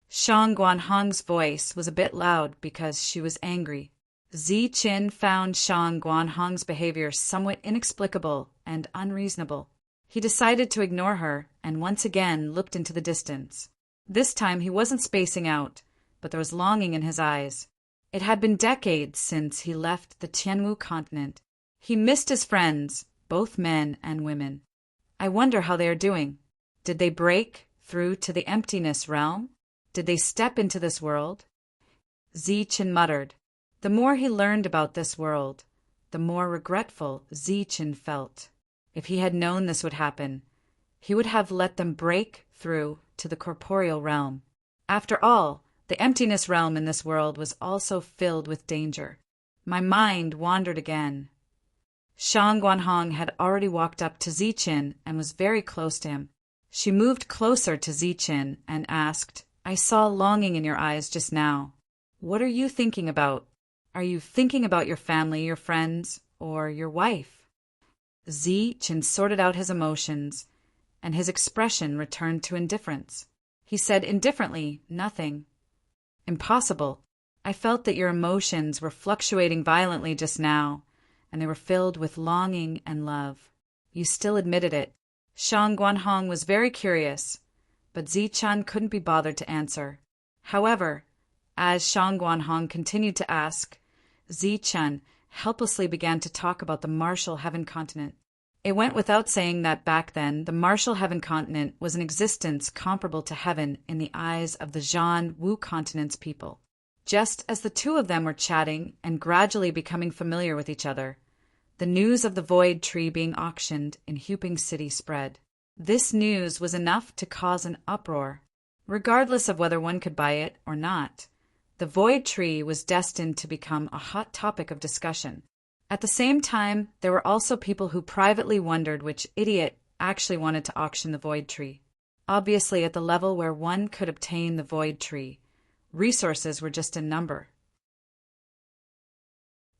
Shang Guanhong's voice was a bit loud because she was angry. Zi-Chen found Shang Guanhong's behavior somewhat inexplicable and unreasonable. He decided to ignore her and once again looked into the distance. This time he wasn't spacing out, but there was longing in his eyes. It had been decades since he left the Tianwu continent. He missed his friends, both men and women. "I wonder how they are doing. Did they break through to the emptiness realm? Did they step into this world?" Zi-Chen muttered. The more he learned about this world, the more regretful Zi-Chen felt. If he had known this would happen, he would have let them break through to the corporeal realm. After all, the emptiness realm in this world was also filled with danger. My mind wandered again. Shang Guanhong had already walked up to Zi-Chen and was very close to him. She moved closer to Zi-Chen and asked, "I saw longing in your eyes just now. What are you thinking about? Are you thinking about your family, your friends, or your wife?" Zi-Chen sorted out his emotions, and his expression returned to indifference. He said indifferently, "Nothing." "Impossible. I felt that your emotions were fluctuating violently just now, and they were filled with longing and love. You still admitted it." Shang Guanhong was very curious, but Zi-Chen couldn't be bothered to answer. However, as Shang Guanhong continued to ask, Zi-Chen helplessly began to talk about the Martial Heaven continent. It went without saying that back then the Martial Heaven continent was an existence comparable to heaven in the eyes of the Zhan Wu continent's people. Just as the two of them were chatting and gradually becoming familiar with each other, the news of the Void Tree being auctioned in Huping City spread. This news was enough to cause an uproar. Regardless of whether one could buy it or not, the Void Tree was destined to become a hot topic of discussion. At the same time, there were also people who privately wondered which idiot actually wanted to auction the Void Tree. Obviously, at the level where one could obtain the Void Tree, resources were just a number.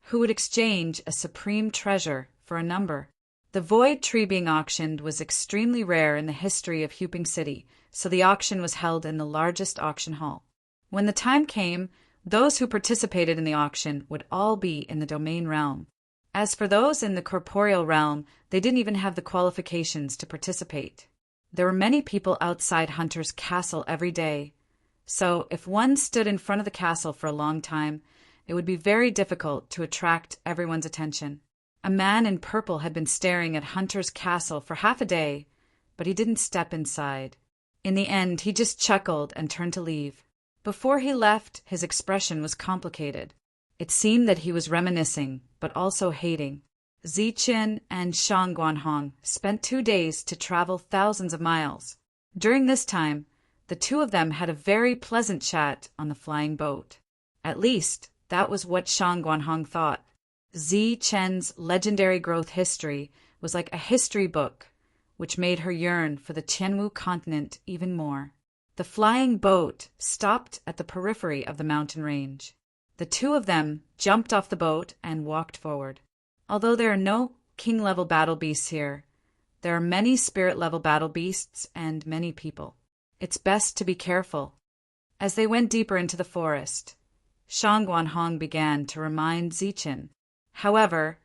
Who would exchange a supreme treasure for a number? The Void Tree being auctioned was extremely rare in the history of Huping City, so the auction was held in the largest auction hall. When the time came, those who participated in the auction would all be in the domain realm. As for those in the corporeal realm, they didn't even have the qualifications to participate. There were many people outside Hunter's castle every day, so if one stood in front of the castle for a long time, it would be very difficult to attract everyone's attention. A man in purple had been staring at Hunter's castle for half a day, but he didn't step inside. In the end, he just chuckled and turned to leave. Before he left, his expression was complicated. It seemed that he was reminiscing, but also hating. Zi-Chen and Shang Guanhong spent 2 days to travel thousands of miles. During this time, the two of them had a very pleasant chat on the flying boat. At least, that was what Shang Guanhong thought. Zi Chen's legendary growth history was like a history book, which made her yearn for the Qianwu continent even more. The flying boat stopped at the periphery of the mountain range. The two of them jumped off the boat and walked forward. Although there are no king-level battle beasts here, there are many spirit-level battle beasts and many people. It's best to be careful. As they went deeper into the forest, Shang Guanhong began to remind Zichen. However,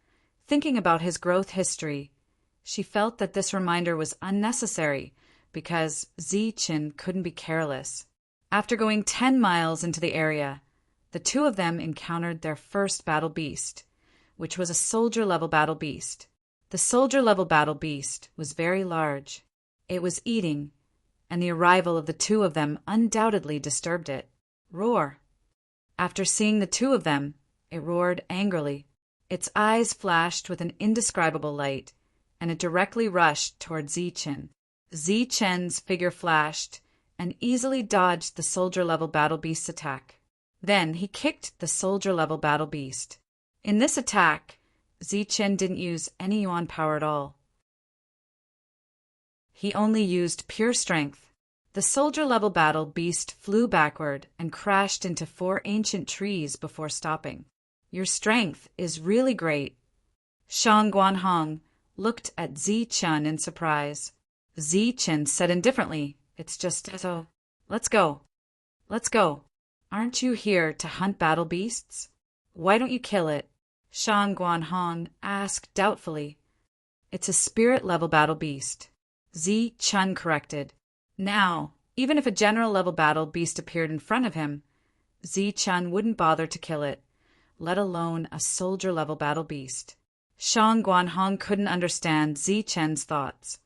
thinking about his growth history, she felt that this reminder was unnecessary because Zichen couldn't be careless. After going 10 miles into the area, the two of them encountered their first battle beast, which was a soldier-level battle beast. The soldier-level battle beast was very large. It was eating, and the arrival of the two of them undoubtedly disturbed it. Roar! After seeing the two of them, it roared angrily. Its eyes flashed with an indescribable light, and it directly rushed toward Zichen. Zichen's figure flashed and easily dodged the soldier-level battle beast's attack. Then he kicked the soldier-level battle beast. In this attack, Zichen didn't use any yuan power at all. He only used pure strength. The soldier-level battle beast flew backward and crashed into 4 ancient trees before stopping. Your strength is really great. Shang Guanhong looked at Zichen in surprise. Zichen said indifferently, "It's just so. Let's go. Let's go. Aren't you here to hunt battle beasts? Why don't you kill it?" Shang Guanhong asked doubtfully. "It's a spirit-level battle beast," Zichen corrected. Now, even if a general-level battle beast appeared in front of him, Zichen wouldn't bother to kill it, let alone a soldier-level battle beast. Shang Guanhong couldn't understand Zichen's thoughts,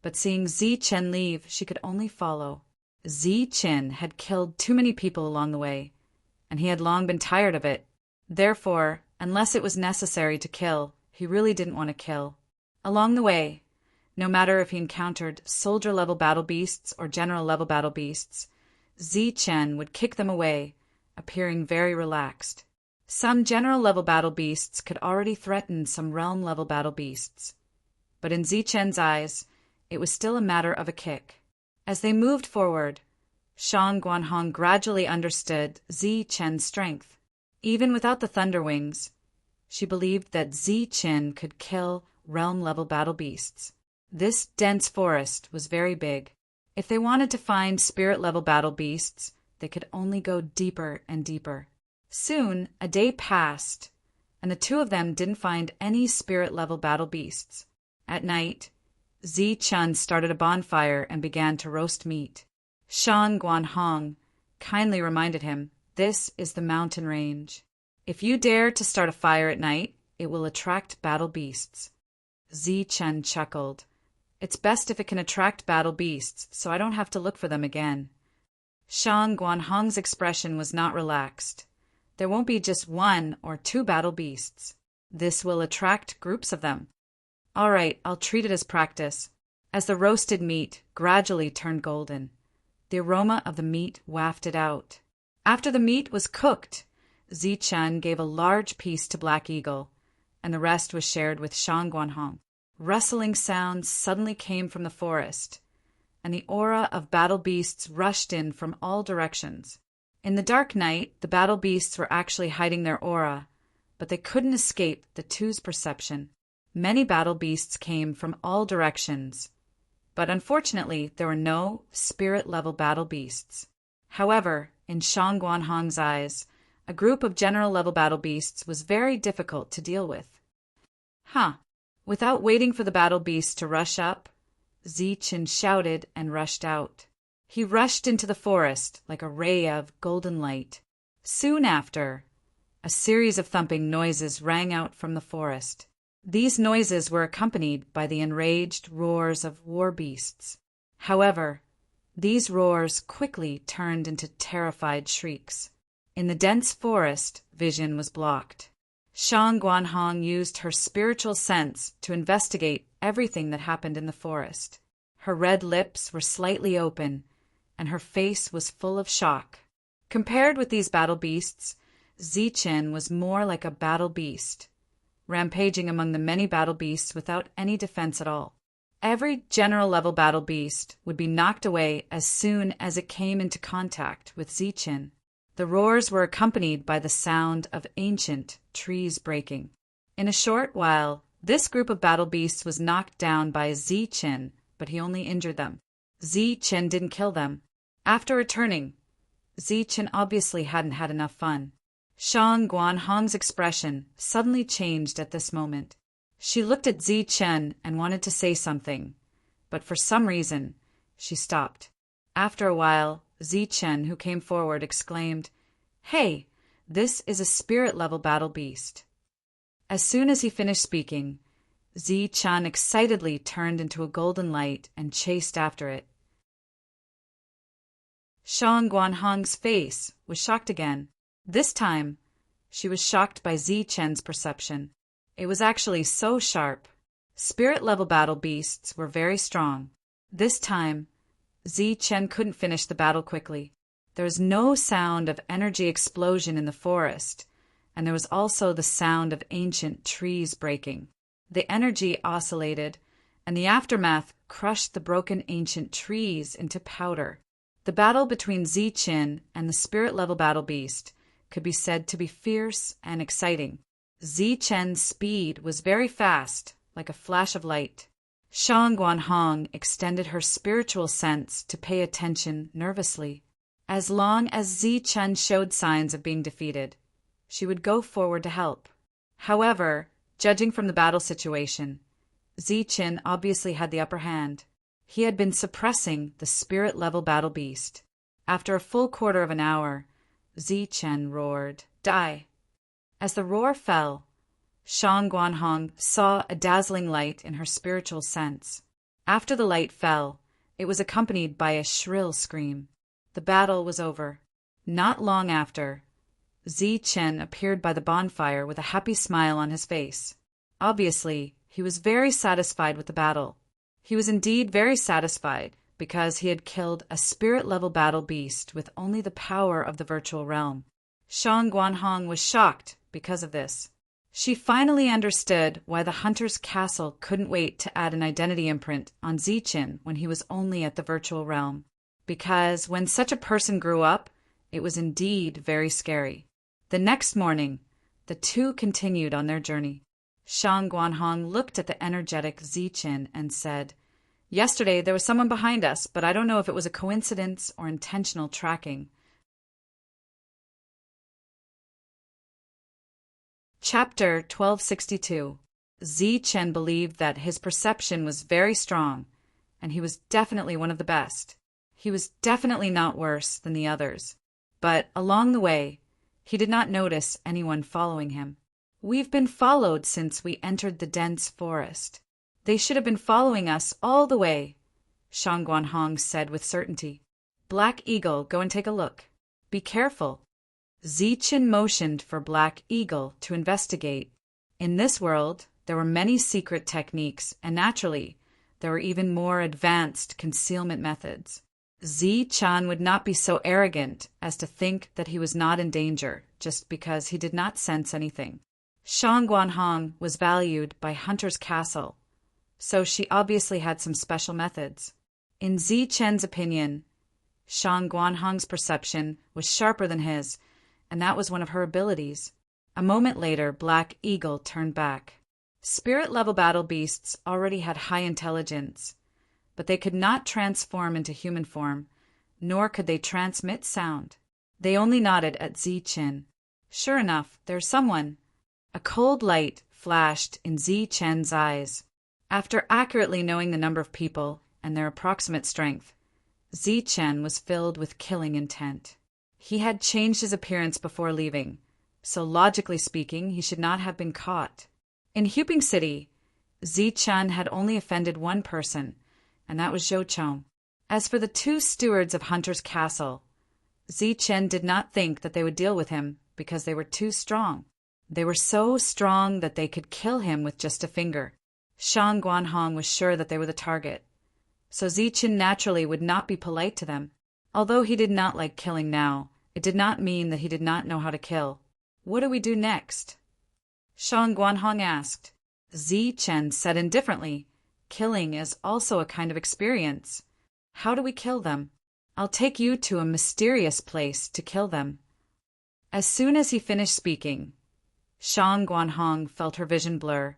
but seeing Zichen leave, she could only follow. Zichen had killed too many people along the way, and he had long been tired of it. Therefore, unless it was necessary to kill, he really didn't want to kill. Along the way, no matter if he encountered soldier-level battle beasts or general-level battle beasts, Zichen would kick them away, appearing very relaxed. Some general-level battle beasts could already threaten some realm-level battle beasts, but in Zichen's eyes, it was still a matter of a kick. As they moved forward, Shang Guanhong gradually understood Zichen's strength. Even without the Thunder Wings, she believed that Zichen could kill realm-level battle beasts. This dense forest was very big. If they wanted to find spirit-level battle beasts, they could only go deeper and deeper. Soon, a day passed, and the two of them didn't find any spirit-level battle beasts. At night, Zichen started a bonfire and began to roast meat. Shang Guanhong kindly reminded him, "This is the mountain range. If you dare to start a fire at night, it will attract battle beasts." Zichen chuckled. "It's best if it can attract battle beasts, so I don't have to look for them again." Shang Guanhong's expression was not relaxed. There won't be just 1 or 2 battle beasts. This will attract groups of them. All right, I'll treat it as practice. As the roasted meat gradually turned golden, the aroma of the meat wafted out. After the meat was cooked, Zichen gave a large piece to Black Eagle, and the rest was shared with Shang Guanhong. Rustling sounds suddenly came from the forest, and the aura of battle beasts rushed in from all directions. In the dark night, the battle beasts were actually hiding their aura, but they couldn't escape the two's perception. Many battle beasts came from all directions, but unfortunately there were no spirit-level battle beasts. However, in Shang Guanhong's eyes, a group of general-level battle beasts was very difficult to deal with. Without waiting for the battle beasts to rush up, Zichen shouted and rushed out. He rushed into the forest like a ray of golden light. Soon after, a series of thumping noises rang out from the forest. These noises were accompanied by the enraged roars of war beasts. However, these roars quickly turned into terrified shrieks. In the dense forest, vision was blocked. Shang Guanhong used her spiritual sense to investigate everything that happened in the forest. Her red lips were slightly open, and her face was full of shock. Compared with these battle beasts, Zichen was more like a battle beast, rampaging among the many battle beasts without any defense at all. Every general-level battle beast would be knocked away as soon as it came into contact with Zichin. The roars were accompanied by the sound of ancient trees breaking. In a short while, this group of battle beasts was knocked down by Zichin, but he only injured them. Zichin didn't kill them. After returning, Zichin obviously hadn't had enough fun. Shang Guanhong's expression suddenly changed at this moment. She looked at Zichin and wanted to say something, but for some reason, she stopped. After a while, Zichin, who came forward, exclaimed, "Hey, this is a spirit-level battle beast." As soon as he finished speaking, Zichin excitedly turned into a golden light and chased after it. Shang Guanhong's face was shocked again. This time, she was shocked by Zichin's perception. It was actually so sharp. Spirit-level battle beasts were very strong. This time, Zichin couldn't finish the battle quickly. There was no sound of energy explosion in the forest, and there was also the sound of ancient trees breaking. The energy oscillated, and the aftermath crushed the broken ancient trees into powder. The battle between Zichin and the spirit-level battle beast could be said to be fierce and exciting. Zichin's speed was very fast, like a flash of light. Shang Guanhong extended her spiritual sense to pay attention nervously. As long as Zichin showed signs of being defeated, she would go forward to help. However, judging from the battle situation, Zichin obviously had the upper hand. He had been suppressing the spirit-level battle beast. After a full quarter of an hour, Zichin roared, "Die!" As the roar fell, Shang Guanhong saw a dazzling light in her spiritual sense. After the light fell, it was accompanied by a shrill scream. The battle was over. Not long after, Zichin appeared by the bonfire with a happy smile on his face. Obviously, he was very satisfied with the battle. He was indeed very satisfied because he had killed a spirit-level battle beast with only the power of the virtual realm. Shang Guanhong was shocked because of this. She finally understood why the hunter's castle couldn't wait to add an identity imprint on Zichin when he was only at the virtual realm. Because when such a person grew up, it was indeed very scary. The next morning, the two continued on their journey. Shang Guanhong looked at the energetic Zichin and said, "Yesterday there was someone behind us, but I don't know if it was a coincidence or intentional tracking." Chapter 1262. Zichin believed that his perception was very strong, and he was definitely one of the best. He was definitely not worse than the others. But along the way, he did not notice anyone following him. "We've been followed since we entered the dense forest. They should have been following us all the way," Shang Guanhong said with certainty. "Black Eagle, go and take a look. Be careful." Zichin motioned for Black Eagle to investigate. In this world, there were many secret techniques, and naturally, there were even more advanced concealment methods. Zichin would not be so arrogant as to think that he was not in danger just because he did not sense anything. Shang Guanhong was valued by Hunter's Castle, so she obviously had some special methods. In Zichin's opinion, Shang Guanhong's perception was sharper than his, and that was one of her abilities. A moment later, Black Eagle turned back. Spirit-level battle beasts already had high intelligence, but they could not transform into human form, nor could they transmit sound. They only nodded at Zichin. Sure enough, there's someone. A cold light flashed in Zichin's eyes. After accurately knowing the number of people and their approximate strength, Zichin was filled with killing intent. He had changed his appearance before leaving, so logically speaking, he should not have been caught. In Huping City, Zichin had only offended one person, and that was Zhou Chong. As for the two stewards of Hunter's Castle, Zichin did not think that they would deal with him because they were too strong. They were so strong that they could kill him with just a finger. Shang Guanhong was sure that they were the target, so Zichin naturally would not be polite to them. Although he did not like killing now, it did not mean that he did not know how to kill. "What do we do next?" Shang Guanhong asked. Chen said indifferently, killing is also a kind of experience. How do we kill them? I'll take you to a mysterious place to kill them. As soon as he finished speaking, Shang Guanhong felt her vision blur,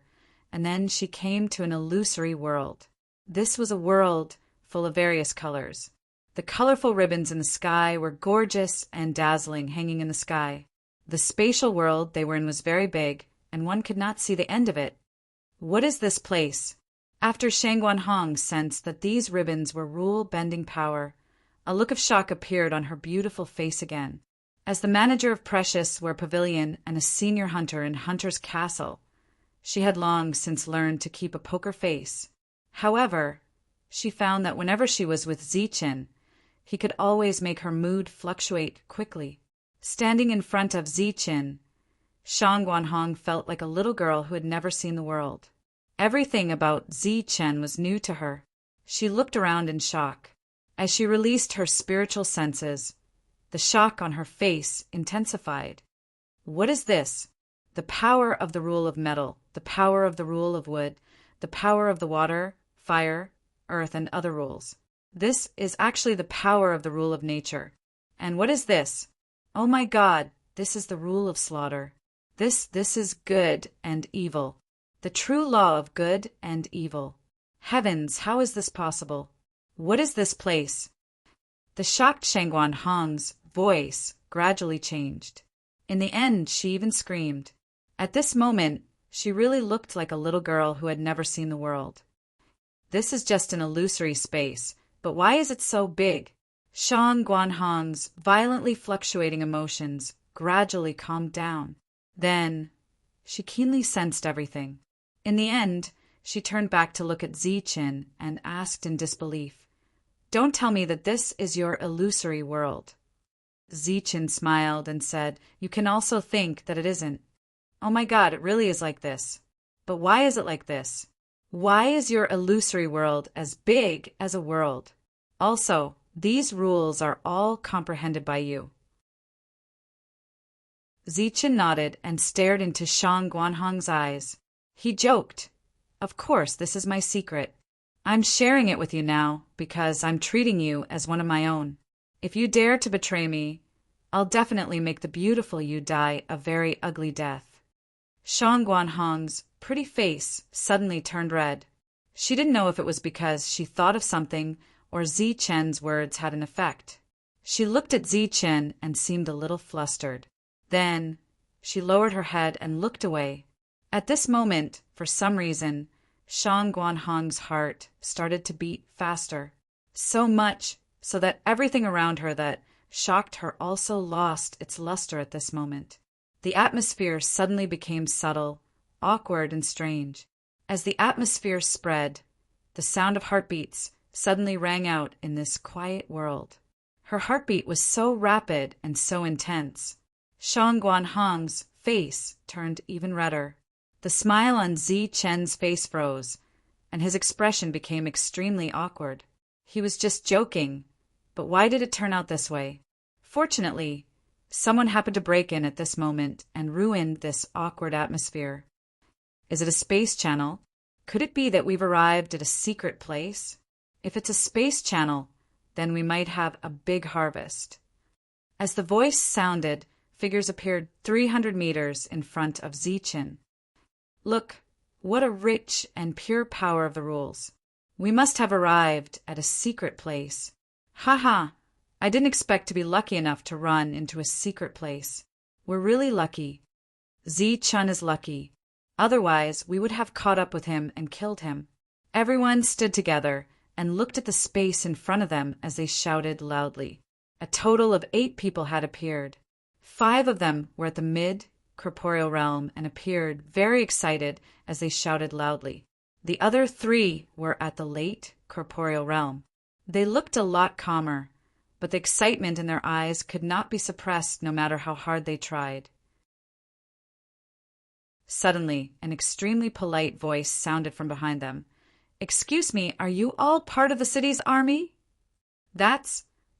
and then she came to an illusory world. This was a world full of various colors. The colorful ribbons in the sky were gorgeous and dazzling, hanging in the sky. The spatial world they were in was very big, and one could not see the end of it. What is this place? After Shang Guanhong sensed that these ribbons were rule-bending power, a look of shock appeared on her beautiful face again. As the manager of Precious Ware Pavilion and a senior hunter in Hunter's Castle, she had long since learned to keep a poker face. However, she found that whenever she was with Chen, he could always make her mood fluctuate quickly. Standing in front of Chen, Shang Guanhong felt like a little girl who had never seen the world. Everything about Chen was new to her. She looked around in shock. As she released her spiritual senses, the shock on her face intensified. What is this? The power of the rule of metal, the power of the rule of wood, the power of the water, fire, earth, and other rules. This is actually the power of the rule of nature. And what is this? Oh my God, this is the rule of slaughter. This is good and evil. The true law of good and evil. Heavens, how is this possible? What is this place? The shocked Shang Guanhong's voice gradually changed. In the end, she even screamed. At this moment, she really looked like a little girl who had never seen the world. This is just an illusory space, but why is it so big? Shang Guanhong's violently fluctuating emotions gradually calmed down. Then, she keenly sensed everything. In the end, she turned back to look at Chen and asked in disbelief, "Don't tell me that this is your illusory world." Chen smiled and said, "You can also think that it isn't. Oh my God, it really is like this. But why is it like this? Why is your illusory world as big as a world? Also, these rules are all comprehended by you." Chen nodded and stared into Shang Guanhong's eyes. He joked, "Of course, this is my secret. I'm sharing it with you now because I'm treating you as one of my own. If you dare to betray me, I'll definitely make the beautiful you die a very ugly death." Shang Guanhong's pretty face suddenly turned red. She didn't know if it was because she thought of something or Chen's words had an effect. She looked at Chen and seemed a little flustered. Then, she lowered her head and looked away. At this moment, for some reason, Shang Guanhong's heart started to beat faster. So much so that everything around her that shocked her also lost its luster at this moment. The atmosphere suddenly became subtle, awkward, and strange. As the atmosphere spread, the sound of heartbeats suddenly rang out in this quiet world. Her heartbeat was so rapid and so intense. Shang Guanhong's face turned even redder. The smile on Chen's face froze, and his expression became extremely awkward. He was just joking, but why did it turn out this way? Fortunately, someone happened to break in at this moment and ruined this awkward atmosphere. Is it a space channel? Could it be that we've arrived at a secret place? If it's a space channel, then we might have a big harvest. As the voice sounded, figures appeared 300 meters in front of Chen. Look, what a rich and pure power of the rules. We must have arrived at a secret place. Ha! I didn't expect to be lucky enough to run into a secret place. We're really lucky. Chen is lucky. Otherwise, we would have caught up with him and killed him. Everyone stood together and looked at the space in front of them as they shouted loudly. A total of 8 people had appeared. 5 of them were at the mid-corporeal realm and appeared very excited as they shouted loudly. The other 3 were at the late corporeal realm. They looked a lot calmer, but the excitement in their eyes could not be suppressed no matter how hard they tried. Suddenly, an extremely polite voice sounded from behind them. "Excuse me, are you all part of the city's army?"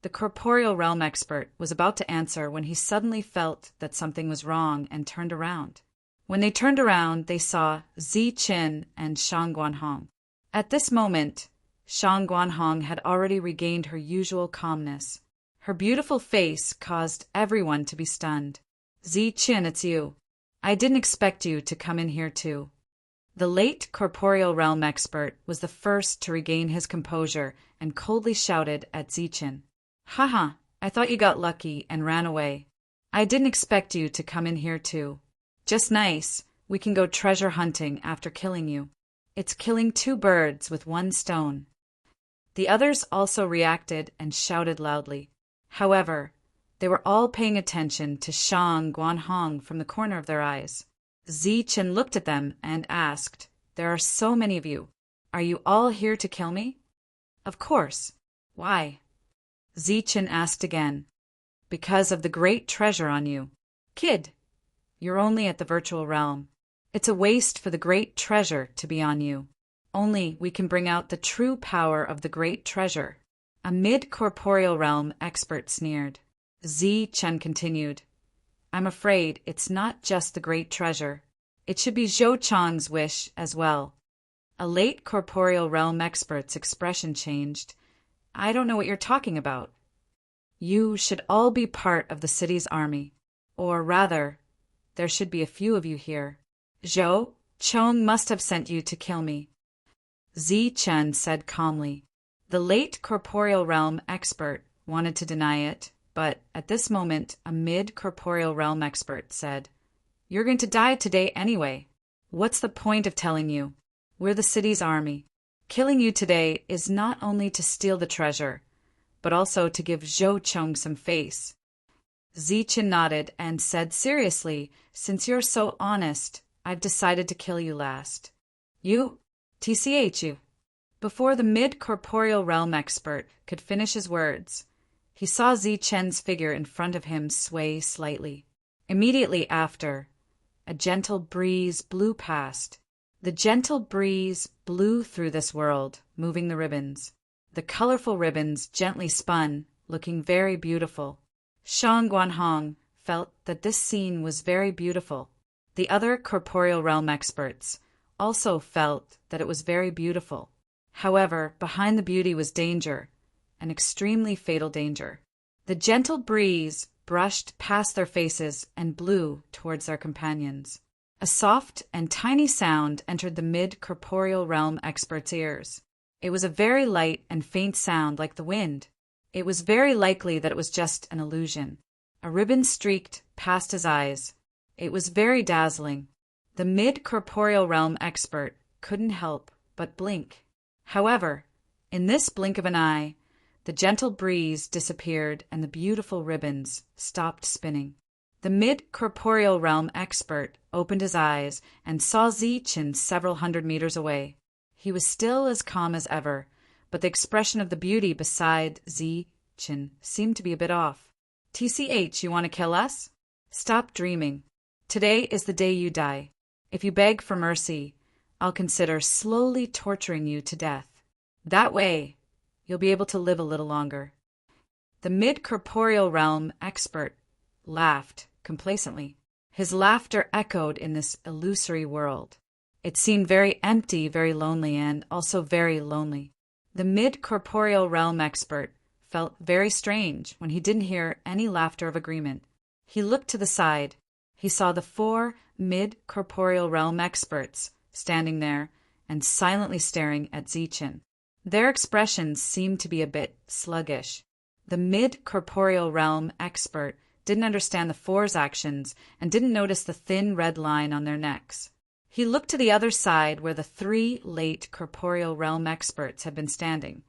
The corporeal realm expert was about to answer when he suddenly felt that something was wrong and turned around. When they turned around, they saw Ziqin and Shang Guanhong. At this moment, Shang Guanhong had already regained her usual calmness. Her beautiful face caused everyone to be stunned. Ziqin, it's you. I didn't expect you to come in here too. The late corporeal realm expert was the first to regain his composure and coldly shouted at Ziqin. Haha, I thought you got lucky and ran away. I didn't expect you to come in here too. Just nice, we can go treasure hunting after killing you. It's killing two birds with one stone. The others also reacted and shouted loudly. However, they were all paying attention to Shang Guanhong from the corner of their eyes. Ziqin looked at them and asked, There are so many of you. Are you all here to kill me? Of course. Why? Ziqin asked again. Because of the great treasure on you. Kid, you're only at the virtual realm. It's a waste for the great treasure to be on you. Only we can bring out the true power of the great treasure. A mid-corporeal realm expert sneered. Ziqin continued. I'm afraid it's not just the great treasure. It should be Zhou Chang's wish as well. A late corporeal realm expert's expression changed. I don't know what you're talking about. You should all be part of the city's army. Or rather, there should be a few of you here. Zhou Chang must have sent you to kill me. Ziqin said calmly. The late corporeal realm expert wanted to deny it, but at this moment a mid-corporeal realm expert said, You're going to die today anyway. What's the point of telling you? We're the city's army. Killing you today is not only to steal the treasure, but also to give Zhou Chang some face. Ziqin nodded and said seriously, Since you're so honest, I've decided to kill you last. You? TCH you. Before the mid-corporeal realm expert could finish his words, he saw Ziqin's figure in front of him sway slightly. Immediately after, a gentle breeze blew past. The gentle breeze blew through this world, moving the ribbons. The colorful ribbons gently spun, looking very beautiful. Shang Guanhong felt that this scene was very beautiful. The other corporeal realm experts also felt that it was very beautiful. However, behind the beauty was danger, an extremely fatal danger. The gentle breeze brushed past their faces and blew towards their companions. A soft and tiny sound entered the mid-corporeal realm expert's ears. It was a very light and faint sound like the wind. It was very likely that it was just an illusion. A ribbon streaked past his eyes. It was very dazzling. The mid-corporeal realm expert couldn't help but blink. However, in this blink of an eye, the gentle breeze disappeared and the beautiful ribbons stopped spinning. The mid-corporeal realm expert opened his eyes and saw Ziqin several hundred meters away. He was still as calm as ever, but the expression of the beauty beside Ziqin seemed to be a bit off. TCH, you want to kill us? Stop dreaming. Today is the day you die. If you beg for mercy, I'll consider slowly torturing you to death. That way, you'll be able to live a little longer. The mid-corporeal realm expert laughed complacently. His laughter echoed in this illusory world. It seemed very empty, very lonely, and also very lonely. The mid-corporeal realm expert felt very strange when he didn't hear any laughter of agreement. He looked to the side. He saw the 4 mid-corporeal realm experts standing there and silently staring at Ziqin. Their expressions seemed to be a bit sluggish. The mid-corporeal realm expert didn't understand the 4's actions and didn't notice the thin red line on their necks. He looked to the other side where the 3 late corporeal realm experts had been standing.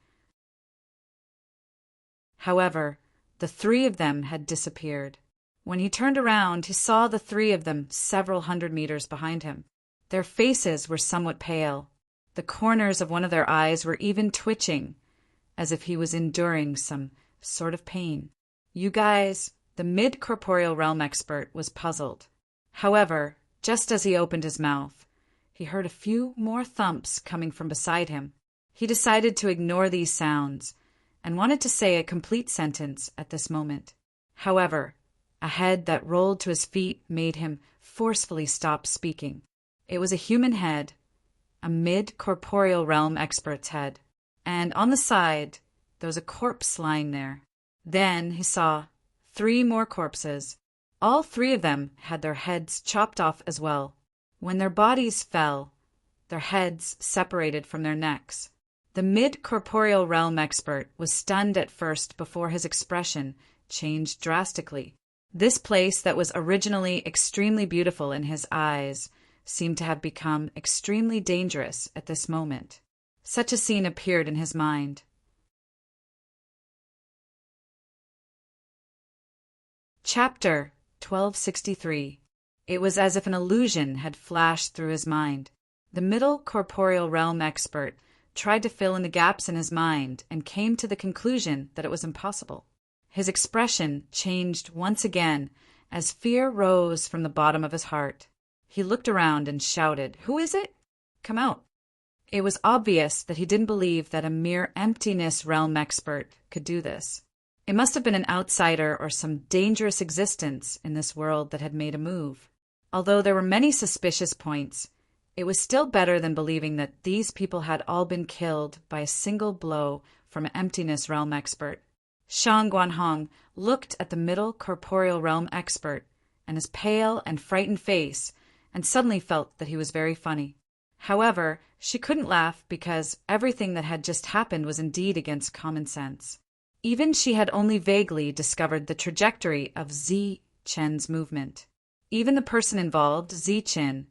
However, the 3 of them had disappeared. When he turned around, he saw the 3 of them several hundred meters behind him. Their faces were somewhat pale. The corners of one of their eyes were even twitching, as if he was enduring some sort of pain. You guys, the mid-corporeal realm expert was puzzled. However, just as he opened his mouth, he heard a few more thumps coming from beside him. He decided to ignore these sounds and wanted to say a complete sentence at this moment. However, A head that rolled to his feet made him forcefully stop speaking. It was a human head, a mid-corporeal realm expert's head, and on the side there was a corpse lying there. Then he saw 3 more corpses. All 3 of them had their heads chopped off as well. When their bodies fell, their heads separated from their necks. The mid-corporeal realm expert was stunned at first before his expression changed drastically. This place that was originally extremely beautiful in his eyes seemed to have become extremely dangerous at this moment. Such a scene appeared in his mind. Chapter 1263. It was as if an illusion had flashed through his mind. The middle corporeal realm expert tried to fill in the gaps in his mind and came to the conclusion that it was impossible. His expression changed once again as fear rose from the bottom of his heart. He looked around and shouted, "Who is it? Come out." It was obvious that he didn't believe that a mere emptiness realm expert could do this. It must have been an outsider or some dangerous existence in this world that had made a move. Although there were many suspicious points, it was still better than believing that these people had all been killed by a single blow from an emptiness realm expert. Shang Guanhong looked at the middle corporeal realm expert and his pale and frightened face and suddenly felt that he was very funny. However, she couldn't laugh because everything that had just happened was indeed against common sense. Even she had only vaguely discovered the trajectory of Zi Chen's movement. Even the person involved, Zi Chen,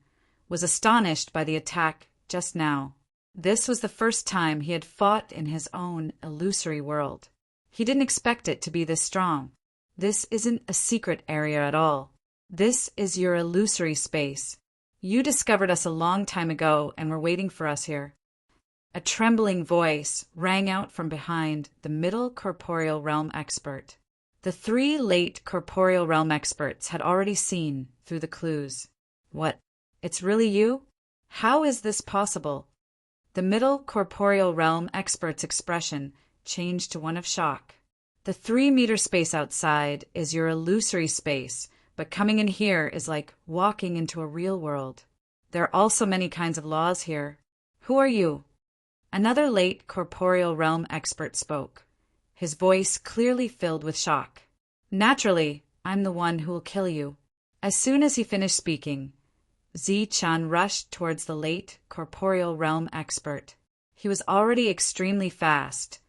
was astonished by the attack just now. This was the first time he had fought in his own illusory world. He didn't expect it to be this strong. This isn't a secret area at all. This is your illusory space. You discovered us a long time ago and were waiting for us here. A trembling voice rang out from behind the middle corporeal realm expert. The 3 late corporeal realm experts had already seen through the clues. What? It's really you? How is this possible? The middle corporeal realm expert's expression changed to one of shock. The 3-meter space outside is your illusory space, but coming in here is like walking into a real world. There are also many kinds of laws here. Who are you? Another late corporeal realm expert spoke, his voice clearly filled with shock. Naturally, I'm the one who will kill you. As soon as he finished speaking, Zi Chan rushed towards the late corporeal realm expert. He was already extremely fast,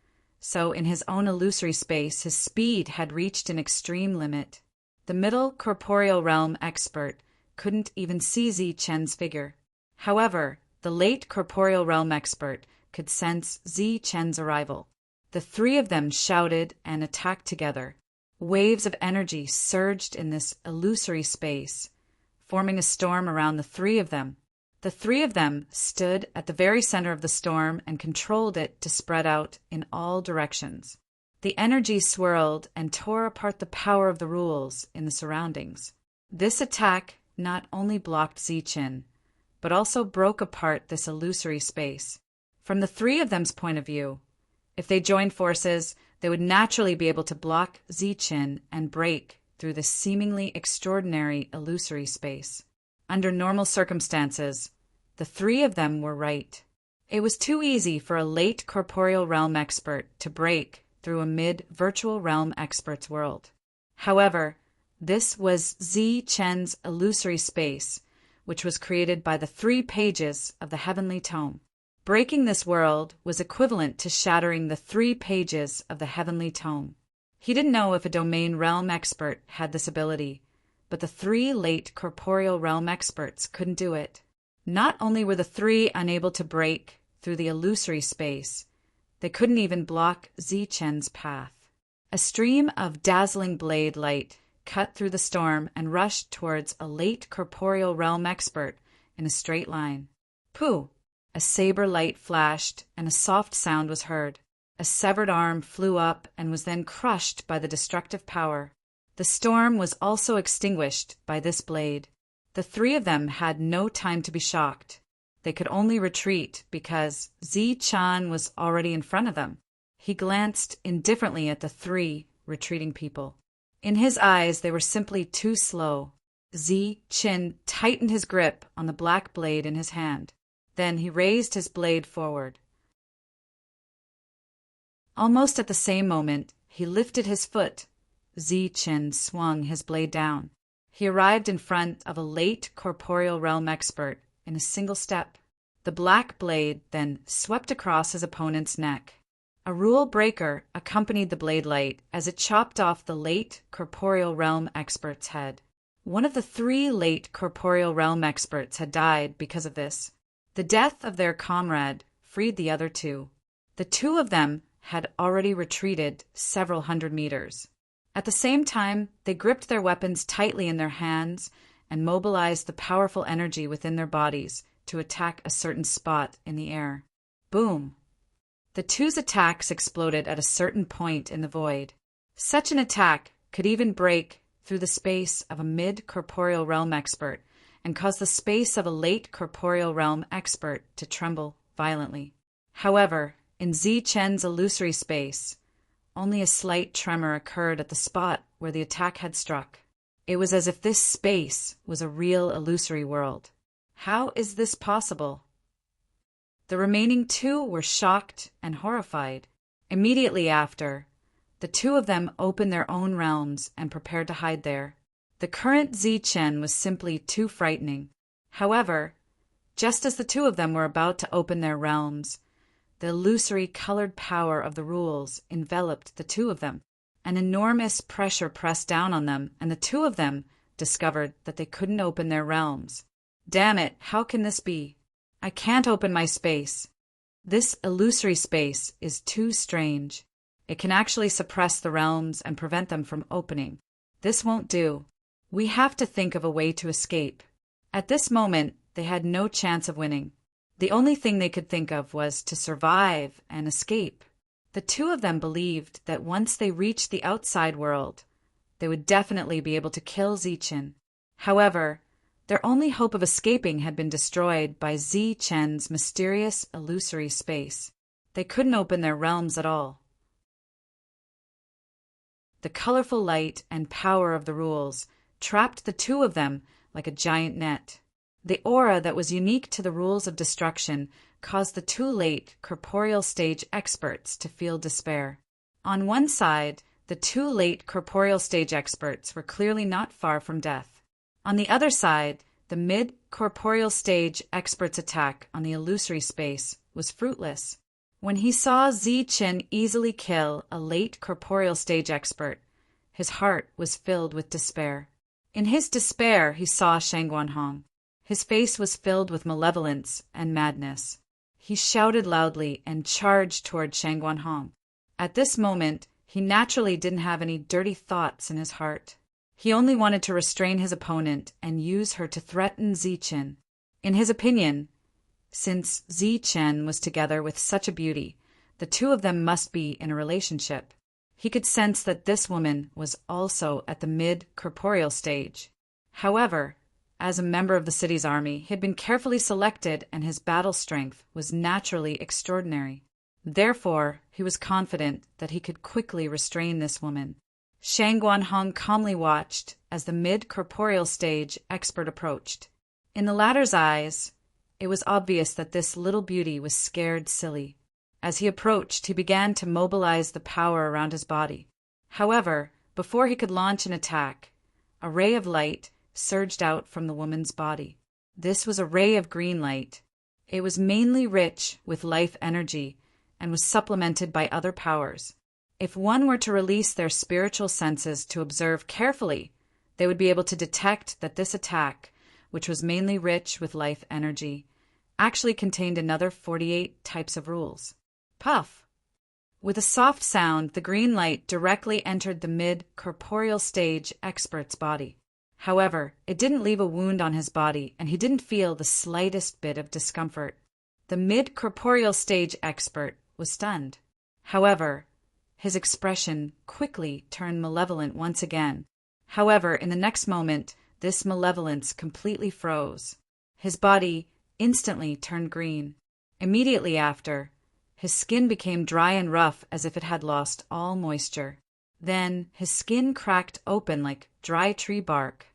so in his own illusory space his speed had reached an extreme limit. The middle corporeal realm expert couldn't even see Zi Chen's figure. However, the late corporeal realm expert could sense Zi Chen's arrival. The 3 of them shouted and attacked together. Waves of energy surged in this illusory space, forming a storm around the 3 of them. The 3 of them stood at the very center of the storm and controlled it to spread out in all directions. The energy swirled and tore apart the power of the rules in the surroundings. This attack not only blocked Zi Chen, but also broke apart this illusory space. From the 3 of them's point of view, if they joined forces, they would naturally be able to block Zi Chen and break through this seemingly extraordinary illusory space. Under normal circumstances, the 3 of them were right. It was too easy for a late corporeal realm expert to break through a mid-virtual realm expert's world. However, this was Zi Chen's illusory space, which was created by the 3 pages of the Heavenly Tome. Breaking this world was equivalent to shattering the 3 pages of the Heavenly Tome. He didn't know if a domain realm expert had this ability, but the 3 late corporeal realm experts couldn't do it. Not only were the 3 unable to break through the illusory space, they couldn't even block Zi Chen's path. A stream of dazzling blade light cut through the storm and rushed towards a late corporeal realm expert in a straight line. Pooh! A saber light flashed and a soft sound was heard. A severed arm flew up and was then crushed by the destructive power. The storm was also extinguished by this blade. The 3 of them had no time to be shocked. They could only retreat because Zi Chan was already in front of them. He glanced indifferently at the 3 retreating people. In his eyes, they were simply too slow. Zi Qin tightened his grip on the black blade in his hand. Then he raised his blade forward. Almost at the same moment, he lifted his foot. Zi Qin swung his blade down. He arrived in front of a late corporeal realm expert in a single step. The black blade then swept across his opponent's neck. A rule breaker accompanied the blade light as it chopped off the late corporeal realm expert's head. One of the 3 late corporeal realm experts had died because of this. The death of their comrade freed the other 2. The 2 of them had already retreated several hundred meters. At the same time, they gripped their weapons tightly in their hands and mobilized the powerful energy within their bodies to attack a certain spot in the air. Boom! The 2's attacks exploded at a certain point in the void. Such an attack could even break through the space of a mid-corporeal realm expert and cause the space of a late corporeal realm expert to tremble violently. However, in Zi Chen's illusory space, only a slight tremor occurred at the spot where the attack had struck. It was as if this space was a real illusory world. How is this possible? The remaining 2 were shocked and horrified. Immediately after, the 2 of them opened their own realms and prepared to hide there. The current Zi Chen was simply too frightening. However, just as the 2 of them were about to open their realms, the illusory colored power of the rules enveloped the 2 of them. An enormous pressure pressed down on them, and the 2 of them discovered that they couldn't open their realms. Damn it, how can this be? I can't open my space. This illusory space is too strange. It can actually suppress the realms and prevent them from opening. This won't do. We have to think of a way to escape. At this moment, they had no chance of winning. The only thing they could think of was to survive and escape. The 2 of them believed that once they reached the outside world, they would definitely be able to kill Zi Chen. However, their only hope of escaping had been destroyed by Zi Chen's mysterious illusory space. They couldn't open their realms at all. The colorful light and power of the rules trapped the 2 of them like a giant net. The aura that was unique to the rules of destruction caused the 2 late corporeal stage experts to feel despair. On one side, the 2 late corporeal stage experts were clearly not far from death. On the other side, the mid-corporeal stage expert's attack on the illusory space was fruitless. When he saw Zi Chen easily kill a late corporeal stage expert, his heart was filled with despair. In his despair, he saw Shang Guanhong. His face was filled with malevolence and madness. He shouted loudly and charged toward Shang Guanhong. At this moment, he naturally didn't have any dirty thoughts in his heart. He only wanted to restrain his opponent and use her to threaten Zi Chen. In his opinion, since Zi Chen was together with such a beauty, the 2 of them must be in a relationship. He could sense that this woman was also at the mid-corporeal stage. However, as a member of the city's army, he had been carefully selected and his battle strength was naturally extraordinary. Therefore, he was confident that he could quickly restrain this woman. Shang Guanhong calmly watched as the mid-corporeal stage expert approached. In the latter's eyes, it was obvious that this little beauty was scared silly. As he approached, he began to mobilize the power around his body. However, before he could launch an attack, a ray of light surged out from the woman's body. This was a ray of green light. It was mainly rich with life energy and was supplemented by other powers. If one were to release their spiritual senses to observe carefully, they would be able to detect that this attack, which was mainly rich with life energy, actually contained another 48 types of rules. Puff! With a soft sound, the green light directly entered the mid-corporeal stage expert's body. However, it didn't leave a wound on his body, and he didn't feel the slightest bit of discomfort. The mid-corporeal stage expert was stunned. However, his expression quickly turned malevolent once again. However, in the next moment, this malevolence completely froze. His body instantly turned green. Immediately after, his skin became dry and rough as if it had lost all moisture. Then his skin cracked open like dry tree bark.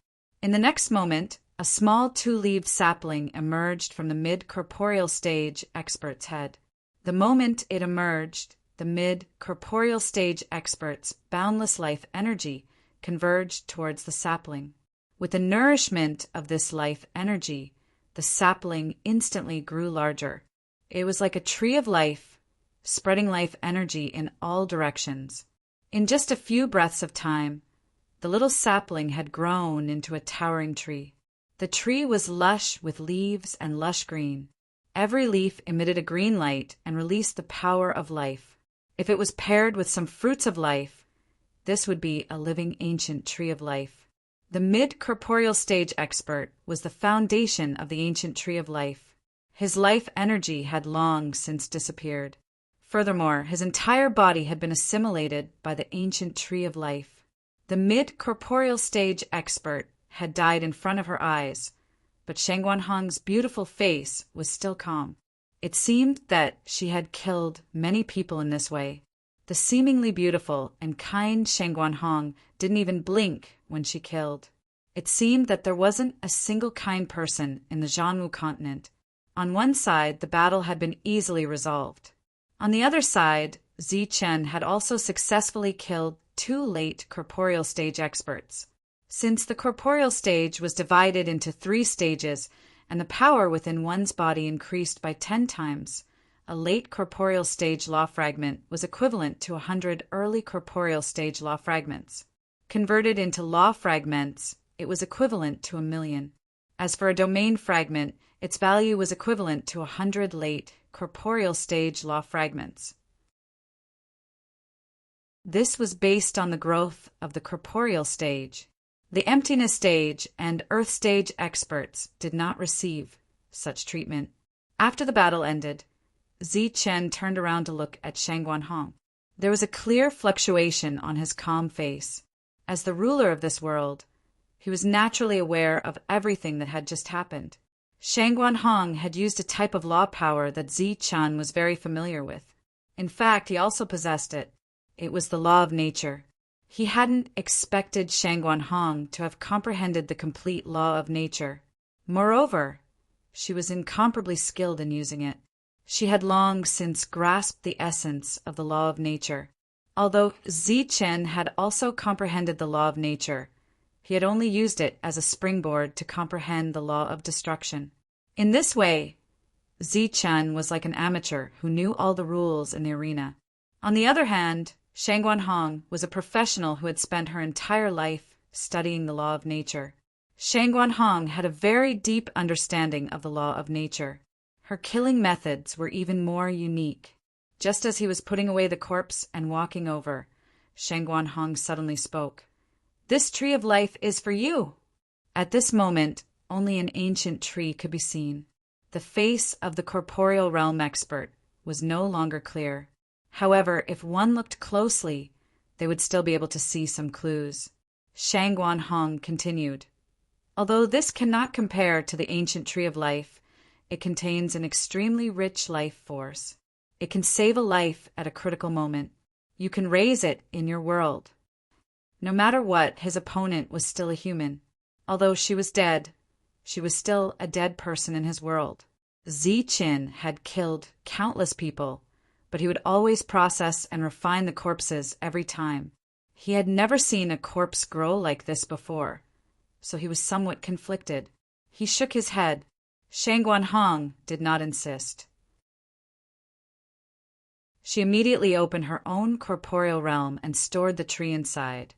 In the next moment, a small two-leaved sapling emerged from the mid-corporeal stage expert's head. The moment it emerged, the mid-corporeal stage expert's boundless life energy converged towards the sapling. With the nourishment of this life energy, the sapling instantly grew larger. It was like a tree of life, spreading life energy in all directions. In just a few breaths of time, the little sapling had grown into a towering tree. The tree was lush with leaves and lush green. Every leaf emitted a green light and released the power of life. If it was paired with some fruits of life, this would be a living ancient tree of life. The mid-corporeal stage expert was the foundation of the ancient tree of life. His life energy had long since disappeared. Furthermore, his entire body had been assimilated by the ancient tree of life. The mid-corporeal stage expert had died in front of her eyes, but Shangguanhong's beautiful face was still calm. It seemed that she had killed many people in this way. The seemingly beautiful and kind Shangguanhong didn't even blink when she killed. It seemed that there wasn't a single kind person in the Zhanwu continent. On one side, the battle had been easily resolved. On the other side, Zichen had also successfully killed 2 late corporeal stage experts. Since the corporeal stage was divided into 3 stages and the power within one's body increased by 10 times, a late corporeal stage law fragment was equivalent to 100 early corporeal stage law fragments. Converted into law fragments, it was equivalent to 1,000,000. As for a domain fragment, its value was equivalent to 100 late corporeal stage law fragments. This was based on the growth of the corporeal stage. The emptiness stage and earth stage experts did not receive such treatment. After the battle ended, Zichen turned around to look at Shangguanhong. There was a clear fluctuation on his calm face. As the ruler of this world, he was naturally aware of everything that had just happened. Shangguanhong had used a type of law power that Zichen was very familiar with. In fact, he also possessed it. It was the law of nature. He hadn't expected Shangguanhong to have comprehended the complete law of nature. Moreover, she was incomparably skilled in using it. She had long since grasped the essence of the law of nature. Although Zichen had also comprehended the law of nature, he had only used it as a springboard to comprehend the law of destruction. In this way, Zichen was like an amateur who knew all the rules in the arena. On the other hand, Shangguanhong was a professional who had spent her entire life studying the law of nature. Shangguanhong had a very deep understanding of the law of nature. Her killing methods were even more unique. Just as he was putting away the corpse and walking over, Shangguanhong suddenly spoke. "This tree of life is for you." At this moment, only an ancient tree could be seen. The face of the corporeal realm expert was no longer clear. However, if one looked closely, they would still be able to see some clues. Shangguanhong continued. Although this cannot compare to the ancient tree of life, it contains an extremely rich life force. It can save a life at a critical moment. You can raise it in your world. No matter what, his opponent was still a human. Although she was dead, she was still a dead person in his world. Zichen had killed countless people, but he would always process and refine the corpses every time. He had never seen a corpse grow like this before, so he was somewhat conflicted. He shook his head. Shangguanhong did not insist. She immediately opened her own corporeal realm and stored the tree inside.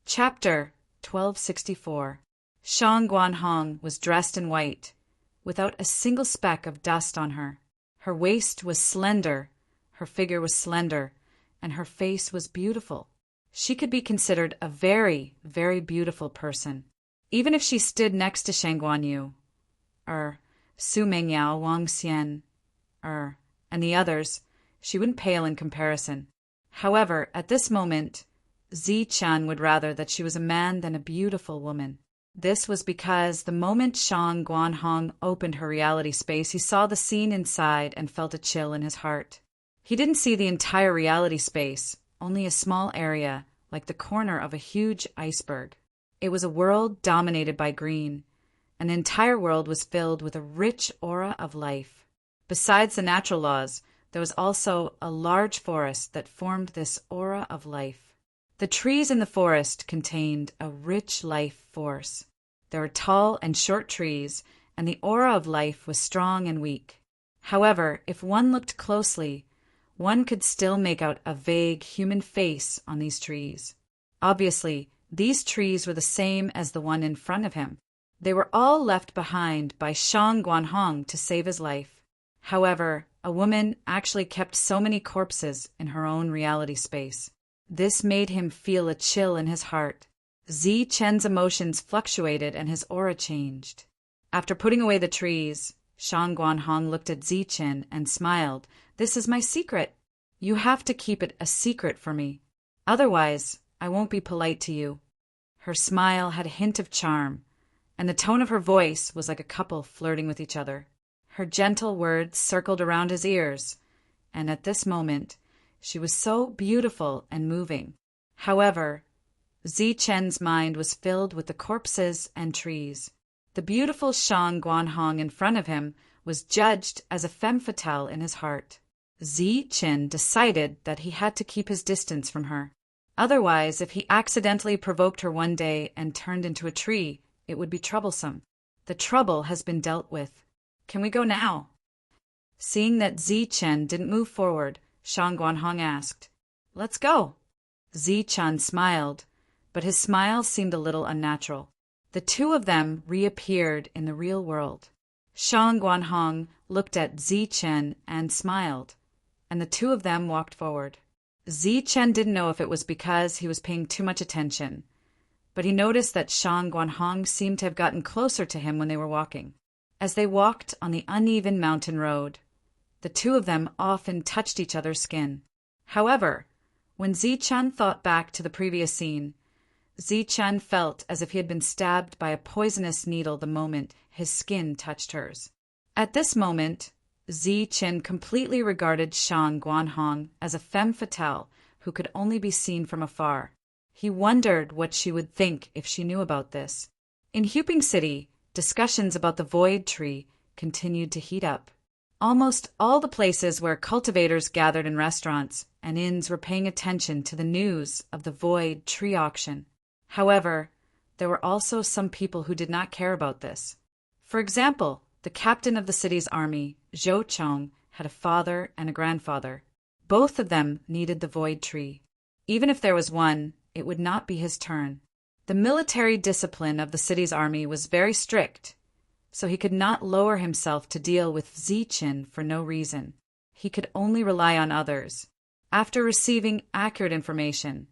Chapter 1264. Shangguanhong was dressed in white, without a single speck of dust on her. Her waist was slender, her figure was slender, and her face was beautiful. She could be considered a very, very beautiful person. Even if she stood next to Shangguanyu, Su Mengyao, Wang Xian, and the others, she wouldn't pale in comparison. However, at this moment, Zichen would rather that she was a man than a beautiful woman. This was because the moment Shang Guanhong opened her reality space, he saw the scene inside and felt a chill in his heart. He didn't see the entire reality space, only a small area, like the corner of a huge iceberg. It was a world dominated by green. An entire world was filled with a rich aura of life. Besides the natural laws, there was also a large forest that formed this aura of life. The trees in the forest contained a rich life force. There were tall and short trees, and the aura of life was strong and weak. However, if one looked closely, one could still make out a vague human face on these trees. Obviously, these trees were the same as the one in front of him. They were all left behind by Shang Guanhong to save his life. However, a woman actually kept so many corpses in her own reality space. This made him feel a chill in his heart. Zi Chen's emotions fluctuated and his aura changed. After putting away the trees, Shang Guanhong looked at Zi Chen and smiled. "This is my secret. You have to keep it a secret for me. Otherwise, I won't be polite to you." Her smile had a hint of charm, and the tone of her voice was like a couple flirting with each other. Her gentle words circled around his ears, and at this moment, she was so beautiful and moving. However, Zi Chen's mind was filled with the corpses and trees. The beautiful Shang Guanhong in front of him was judged as a femme fatale in his heart. Zi Chen decided that he had to keep his distance from her. Otherwise, if he accidentally provoked her one day and turned into a tree, it would be troublesome. The trouble has been dealt with. Can we go now? Seeing that Zi Chen didn't move forward, Shang Guanhong asked, "Let's go." Zi Chen smiled, but his smile seemed a little unnatural. The two of them reappeared in the real world. Shang Guanhong looked at Zi Chen and smiled, and the two of them walked forward. Zi Chen didn't know if it was because he was paying too much attention, but he noticed that Shang Guanhong seemed to have gotten closer to him when they were walking. As they walked on the uneven mountain road, the two of them often touched each other's skin. However, when Zi Chen thought back to the previous scene, Zi Chen felt as if he had been stabbed by a poisonous needle the moment his skin touched hers. At this moment, Zi Chen completely regarded Shang Guanhong as a femme fatale who could only be seen from afar. He wondered what she would think if she knew about this. In Huping City, discussions about the void tree continued to heat up. Almost all the places where cultivators gathered in restaurants and inns were paying attention to the news of the void tree auction. However, there were also some people who did not care about this. For example, the captain of the city's army, Zhou Chong, had a father and a grandfather. Both of them needed the void tree. Even if there was one, it would not be his turn. The military discipline of the city's army was very strict, so he could not lower himself to deal with Zi Chen for no reason. He could only rely on others. After receiving accurate information,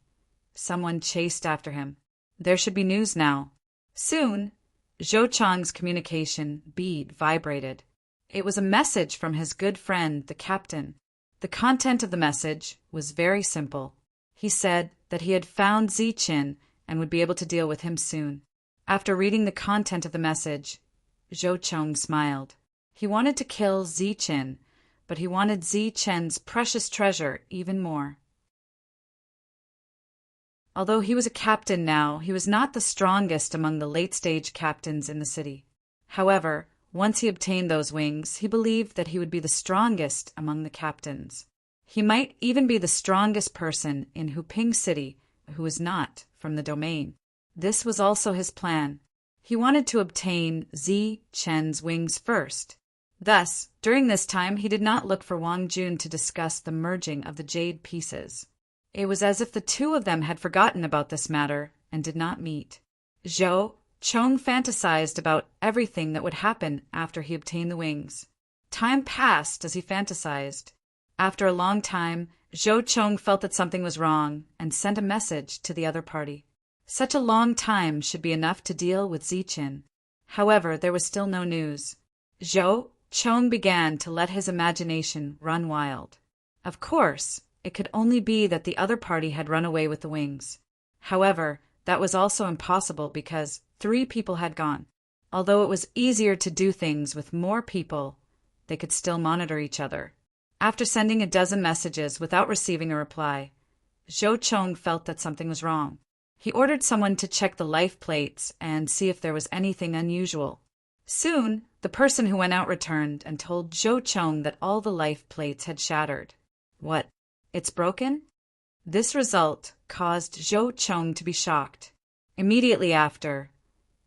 someone chased after him. There should be news now. Soon, Zhou Chang's communication bead vibrated. It was a message from his good friend, the captain. The content of the message was very simple. He said that he had found Zi Chen and would be able to deal with him soon. After reading the content of the message, Zhou Chong smiled. He wanted to kill Zi Chen, but he wanted Zi Chen's precious treasure even more. Although he was a captain now, he was not the strongest among the late-stage captains in the city. However, once he obtained those wings, he believed that he would be the strongest among the captains. He might even be the strongest person in Huping City who was not from the domain. This was also his plan. He wanted to obtain Zi Chen's wings first. Thus, during this time, he did not look for Wang Jun to discuss the merging of the jade pieces. It was as if the two of them had forgotten about this matter and did not meet. Zhou Chong fantasized about everything that would happen after he obtained the wings. Time passed as he fantasized. After a long time, Zhou Chong felt that something was wrong and sent a message to the other party. Such a long time should be enough to deal with Zi Chen. However, there was still no news. Zhou Chong began to let his imagination run wild. Of course, it could only be that the other party had run away with the wings. However, that was also impossible because 3 people had gone. Although it was easier to do things with more people, they could still monitor each other. After sending a dozen messages without receiving a reply, Zhou Chong felt that something was wrong. He ordered someone to check the life plates and see if there was anything unusual. Soon, the person who went out returned and told Zhou Chong that all the life plates had shattered. What? It's broken? This result caused Zhou Chong to be shocked. Immediately after,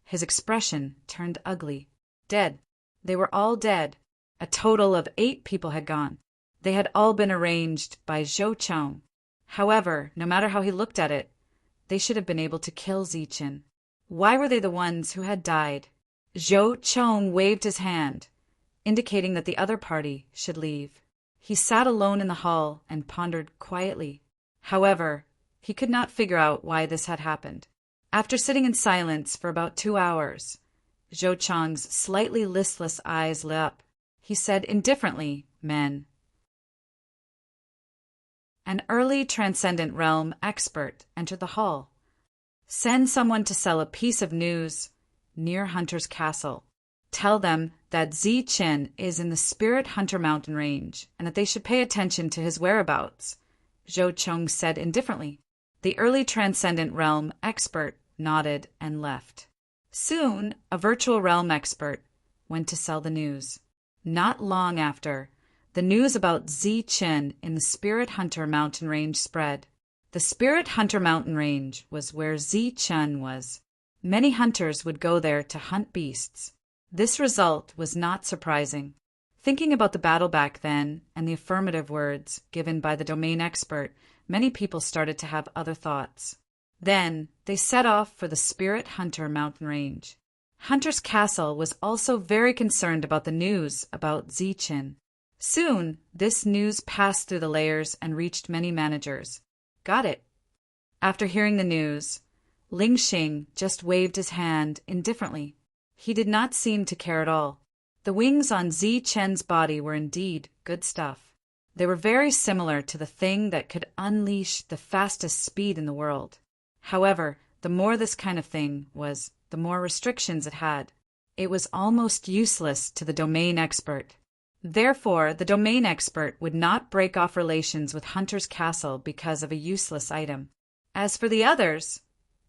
his expression turned ugly. Dead. They were all dead. A total of 8 people had gone. They had all been arranged by Zhou Chong. However, no matter how he looked at it, they should have been able to kill Zichen. Why were they the ones who had died? Zhou Chong waved his hand, indicating that the other party should leave. He sat alone in the hall and pondered quietly. However, he could not figure out why this had happened. After sitting in silence for about 2 hours, Zhou Chong's slightly listless eyes lit up. He said indifferently, "Men." An early Transcendent Realm expert entered the hall. "Send someone to sell a piece of news near Hunter's Castle. Tell them that Zichen is in the Spirit Hunter mountain range and that they should pay attention to his whereabouts," Zhou Chong said indifferently. The early Transcendent Realm expert nodded and left. Soon, a virtual realm expert went to sell the news. Not long after, the news about Zichen in the Spirit Hunter mountain range spread. The Spirit Hunter mountain range was where Zichen was. Many hunters would go there to hunt beasts. This result was not surprising. Thinking about the battle back then and the affirmative words given by the domain expert, many people started to have other thoughts. Then they set off for the Spirit Hunter mountain range. Hunter's Castle was also very concerned about the news about Zichen. Soon, this news passed through the layers and reached many managers. Got it. After hearing the news, Ling Xing just waved his hand indifferently. He did not seem to care at all. The wings on Zichen's body were indeed good stuff. They were very similar to the thing that could unleash the fastest speed in the world. However, the more this kind of thing was, the more restrictions it had. It was almost useless to the domain expert. Therefore, the domain expert would not break off relations with Hunter's Castle because of a useless item. As for the others,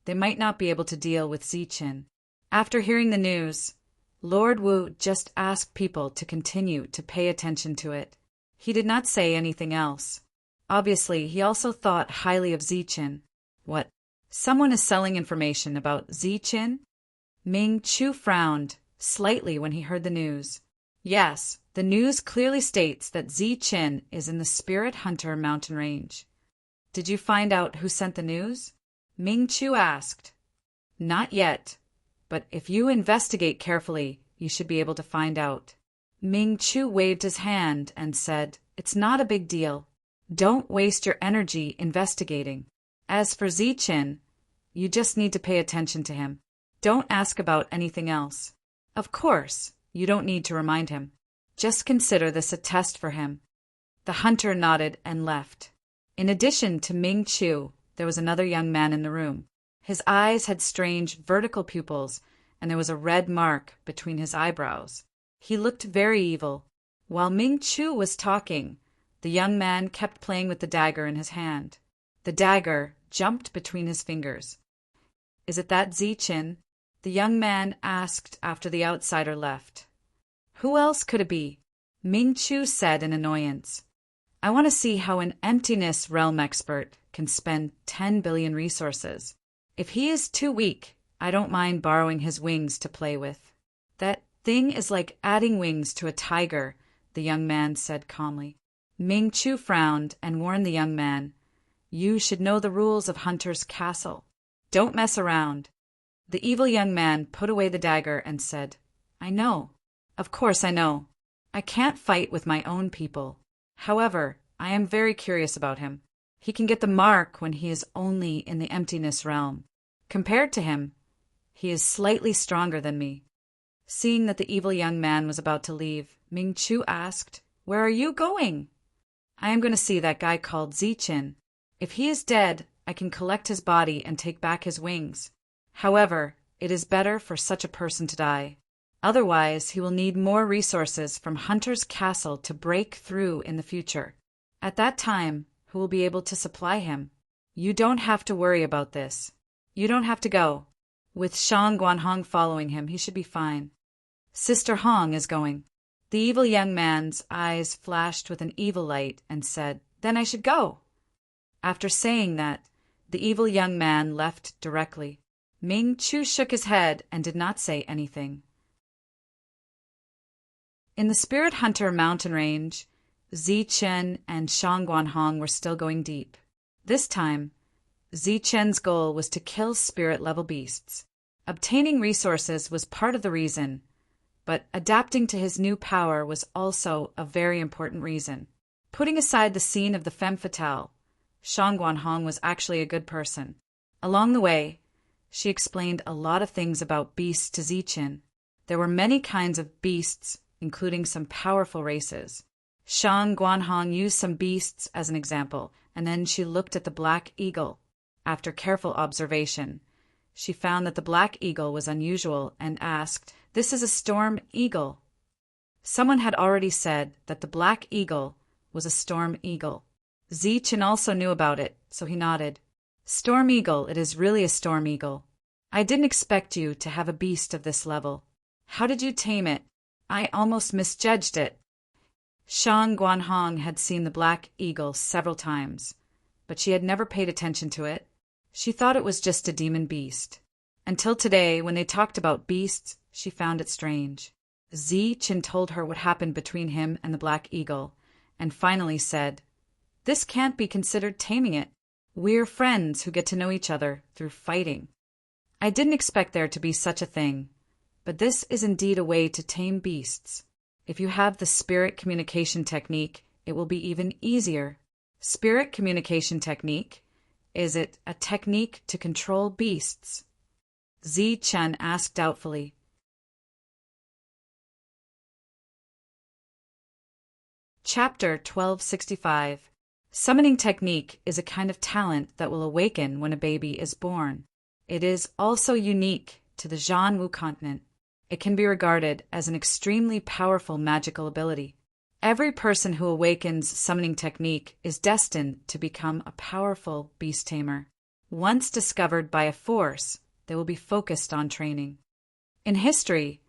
they might not be able to deal with Zichen. After hearing the news, Lord Wu just asked people to continue to pay attention to it. He did not say anything else. Obviously, he also thought highly of Zichen. What? Someone is selling information about Zichen? Ming Chu frowned slightly when he heard the news. Yes, the news clearly states that Zichen is in the Spirit Hunter mountain range. Did you find out who sent the news? Ming Chu asked. Not yet, but if you investigate carefully, you should be able to find out. Ming Chu waved his hand and said, "It's not a big deal. Don't waste your energy investigating. As for Zichen, you just need to pay attention to him. Don't ask about anything else. Of course, you don't need to remind him. Just consider this a test for him." The hunter nodded and left. In addition to Ming Chu, there was another young man in the room. His eyes had strange vertical pupils, and there was a red mark between his eyebrows. He looked very evil. While Ming Chu was talking, the young man kept playing with the dagger in his hand. The dagger jumped between his fingers. "Is it that Zichen?" the young man asked after the outsider left. "Who else could it be?" Ming Chu said in annoyance. "I want to see how an emptiness realm expert can spend 10 billion resources. If he is too weak, I don't mind borrowing his wings to play with." "That thing is like adding wings to a tiger," the young man said calmly. Ming Chu frowned and warned the young man, "You should know the rules of Hunter's Castle. Don't mess around." The evil young man put away the dagger and said, "I know. Of course I know. I can't fight with my own people. However, I am very curious about him. He can get the mark when he is only in the emptiness realm. Compared to him, he is slightly stronger than me." Seeing that the evil young man was about to leave, Ming Chu asked, "Where are you going?" "I am going to see that guy called Zichen. If he is dead, I can collect his body and take back his wings. However, It is better for such a person to die. Otherwise, he will need more resources from Hunter's Castle to break through in the future. At that time, who will be able to supply him? You don't have to worry about this. You don't have to go. With Shang Guanhong following him, he should be fine. Sister Hong is going. The evil young man's eyes flashed with an evil light and said, "Then I should go." After saying that, the evil young man left directly. Ming Chu shook his head and did not say anything. In the Spirit Hunter mountain range, Zichen and Shang Guanhong were still going deep. This time, Zichen's goal was to kill spirit-level beasts. Obtaining resources was part of the reason, but adapting to his new power was also a very important reason. Putting aside the scene of the femme fatale, Shang Guanhong was actually a good person. Along the way, she explained a lot of things about beasts to Zichen. There were many kinds of beasts, including some powerful races. Shang Guanhong used some beasts as an example, and then she looked at the black eagle. After careful observation, she found that the black eagle was unusual and asked, "This is a storm eagle." Someone had already said that the black eagle was a storm eagle. Zichen also knew about it, so he nodded. "Storm eagle, it is really a storm eagle. I didn't expect you to have a beast of this level. How did you tame it? I almost misjudged it." Shang Guanhong had seen the black eagle several times, but she had never paid attention to it. She thought it was just a demon beast. Until today, when they talked about beasts, she found it strange. Zichen told her what happened between him and the black eagle, and finally said, "This can't be considered taming it. We're friends who get to know each other through fighting. I didn't expect there to be such a thing, but this is indeed a way to tame beasts. If you have the spirit communication technique, it will be even easier." Spirit communication technique? Is it a technique to control beasts? Zichen asked doubtfully. Chapter 1265. Summoning technique is a kind of talent that will awaken when a baby is born. It is also unique to the Zhanwu continent. It can be regarded as an extremely powerful magical ability. Every person who awakens summoning technique is destined to become a powerful beast tamer. Once discovered by a force, they will be focused on training. In history,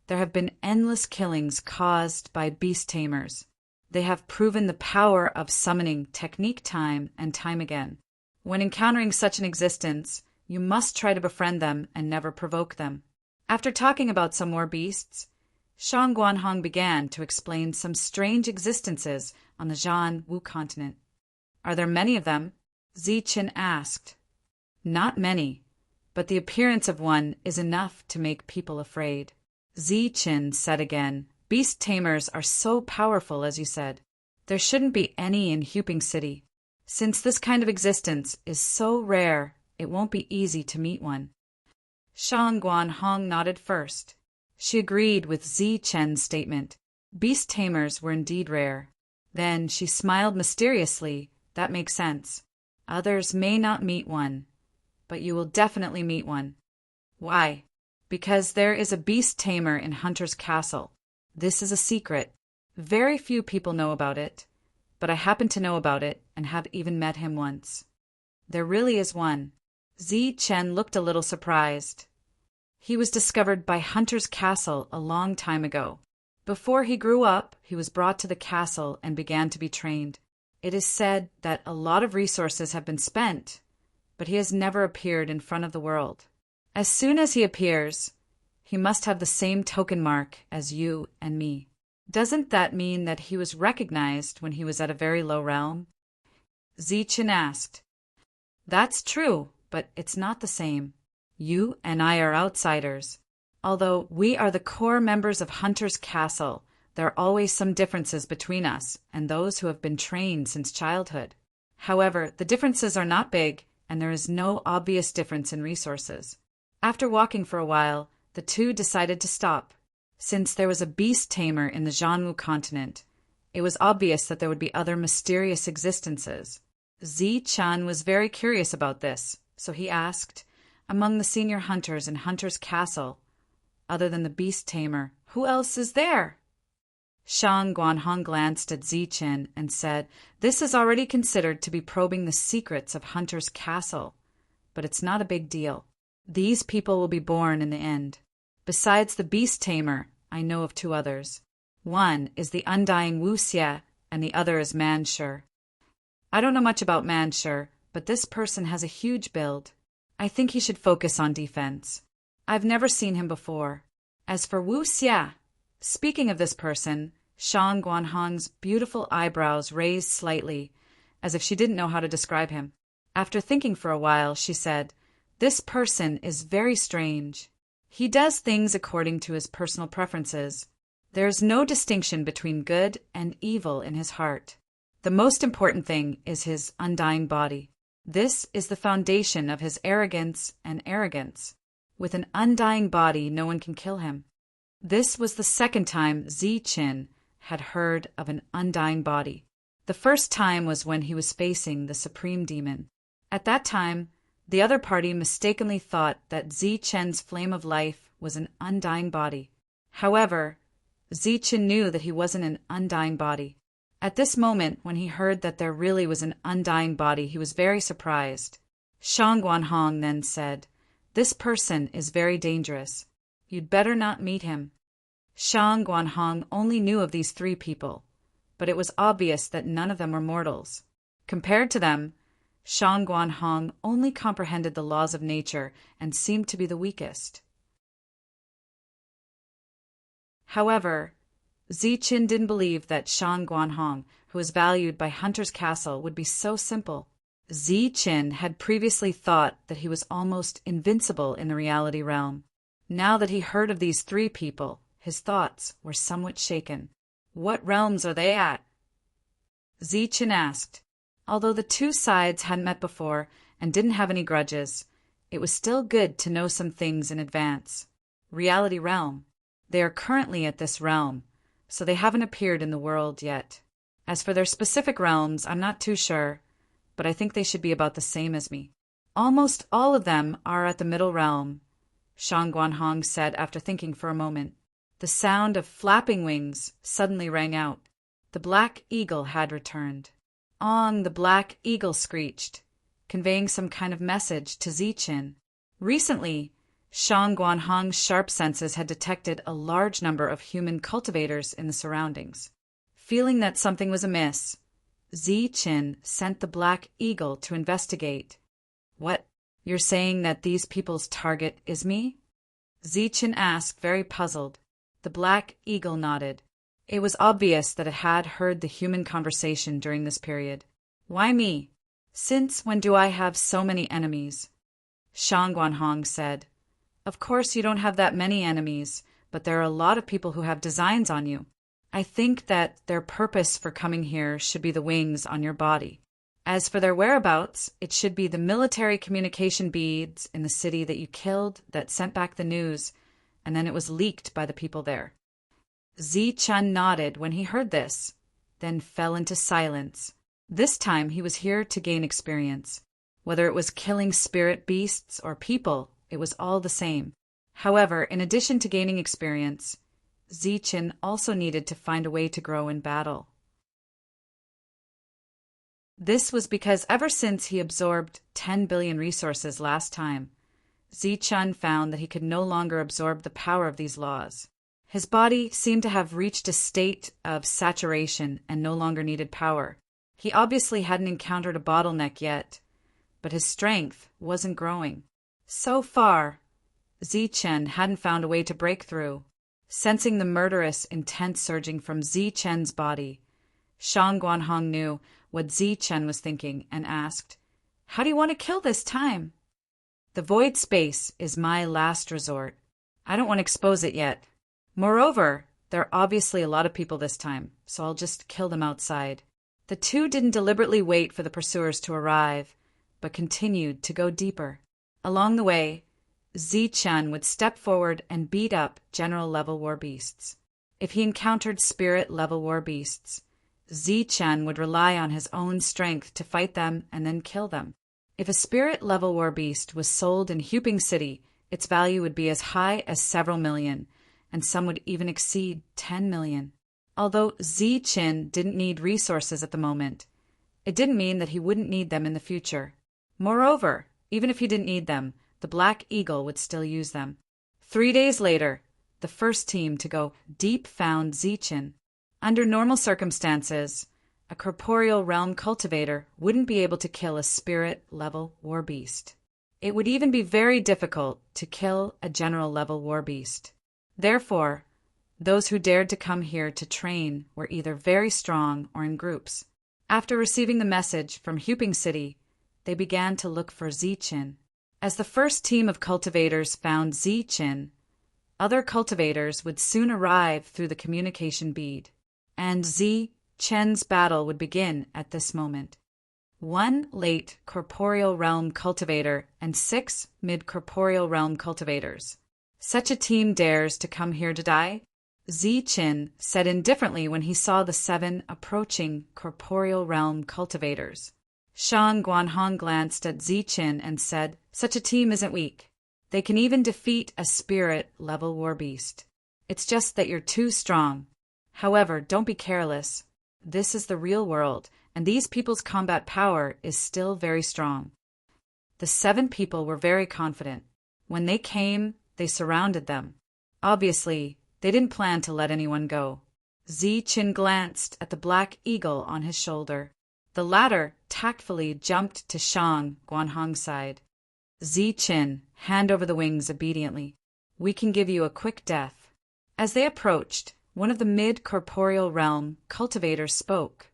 there have been endless killings caused by beast tamers. They have proven the power of summoning technique time and time again. When encountering such an existence, you must try to befriend them and never provoke them. After talking about some more beasts, Shang Guanhong began to explain some strange existences on the Zhanwu continent. "Are there many of them?" Zichen asked. "Not many, but the appearance of one is enough to make people afraid." Zichen said again, "Beast tamers are so powerful, as you said. There shouldn't be any in Huping City. Since this kind of existence is so rare, it won't be easy to meet one." Shang Guanhong nodded first. She agreed with Zichen's statement. Beast tamers were indeed rare. Then she smiled mysteriously. "That makes sense. Others may not meet one, but you will definitely meet one." "Why?" "Because there is a beast tamer in Hunter's Castle. This is a secret. Very few people know about it, but I happen to know about it and have even met him once." "There really is one." Zichen looked a little surprised. "He was discovered by Hunter's Castle a long time ago. Before he grew up, he was brought to the castle and began to be trained. It is said that a lot of resources have been spent, but he has never appeared in front of the world. As soon as he appears, he must have the same token mark as you and me. Doesn't that mean that he was recognized when he was at a very low realm?" Zichen asked. "That's true, but it's not the same. You and I are outsiders. Although we are the core members of Hunter's Castle, there are always some differences between us and those who have been trained since childhood. However, the differences are not big, and there is no obvious difference in resources." After walking for a while, the two decided to stop. Since there was a beast tamer in the Zhanwu continent, it was obvious that there would be other mysterious existences. Zichen was very curious about this, so he asked, Among the senior hunters in Hunter's Castle, other than the beast tamer, who else is there? Shang Guanhong glanced at Zichen and said, "This is already considered to be probing the secrets of Hunter's Castle, but it's not a big deal. These people will be born in the end. Besides the beast tamer, I know of two others. One is the undying Wuxia, and the other is Manshur. I don't know much about Manshur, but this person has a huge build. I think he should focus on defense. I've never seen him before. As for Wuxia," speaking of this person, Shang Guanhong's beautiful eyebrows raised slightly, as if she didn't know how to describe him. After thinking for a while, she said, "This person is very strange. He does things according to his personal preferences. There's no distinction between good and evil in his heart. The most important thing is his undying body. This is the foundation of his arrogance and arrogance. With an undying body, no one can kill him." This was the second time Zichen had heard of an undying body. The first time was when he was facing the Supreme Demon. At that time, the other party mistakenly thought that Zichen's flame of life was an undying body. However, Zichen knew that he wasn't an undying body. At this moment, when he heard that there really was an undying body, he was very surprised. Shang Guanhong then said, "This person is very dangerous. You'd better not meet him." Shang Guanhong only knew of these three people, but it was obvious that none of them were mortals. Compared to them, Shang Guanhong only comprehended the laws of nature and seemed to be the weakest. However, Zichen didn't believe that Shang Guanhong, who was valued by Hunter's Castle, would be so simple. Zichen had previously thought that he was almost invincible in the reality realm. Now that he heard of these three people, his thoughts were somewhat shaken. "What realms are they at?" Zichen asked. Although the two sides hadn't met before and didn't have any grudges, it was still good to know some things in advance. Reality realm. They are currently at this realm, so they haven't appeared in the world yet. As for their specific realms, I'm not too sure, but I think they should be about the same as me. Almost all of them are at the middle realm, Shang Guanhong said after thinking for a moment. The sound of flapping wings suddenly rang out. The black eagle had returned. "Ong," the black eagle screeched, conveying some kind of message to Zichen. Recently, Shang Guanhong's sharp senses had detected a large number of human cultivators in the surroundings. Feeling that something was amiss, Zichen sent the black eagle to investigate. "What? You're saying that these people's target is me?" Zichen asked, very puzzled. The black eagle nodded. It was obvious that it had heard the human conversation during this period. "Why me? Since when do I have so many enemies?" Shang Guanhong said, "Of course you don't have that many enemies, but there are a lot of people who have designs on you. I think that their purpose for coming here should be the wings on your body. As for their whereabouts, it should be the military communication beads in the city that you killed that sent back the news, and then it was leaked by the people there." Zichen nodded when he heard this, then fell into silence. This time he was here to gain experience. Whether it was killing spirit beasts or people, it was all the same. However, in addition to gaining experience, Zichen also needed to find a way to grow in battle. This was because ever since he absorbed 10 billion resources last time, Zichen found that he could no longer absorb the power of these laws. His body seemed to have reached a state of saturation and no longer needed power. He obviously hadn't encountered a bottleneck yet, but his strength wasn't growing. So far, Zichen hadn't found a way to break through. Sensing the murderous intent surging from Zichen's body, Shang Guanhong knew what Zichen was thinking and asked, "How do you want to kill this time?" "The void space is my last resort. I don't want to expose it yet. Moreover, there are obviously a lot of people this time, so I'll just kill them outside." The two didn't deliberately wait for the pursuers to arrive, but continued to go deeper. Along the way, Zichen would step forward and beat up general-level war beasts. If he encountered spirit-level war beasts, Zichen would rely on his own strength to fight them and then kill them. If a spirit-level war beast was sold in Huping City, its value would be as high as several million, and some would even exceed 10 million. Although Qin didn't need resources at the moment, it didn't mean that he wouldn't need them in the future. Moreover, even if he didn't need them, the Black Eagle would still use them. 3 days later, the first team to go deep found Qin. Under normal circumstances, a corporeal realm cultivator wouldn't be able to kill a spirit-level war beast. It would even be very difficult to kill a general-level war beast. Therefore, those who dared to come here to train were either very strong or in groups. After receiving the message from Huping City, they began to look for Qin. As the first team of cultivators found Qin, other cultivators would soon arrive through the communication bead, and Qin's battle would begin at this moment. 1 late corporeal realm cultivator and 6 mid-corporeal realm cultivators. Such a team dares to come here to die? Qin said indifferently when he saw the 7 approaching corporeal realm cultivators. Shang Guanhong glanced at Qin and said, "Such a team isn't weak. They can even defeat a spirit-level war beast. It's just that you're too strong. However, don't be careless. This is the real world, and these people's combat power is still very strong." The 7 people were very confident. When they came, they surrounded them. Obviously, they didn't plan to let anyone go. Qin glanced at the Black Eagle on his shoulder. The latter tactfully jumped to Shang Guanhong's side. Qin, hand over the wings obediently. We can give you a quick death. As they approached, one of the mid-corporeal realm cultivators spoke,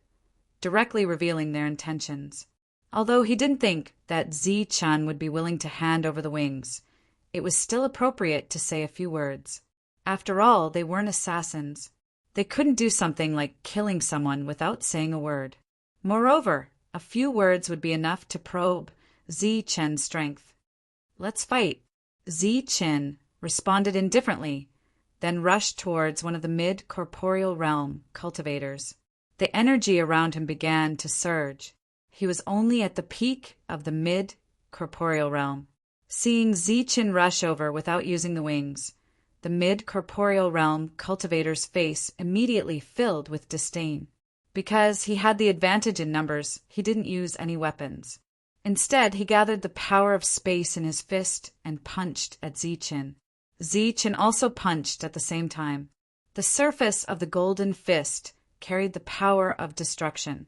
directly revealing their intentions. Although he didn't think that Qin would be willing to hand over the wings, it was still appropriate to say a few words. After all, they weren't assassins. They couldn't do something like killing someone without saying a word. Moreover, a few words would be enough to probe Qin's strength. "Let's fight." Qin responded indifferently, then rushed towards one of the mid-corporeal realm cultivators. The energy around him began to surge. He was only at the peak of the mid-corporeal realm. Seeing Qin rush over without using the wings, the mid-corporeal realm cultivator's face immediately filled with disdain. Because he had the advantage in numbers, he didn't use any weapons. Instead, he gathered the power of space in his fist and punched at Qin. Qin also punched at the same time. The surface of the golden fist carried the power of destruction.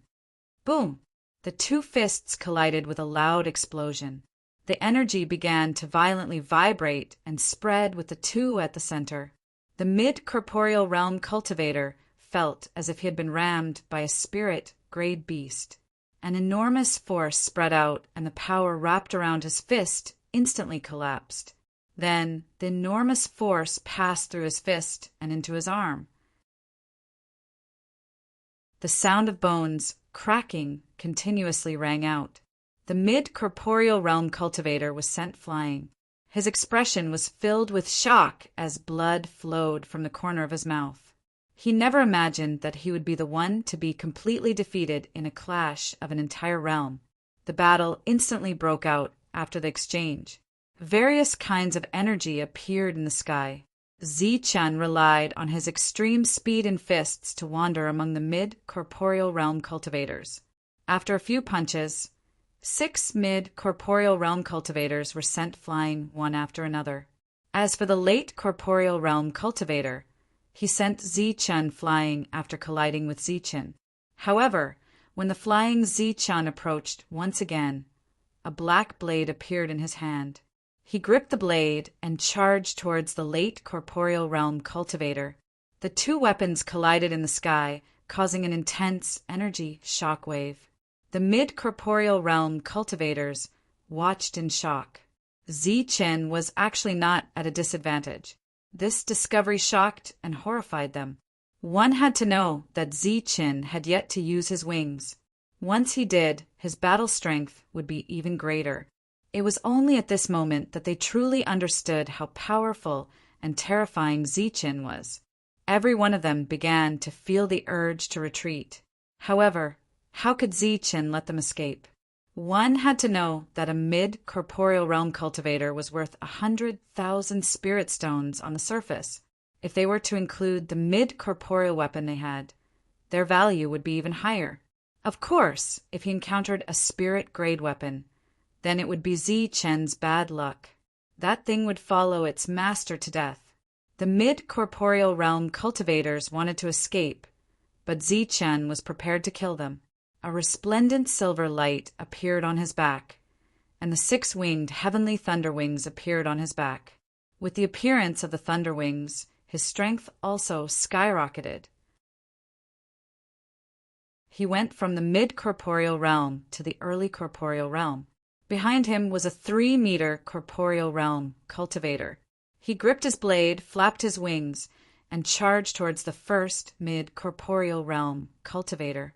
Boom! The 2 fists collided with a loud explosion. The energy began to violently vibrate and spread with the 2 at the center. The mid-corporeal realm cultivator felt as if he had been rammed by a spirit-grade beast. An enormous force spread out, and the power wrapped around his fist instantly collapsed. Then the enormous force passed through his fist and into his arm. The sound of bones cracking continuously rang out. The mid-corporeal realm cultivator was sent flying. His expression was filled with shock as blood flowed from the corner of his mouth. He never imagined that he would be the one to be completely defeated in a clash of an entire realm. The battle instantly broke out after the exchange. Various kinds of energy appeared in the sky. Qin relied on his extreme speed and fists to wander among the mid-corporeal realm cultivators. After a few punches, 6 mid-corporeal realm cultivators were sent flying one after another. As for the late corporeal realm cultivator, he sent Qin flying after colliding with Qin. However, when the flying Qin approached once again, a black blade appeared in his hand. He gripped the blade and charged towards the late corporeal realm cultivator. The 2 weapons collided in the sky, causing an intense energy shockwave. The mid-corporeal realm cultivators watched in shock. Qin was actually not at a disadvantage. This discovery shocked and horrified them. One had to know that Qin had yet to use his wings. Once he did, his battle strength would be even greater. It was only at this moment that they truly understood how powerful and terrifying Qin was. Every one of them began to feel the urge to retreat. However, how could Qin let them escape? One had to know that a mid-corporeal realm cultivator was worth 100,000 spirit stones on the surface. If they were to include the mid-corporeal weapon they had, their value would be even higher. Of course, if he encountered a spirit-grade weapon, then it would be Zi-Chen's bad luck. That thing would follow its master to death. The mid-corporeal realm cultivators wanted to escape, but Zi-Chen was prepared to kill them. A resplendent silver light appeared on his back, and the 6-winged heavenly thunder wings appeared on his back. With the appearance of the thunder wings, his strength also skyrocketed. He went from the mid-corporeal realm to the early corporeal realm. Behind him was a 3-meter corporeal realm cultivator. He gripped his blade, flapped his wings, and charged towards the first mid-corporeal realm cultivator.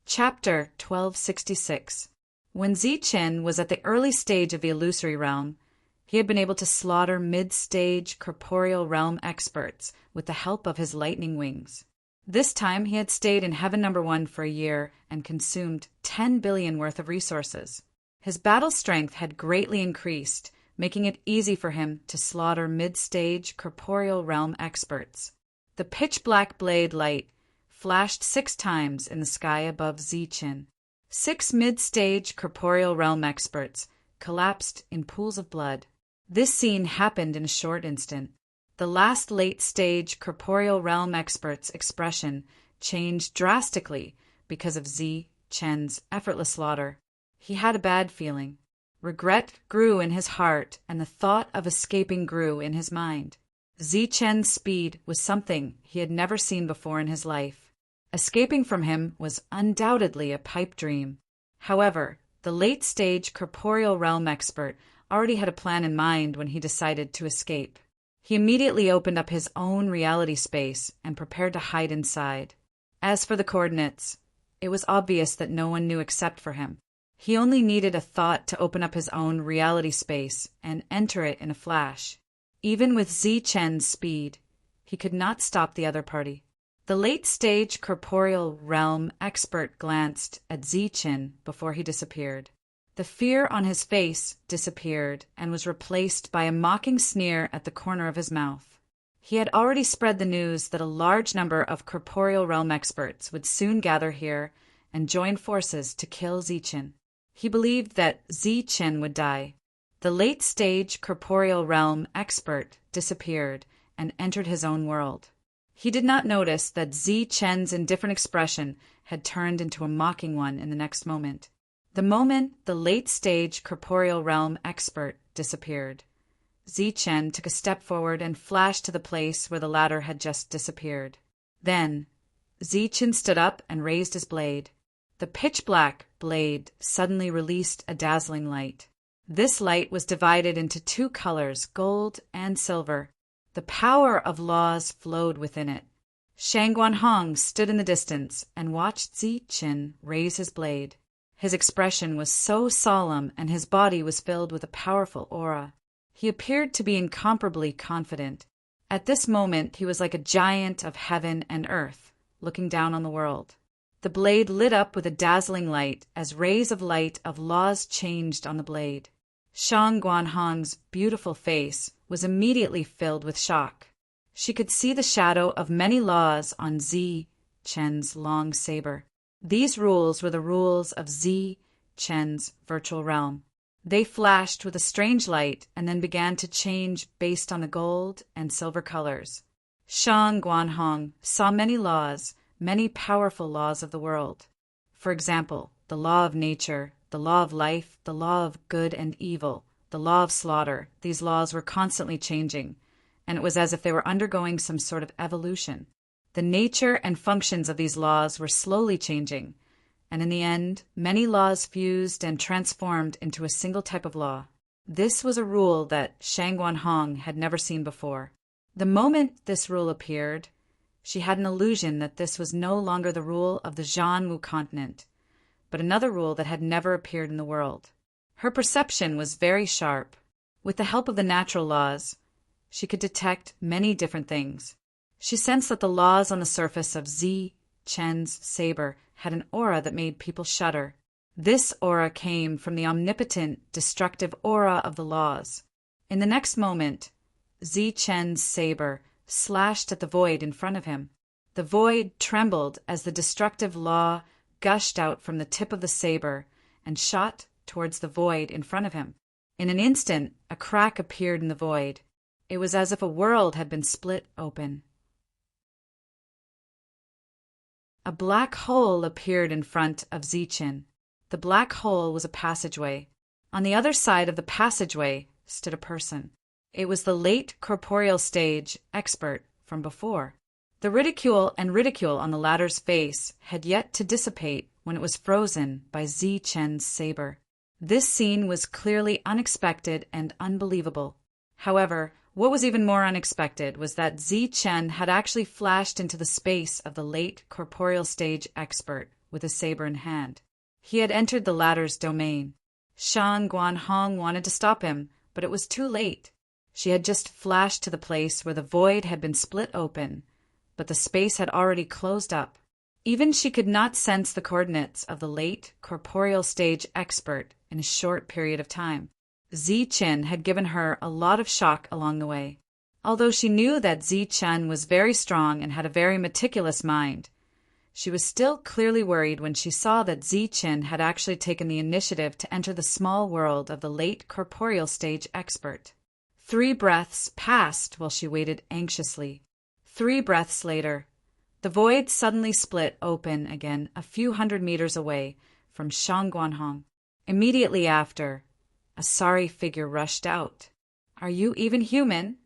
Chapter 1266. When Zi-Chen was at the early stage of the illusory realm, he had been able to slaughter mid-stage corporeal realm experts with the help of his lightning wings. This time he had stayed in Heaven Number 1 for a year and consumed 10 billion worth of resources. His battle strength had greatly increased, making it easy for him to slaughter mid-stage corporeal realm experts. The pitch-black blade light flashed 6 times in the sky above Zi-Chen. 6 mid-stage corporeal realm experts collapsed in pools of blood. This scene happened in a short instant. The last late-stage corporeal realm expert's expression changed drastically because of Zi-Chen's effortless slaughter. He had a bad feeling. Regret grew in his heart, and the thought of escaping grew in his mind. Zi-Chen's speed was something he had never seen before in his life. Escaping from him was undoubtedly a pipe dream. However, the late-stage corporeal realm expert already had a plan in mind when he decided to escape. He immediately opened up his own reality space and prepared to hide inside. As for the coordinates, it was obvious that no one knew except for him. He only needed a thought to open up his own reality space and enter it in a flash. Even with Zi-Chen's speed, he could not stop the other party. The late-stage corporeal realm expert glanced at Zi-Chen before he disappeared. The fear on his face disappeared and was replaced by a mocking sneer at the corner of his mouth. He had already spread the news that a large number of corporeal realm experts would soon gather here and join forces to kill Zi-Chen. He believed that Zi-Chen would die. The late-stage corporeal realm expert disappeared and entered his own world. He did not notice that Zi-Chen's indifferent expression had turned into a mocking one in the next moment. The moment the late-stage corporeal realm expert disappeared, Zi-Chen took a step forward and flashed to the place where the latter had just disappeared. Then, Zi-Chen stood up and raised his blade. The pitch-black blade suddenly released a dazzling light. This light was divided into 2 colors, gold and silver. The power of laws flowed within it. Shang Guanhong stood in the distance and watched Zi-Chen raise his blade. His expression was so solemn and his body was filled with a powerful aura. He appeared to be incomparably confident. At this moment he was like a giant of heaven and earth, looking down on the world. The blade lit up with a dazzling light as rays of light of laws changed on the blade. Shang Guanhong's beautiful face was immediately filled with shock. She could see the shadow of many laws on Zi-Chen's long saber. These rules were the rules of Zi-Chen's virtual realm. They flashed with a strange light and then began to change based on the gold and silver colors. Shang Guanhong saw many laws, many powerful laws of the world. For example, the law of nature, the law of life, the law of good and evil, the law of slaughter. These laws were constantly changing, and it was as if they were undergoing some sort of evolution. The nature and functions of these laws were slowly changing, and in the end, many laws fused and transformed into a single type of law. This was a rule that Shang Guanhong had never seen before. The moment this rule appeared, she had an illusion that this was no longer the rule of the Zhanwu continent, but another rule that had never appeared in the world. Her perception was very sharp. With the help of the natural laws, she could detect many different things. She sensed that the laws on the surface of Chen's saber had an aura that made people shudder. This aura came from the omnipotent, destructive aura of the laws. In the next moment, Zi Chen's saber slashed at the void in front of him. The void trembled as the destructive law gushed out from the tip of the saber and shot towards the void in front of him. In an instant, a crack appeared in the void. It was as if a world had been split open. A black hole appeared in front of Zichen. The black hole was a passageway. On the other side of the passageway stood a person. It was the late corporeal stage expert from before. The ridicule on the latter's face had yet to dissipate when it was frozen by Zi Chen's saber. This scene was clearly unexpected and unbelievable. However, what was even more unexpected was that Zi Chen had actually flashed into the space of the late corporeal stage expert with a saber in hand. He had entered the latter's domain. Shan Guanhong wanted to stop him, but it was too late. She had just flashed to the place where the void had been split open, but the space had already closed up. Even she could not sense the coordinates of the late corporeal stage expert in a short period of time. Zi Chen had given her a lot of shock along the way. Although she knew that Zi Chen was very strong and had a very meticulous mind, she was still clearly worried when she saw that Zi Chen had actually taken the initiative to enter the small world of the late corporeal stage expert. 3 breaths passed while she waited anxiously. 3 breaths later, the void suddenly split open again a few hundred meters away from Shang Guanhong. Immediately after, a sorry figure rushed out. "Are you even human?"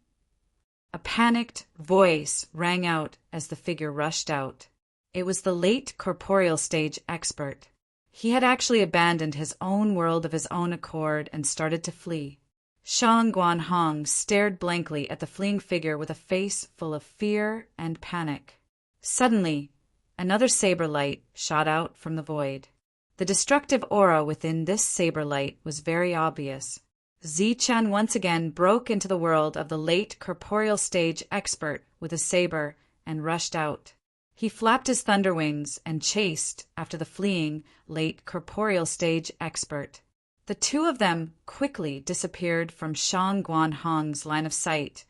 A panicked voice rang out as the figure rushed out. It was the late corporeal stage expert. He had actually abandoned his own world of his own accord and started to flee. Shang Guanhong stared blankly at the fleeing figure with a face full of fear and panic. Suddenly, another saber light shot out from the void. The destructive aura within this saber light was very obvious. Zi Chen once again broke into the world of the late corporeal stage expert with a saber and rushed out. He flapped his thunder wings and chased after the fleeing late corporeal stage expert. The two of them quickly disappeared from Shang Guanhong's line of sight,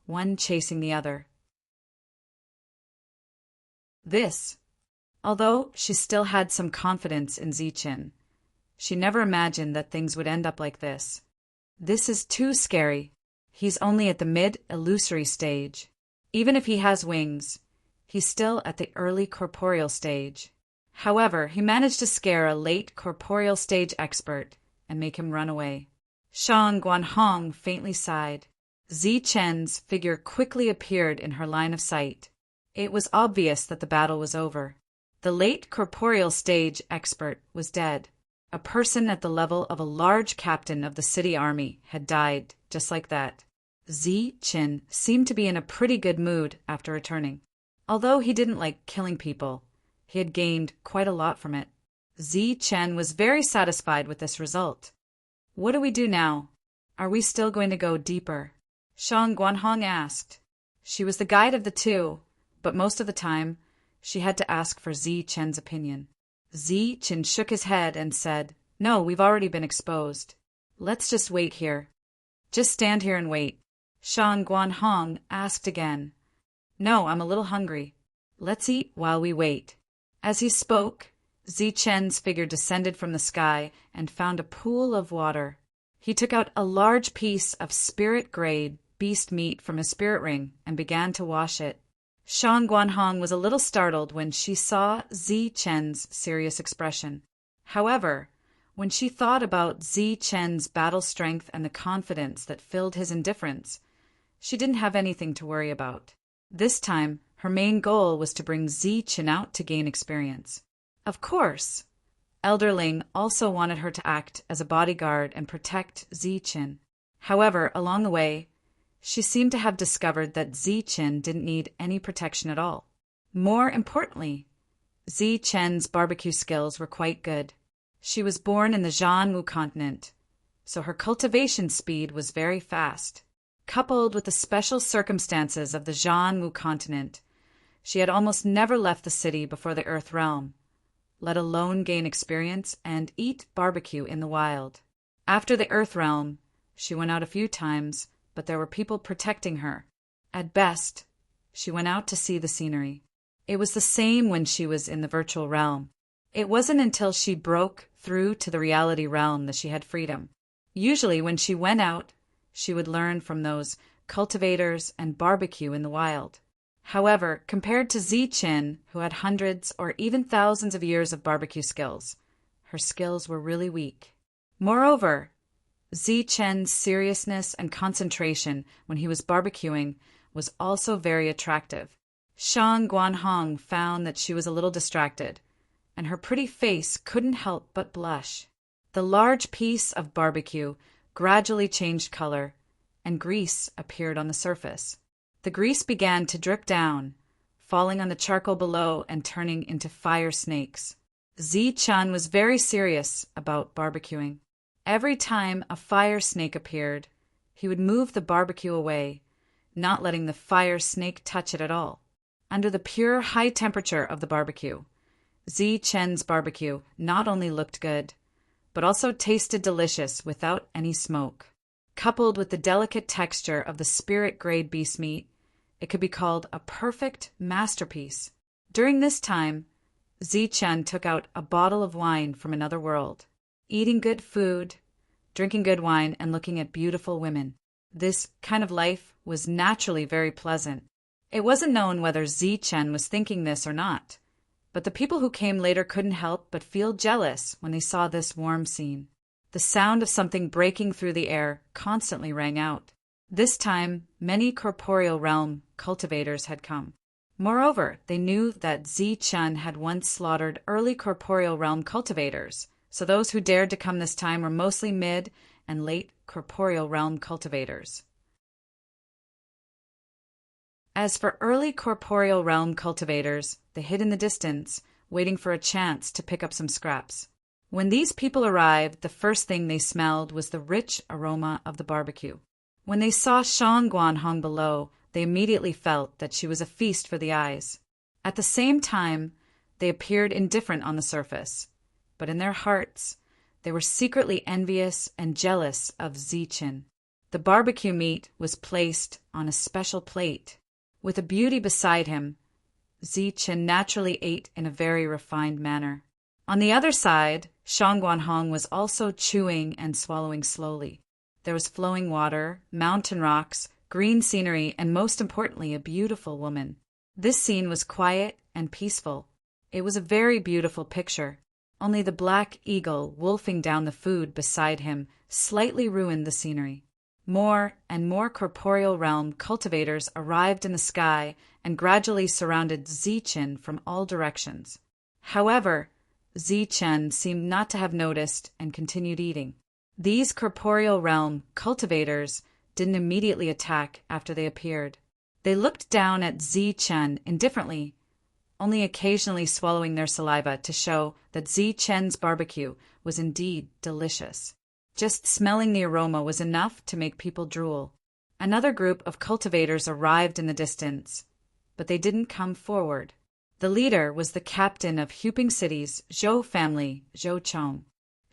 one chasing the other. Although she still had some confidence in Zichen, she never imagined that things would end up like this. This is too scary. He's only at the mid-illusory stage. Even if he has wings, he's still at the early corporeal stage. However, he managed to scare a late corporeal stage expert and make him run away. Shang Guanhong faintly sighed. Zi Chen's figure quickly appeared in her line of sight. It was obvious that the battle was over. The late corporeal stage expert was dead. A person at the level of a large captain of the city army had died, just like that. Zi Chen seemed to be in a pretty good mood after returning. Although he didn't like killing people, he had gained quite a lot from it. Zi Chen was very satisfied with this result. "What do we do now? Are we still going to go deeper?" Shang Guanhong asked. She was the guide of the two, but most of the time, she had to ask for Zi Chen's opinion. Zi Chen shook his head and said, "No, we've already been exposed. Let's just wait here. Just stand here and wait." Shang Guanhong asked again. "No, I'm a little hungry. Let's eat while we wait." As he spoke, Zi Chen's figure descended from the sky and found a pool of water. He took out a large piece of spirit-grade beast meat from his spirit ring and began to wash it. Shang Guanhong was a little startled when she saw Zi Chen's serious expression. However, when she thought about Zi Chen's battle strength and the confidence that filled his indifference, she didn't have anything to worry about. This time, her main goal was to bring Zi Chen out to gain experience. Of course, Elder Ling also wanted her to act as a bodyguard and protect Zi Chen. However, along the way, she seemed to have discovered that Zi Chen didn't need any protection at all. More importantly, Zi Chen's barbecue skills were quite good. She was born in the Jianwu continent, so her cultivation speed was very fast. Coupled with the special circumstances of the Jianwu continent, She had almost never left the city before the Earth Realm, let alone gain experience and eat barbecue in the wild. After the Earth Realm, she went out a few times, but there were people protecting her. At best, she went out to see the scenery. It was the same when she was in the virtual realm. It wasn't until she broke through to the reality realm that she had freedom. Usually, when she went out, she would learn from those cultivators and barbecue in the wild. However, compared to Zichen, who had hundreds or even thousands of years of barbecue skills, her skills were really weak. Moreover, Zichen's seriousness and concentration when he was barbecuing was also very attractive. Shang Guanhong found that she was a little distracted, and her pretty face couldn't help but blush. The large piece of barbecue gradually changed color, and grease appeared on the surface. The grease began to drip down, falling on the charcoal below and turning into fire snakes. Zichen was very serious about barbecuing. Every time a fire snake appeared, he would move the barbecue away, not letting the fire snake touch it at all. Under the pure high temperature of the barbecue, Zichen's barbecue not only looked good, but also tasted delicious without any smoke. Coupled with the delicate texture of the spirit-grade beast meat, it could be called a perfect masterpiece. During this time, Zichen took out a bottle of wine from another world, eating good food, drinking good wine, and looking at beautiful women. This kind of life was naturally very pleasant. It wasn't known whether Zichen was thinking this or not, but the people who came later couldn't help but feel jealous when they saw this warm scene. The sound of something breaking through the air constantly rang out. This time, many corporeal realm cultivators had come. Moreover, they knew that Zichen had once slaughtered early corporeal realm cultivators, so those who dared to come this time were mostly mid and late corporeal realm cultivators. As for early corporeal realm cultivators, they hid in the distance, waiting for a chance to pick up some scraps. When these people arrived, the first thing they smelled was the rich aroma of the barbecue. When they saw Shang Guanhong below, they immediately felt that she was a feast for the eyes. At the same time, they appeared indifferent on the surface, but in their hearts, they were secretly envious and jealous of Zichen. The barbecue meat was placed on a special plate. With a beauty beside him, Zichen naturally ate in a very refined manner. On the other side, Shang Guanhong was also chewing and swallowing slowly. There was flowing water, mountain rocks, green scenery, and most importantly, a beautiful woman. This scene was quiet and peaceful. It was a very beautiful picture. Only the black eagle wolfing down the food beside him slightly ruined the scenery. More and more corporeal realm cultivators arrived in the sky and gradually surrounded Zichen from all directions. However, Zichen seemed not to have noticed and continued eating. These corporeal realm cultivators didn't immediately attack after they appeared. They looked down at Zichen indifferently, only occasionally swallowing their saliva to show that Zichen's barbecue was indeed delicious. Just smelling the aroma was enough to make people drool. Another group of cultivators arrived in the distance, but they didn't come forward. The leader was the captain of Huping City's Zhou family, Zhou Chong.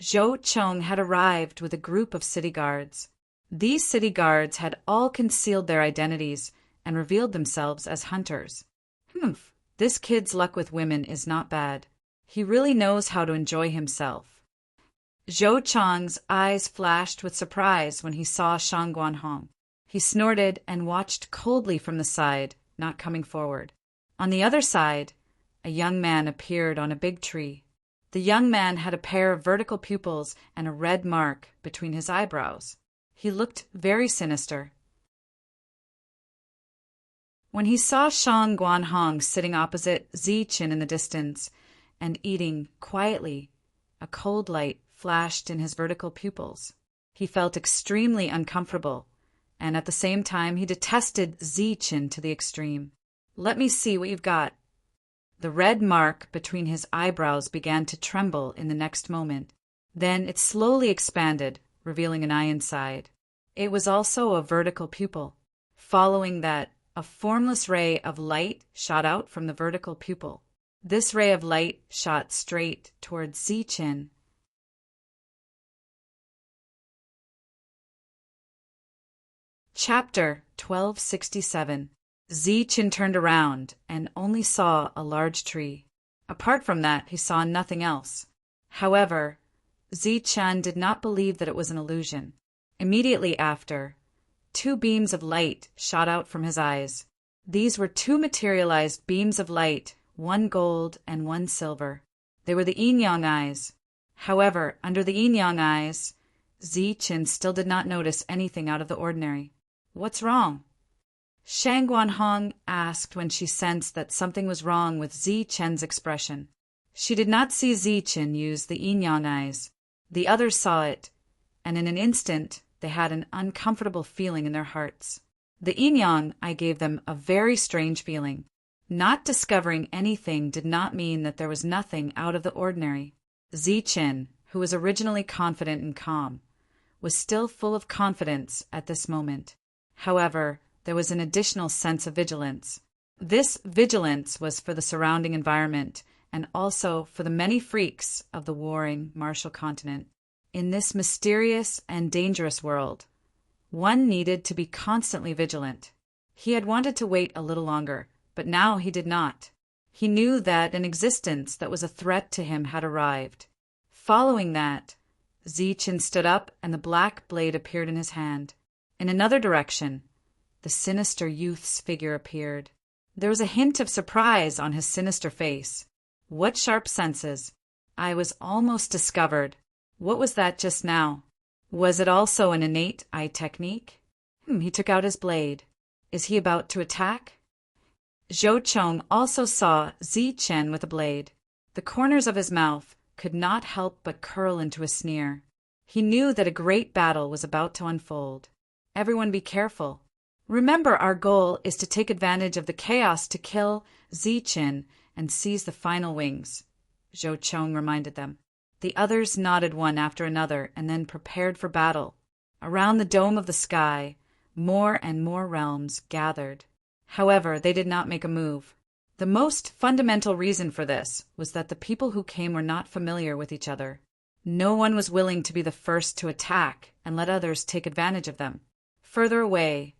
Zhou Chong had arrived with a group of city guards. These city guards had all concealed their identities and revealed themselves as hunters. This kid's luck with women is not bad. He really knows how to enjoy himself. Zhou Chong's eyes flashed with surprise when he saw Shang Guanhong. He snorted and watched coldly from the side, not coming forward. On the other side, a young man appeared on a big tree. The young man had a pair of vertical pupils and a red mark between his eyebrows. He looked very sinister. When he saw Shang Guanhong sitting opposite Zichen in the distance and eating quietly, a cold light flashed in his vertical pupils. He felt extremely uncomfortable, and at the same time he detested Zichen to the extreme. "Let me see what you've got." The red mark between his eyebrows began to tremble in the next moment. Then it slowly expanded, revealing an eye inside. It was also a vertical pupil. Following that, a formless ray of light shot out from the vertical pupil. This ray of light shot straight towards Zichen. Chapter 1267. Zichen turned around and only saw a large tree. Apart from that, he saw nothing else. However, Zichen did not believe that it was an illusion. Immediately after, two beams of light shot out from his eyes. These were two materialized beams of light, one gold and one silver. They were the yin-yang eyes. However, under the yin-yang eyes, Zichen still did not notice anything out of the ordinary. "What's wrong?" Shang Guanhong asked when she sensed that something was wrong with Zichen's expression. She did not see Zichen use the yin-yang eyes. The others saw it, and in an instant they had an uncomfortable feeling in their hearts. The yin-yang eye gave them a very strange feeling. Not discovering anything did not mean that there was nothing out of the ordinary. Zichen, who was originally confident and calm, was still full of confidence at this moment. However, there was an additional sense of vigilance. This vigilance was for the surrounding environment and also for the many freaks of the warring martial continent. In this mysterious and dangerous world, one needed to be constantly vigilant. He had wanted to wait a little longer, but now he did not. He knew that an existence that was a threat to him had arrived. Following that, Zichen stood up and the black blade appeared in his hand. In another direction, the sinister youth's figure appeared. There was a hint of surprise on his sinister face. What sharp senses! I was almost discovered. What was that just now? Was it also an innate eye technique? He took out his blade. Is he about to attack? Zhou Chong also saw Zichen with a blade. The corners of his mouth could not help but curl into a sneer. He knew that a great battle was about to unfold. Everyone be careful. Remember, our goal is to take advantage of the chaos to kill Zichen and seize the final wings, Zhou Chong reminded them. The others nodded one after another and then prepared for battle. Around the dome of the sky, more and more realms gathered. However, they did not make a move. The most fundamental reason for this was that the people who came were not familiar with each other. No one was willing to be the first to attack and let others take advantage of them. Further away,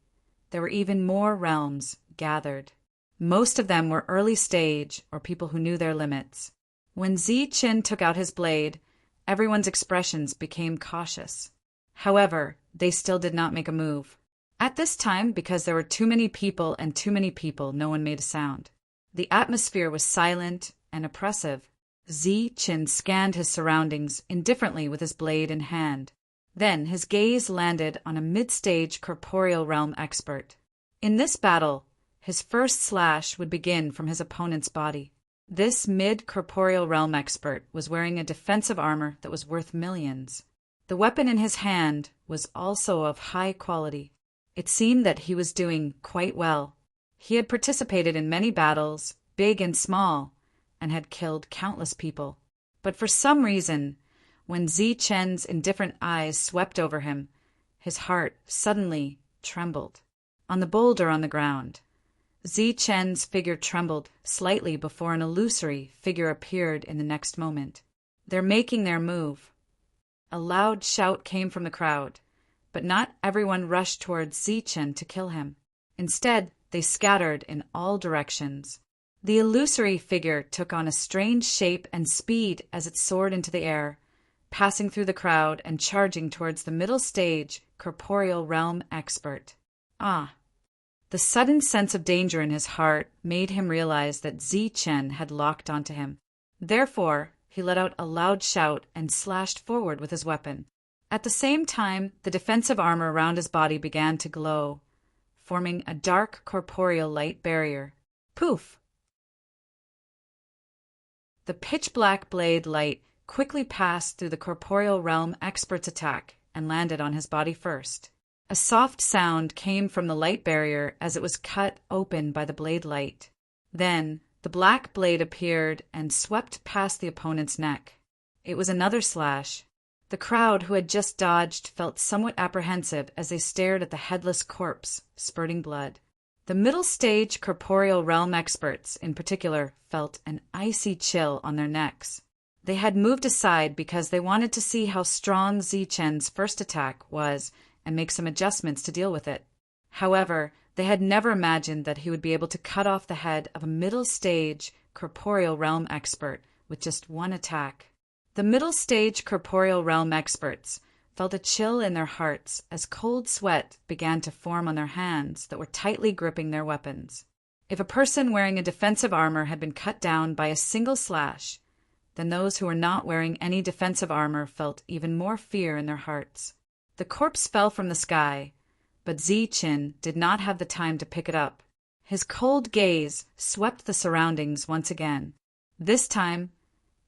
there were even more realms gathered. Most of them were early stage or people who knew their limits. When Zichen took out his blade, everyone's expressions became cautious. However, they still did not make a move. At this time, because there were too many people and too many people, no one made a sound. The atmosphere was silent and oppressive. Zichen scanned his surroundings indifferently with his blade in hand. Then his gaze landed on a mid-stage corporeal realm expert. In this battle, his first slash would begin from his opponent's body. This mid-corporeal realm expert was wearing a defensive armor that was worth millions. The weapon in his hand was also of high quality. It seemed that he was doing quite well. He had participated in many battles, big and small, and had killed countless people. But for some reason, when Zichen's indifferent eyes swept over him, his heart suddenly trembled. On the boulder on the ground, Zichen's figure trembled slightly before an illusory figure appeared in the next moment. "They're making their move." A loud shout came from the crowd, but not everyone rushed towards Zichen to kill him. Instead, they scattered in all directions. The illusory figure took on a strange shape and speed as it soared into the air, passing through the crowd and charging towards the middle stage corporeal realm expert. The sudden sense of danger in his heart made him realize that Zichen had locked onto him. Therefore, he let out a loud shout and slashed forward with his weapon. At the same time, the defensive armor around his body began to glow, forming a dark corporeal light barrier. Poof! The pitch-black blade light quickly passed through the corporeal realm expert's attack and landed on his body first. A soft sound came from the light barrier as it was cut open by the blade light. Then, the black blade appeared and swept past the opponent's neck. It was another slash. The crowd who had just dodged felt somewhat apprehensive as they stared at the headless corpse, spurting blood. The middle stage corporeal realm experts, in particular, felt an icy chill on their necks. They had moved aside because they wanted to see how strong Zichen's first attack was and make some adjustments to deal with it. However, they had never imagined that he would be able to cut off the head of a middle stage corporeal realm expert with just one attack. The middle stage corporeal realm experts felt a chill in their hearts as cold sweat began to form on their hands that were tightly gripping their weapons. If a person wearing a defensive armor had been cut down by a single slash, then those who were not wearing any defensive armor felt even more fear in their hearts. The corpse fell from the sky, but Zichen did not have the time to pick it up. His cold gaze swept the surroundings once again. This time,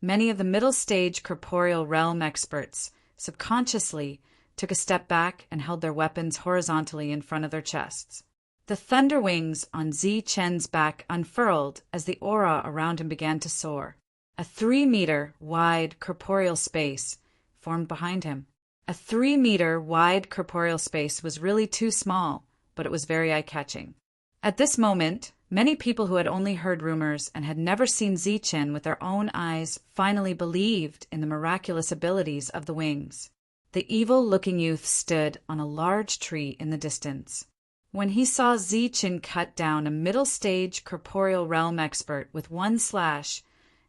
many of the middle stage corporeal realm experts subconsciously took a step back and held their weapons horizontally in front of their chests. The thunder wings on Zichen's back unfurled as the aura around him began to soar. A 3-meter wide corporeal space formed behind him. A 3-meter wide corporeal space was really too small, but it was very eye-catching. At this moment, many people who had only heard rumors and had never seen Zichen with their own eyes finally believed in the miraculous abilities of the wings. The evil-looking youth stood on a large tree in the distance. When he saw Zichen cut down a middle-stage corporeal realm expert with one slash,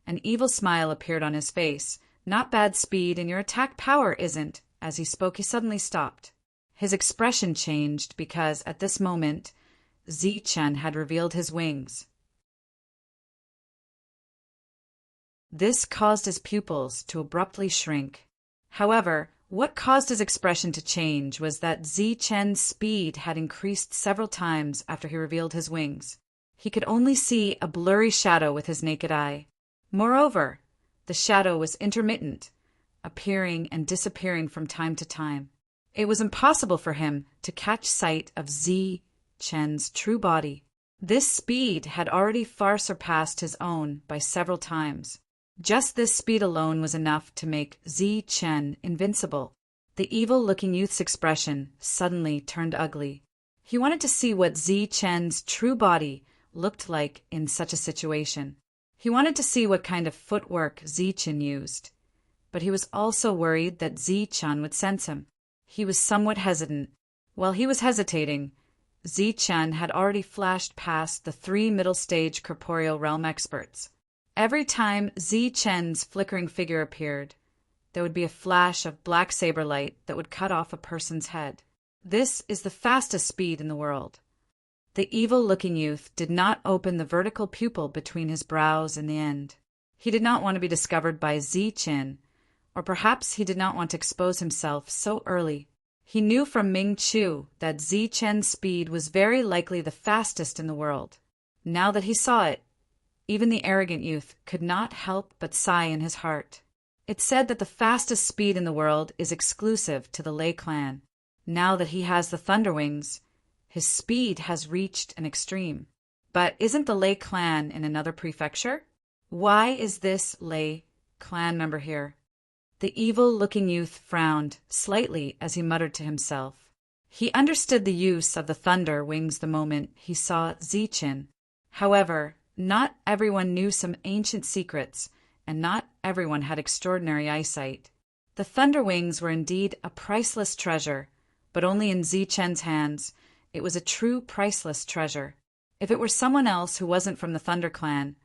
an evil smile appeared on his face. "Not bad speed, and your attack power isn't." As he spoke, he suddenly stopped. His expression changed because, at this moment, Zichen had revealed his wings. This caused his pupils to abruptly shrink. However, what caused his expression to change was that Zichen's speed had increased several times after he revealed his wings. He could only see a blurry shadow with his naked eye. Moreover, the shadow was intermittent, appearing and disappearing from time to time. It was impossible for him to catch sight of Zichen's true body. This speed had already far surpassed his own by several times. Just this speed alone was enough to make Zichen invincible. The evil-looking youth's expression suddenly turned ugly. He wanted to see what Zichen's true body looked like in such a situation. He wanted to see what kind of footwork Zichen used. But he was also worried that Zichen would sense him. He was somewhat hesitant. While he was hesitating, Zichen had already flashed past the 3 middle-stage corporeal realm experts. Every time Zichen's flickering figure appeared, there would be a flash of black saber light that would cut off a person's head. This is the fastest speed in the world. The evil-looking youth did not open the vertical pupil between his brows in the end. He did not want to be discovered by Zichen, or perhaps he did not want to expose himself so early. He knew from Ming Chu that Zichen's speed was very likely the fastest in the world. Now that he saw it, even the arrogant youth could not help but sigh in his heart. It's said that the fastest speed in the world is exclusive to the Lei clan. Now that he has the Thunder Wings, his speed has reached an extreme. But isn't the Lei clan in another prefecture? Why is this Lei clan member here? The evil-looking youth frowned slightly as he muttered to himself. He understood the use of the Thunder Wings the moment he saw Zichen. However, not everyone knew some ancient secrets, and not everyone had extraordinary eyesight. The Thunder Wings were indeed a priceless treasure, but only in Zichen's hands. It was a true priceless treasure. If it were someone else who wasn't from the Thunder Clan,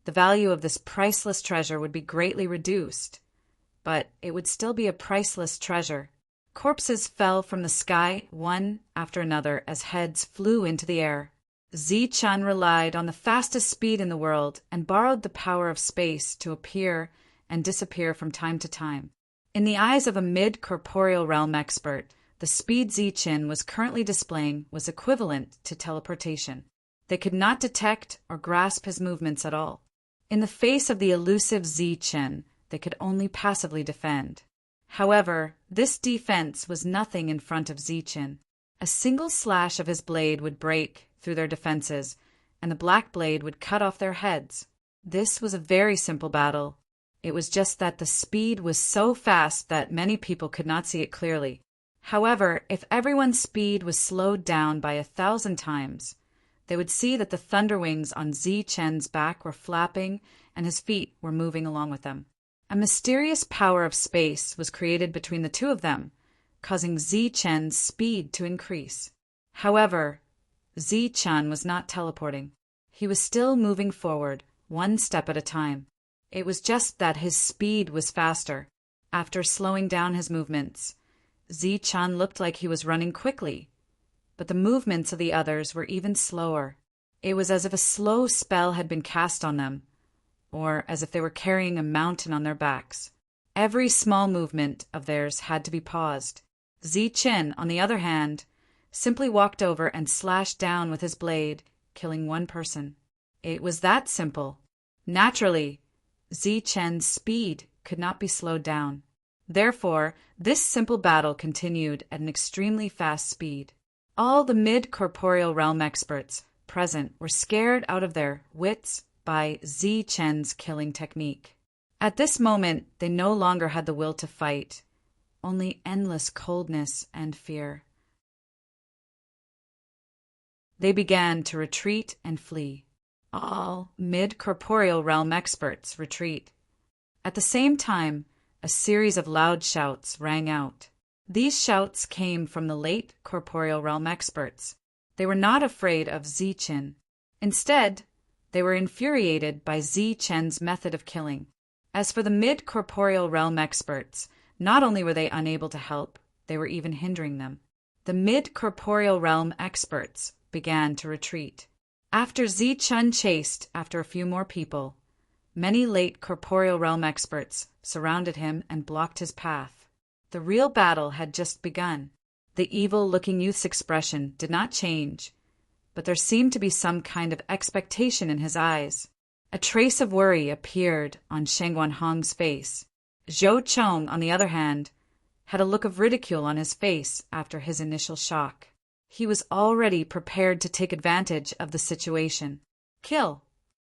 the value of this priceless treasure would be greatly reduced. But it would still be a priceless treasure. Corpses fell from the sky one after another as heads flew into the air. Zichen relied on the fastest speed in the world and borrowed the power of space to appear and disappear from time to time. In the eyes of a mid-corporeal realm expert, the speed Zichen was currently displaying was equivalent to teleportation. They could not detect or grasp his movements at all. In the face of the elusive Zichen, they could only passively defend. However, this defense was nothing in front of Zichen. A single slash of his blade would break through their defenses, and the black blade would cut off their heads. This was a very simple battle. It was just that the speed was so fast that many people could not see it clearly. However, if everyone's speed was slowed down by 1,000 times, they would see that the thunder wings on Zi Chen's back were flapping and his feet were moving along with them. A mysterious power of space was created between the two of them, causing Zi Chen's speed to increase. However, Zi Chen was not teleporting. He was still moving forward, one step at a time. It was just that his speed was faster. After slowing down his movements, Zi Chen looked like he was running quickly, but the movements of the others were even slower. It was as if a slow spell had been cast on them, or as if they were carrying a mountain on their backs. Every small movement of theirs had to be paused. Zi Chen, on the other hand, simply walked over and slashed down with his blade, killing one person. It was that simple. Naturally, Zi Chen's speed could not be slowed down. Therefore, this simple battle continued at an extremely fast speed. All the mid-corporeal realm experts present were scared out of their wits by Zi Chen's killing technique. At this moment, they no longer had the will to fight, only endless coldness and fear. They began to retreat and flee. All mid-corporeal realm experts retreat. At the same time, a series of loud shouts rang out. These shouts came from the late corporeal realm experts. They were not afraid of Zi Chen. Instead, they were infuriated by Zi Chen's method of killing. As for the mid-corporeal realm experts, not only were they unable to help, they were even hindering them. The mid-corporeal realm experts began to retreat. After Zi Chen chased after a few more people, many late corporeal realm experts surrounded him and blocked his path. The real battle had just begun. The evil-looking youth's expression did not change, but there seemed to be some kind of expectation in his eyes. A trace of worry appeared on Sheng Guanhong's face. Zhou Chong, on the other hand, had a look of ridicule on his face after his initial shock. He was already prepared to take advantage of the situation. Kill!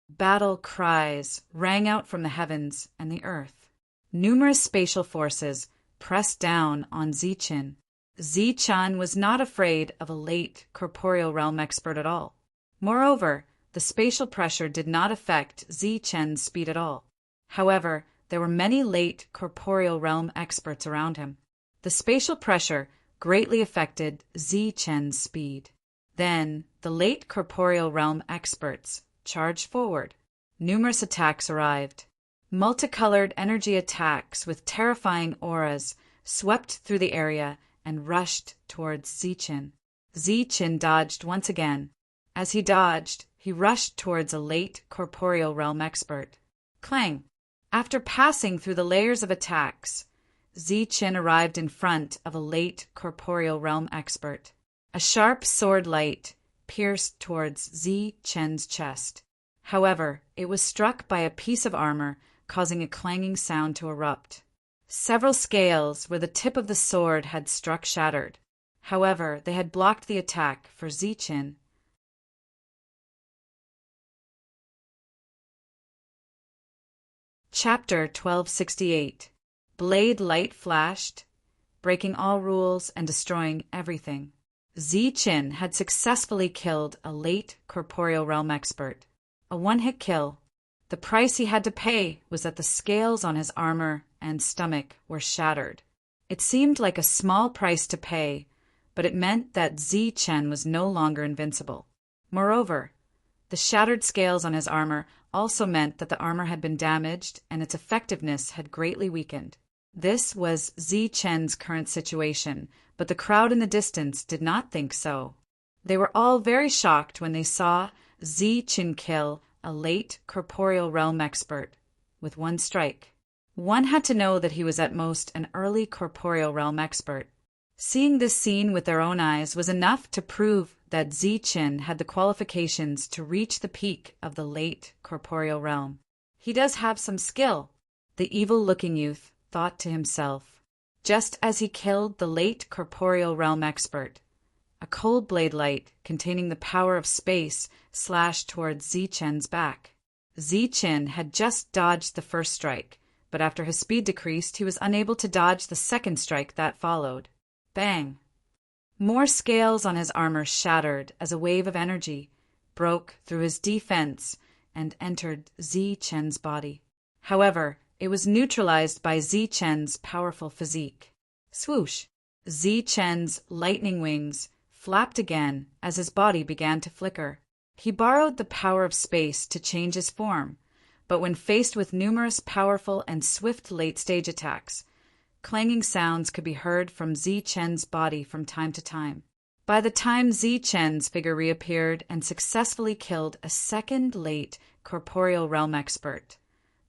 Battle cries rang out from the heavens and the earth. Numerous spatial forces pressed down on Zi Chen. Zi Chen was not afraid of a late corporeal realm expert at all. Moreover, the spatial pressure did not affect Zi Chen's speed at all. However, there were many late corporeal realm experts around him. The spatial pressure greatly affected Zi Chen's speed. Then, the late corporeal realm experts charged forward. Numerous attacks arrived. Multicolored energy attacks with terrifying auras swept through the area and rushed towards Zi Chen. Zi Chen dodged once again. As he dodged, he rushed towards a late corporeal realm expert. Clang! After passing through the layers of attacks, Zi Chen arrived in front of a late corporeal realm expert. A sharp sword light pierced towards Zi Chen's chest. However, it was struck by a piece of armor, causing a clanging sound to erupt. Several scales where the tip of the sword had struck shattered. However, they had blocked the attack for Zi Chen. Chapter 1268. Blade light flashed, breaking all rules and destroying everything. Zi Chen had successfully killed a late corporeal realm expert. A one-hit kill. The price he had to pay was that the scales on his armor and stomach were shattered. It seemed like a small price to pay, but it meant that Zi Chen was no longer invincible. Moreover, the shattered scales on his armor also meant that the armor had been damaged and its effectiveness had greatly weakened. This was Zi Chen's current situation, but the crowd in the distance did not think so. They were all very shocked when they saw Zi Chen kill a late corporeal realm expert with one strike. One had to know that he was at most an early corporeal realm expert. Seeing this scene with their own eyes was enough to prove that Zi Chen had the qualifications to reach the peak of the late corporeal realm. He does have some skill, the evil-looking youth thought to himself. Just as he killed the late corporeal realm expert, a cold blade light containing the power of space slashed towards Zi Chen's back. Zi Chen had just dodged the first strike, but after his speed decreased, he was unable to dodge the second strike that followed. Bang! More scales on his armor shattered as a wave of energy broke through his defense and entered Zi Chen's body. However, it was neutralized by Zi Chen's powerful physique. Swoosh! Zi Chen's lightning wings flapped again as his body began to flicker. He borrowed the power of space to change his form, but when faced with numerous powerful and swift late-stage attacks, clanging sounds could be heard from Zi Chen's body from time to time. By the time Zi Chen's figure reappeared and successfully killed a second late corporeal realm expert,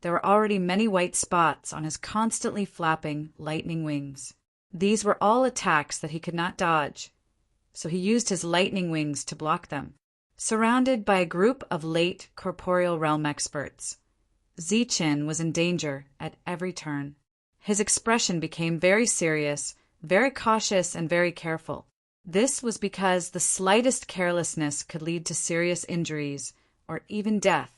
there were already many white spots on his constantly flapping lightning wings. These were all attacks that he could not dodge, so he used his lightning wings to block them. Surrounded by a group of late corporeal realm experts, Zi Chen was in danger at every turn. His expression became very serious, very cautious, and very careful. This was because the slightest carelessness could lead to serious injuries or even death.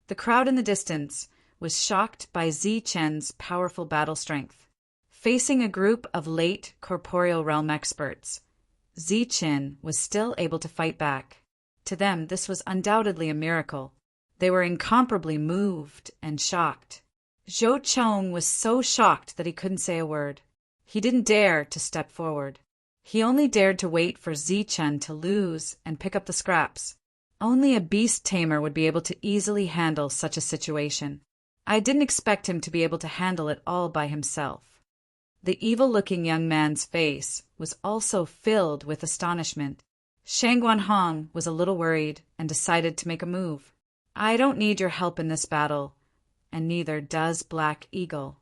The crowd in the distance was shocked by Zi Chen's powerful battle strength. Facing a group of late corporeal realm experts, Zi Chen was still able to fight back. To them, this was undoubtedly a miracle. They were incomparably moved and shocked. Zhou Chong was so shocked that he couldn't say a word. He didn't dare to step forward. He only dared to wait for Zi Chen to lose and pick up the scraps. Only a beast tamer would be able to easily handle such a situation. I didn't expect him to be able to handle it all by himself. The evil-looking young man's face was also filled with astonishment. Shang Guanhong was a little worried and decided to make a move. I don't need your help in this battle, and neither does Black Eagle.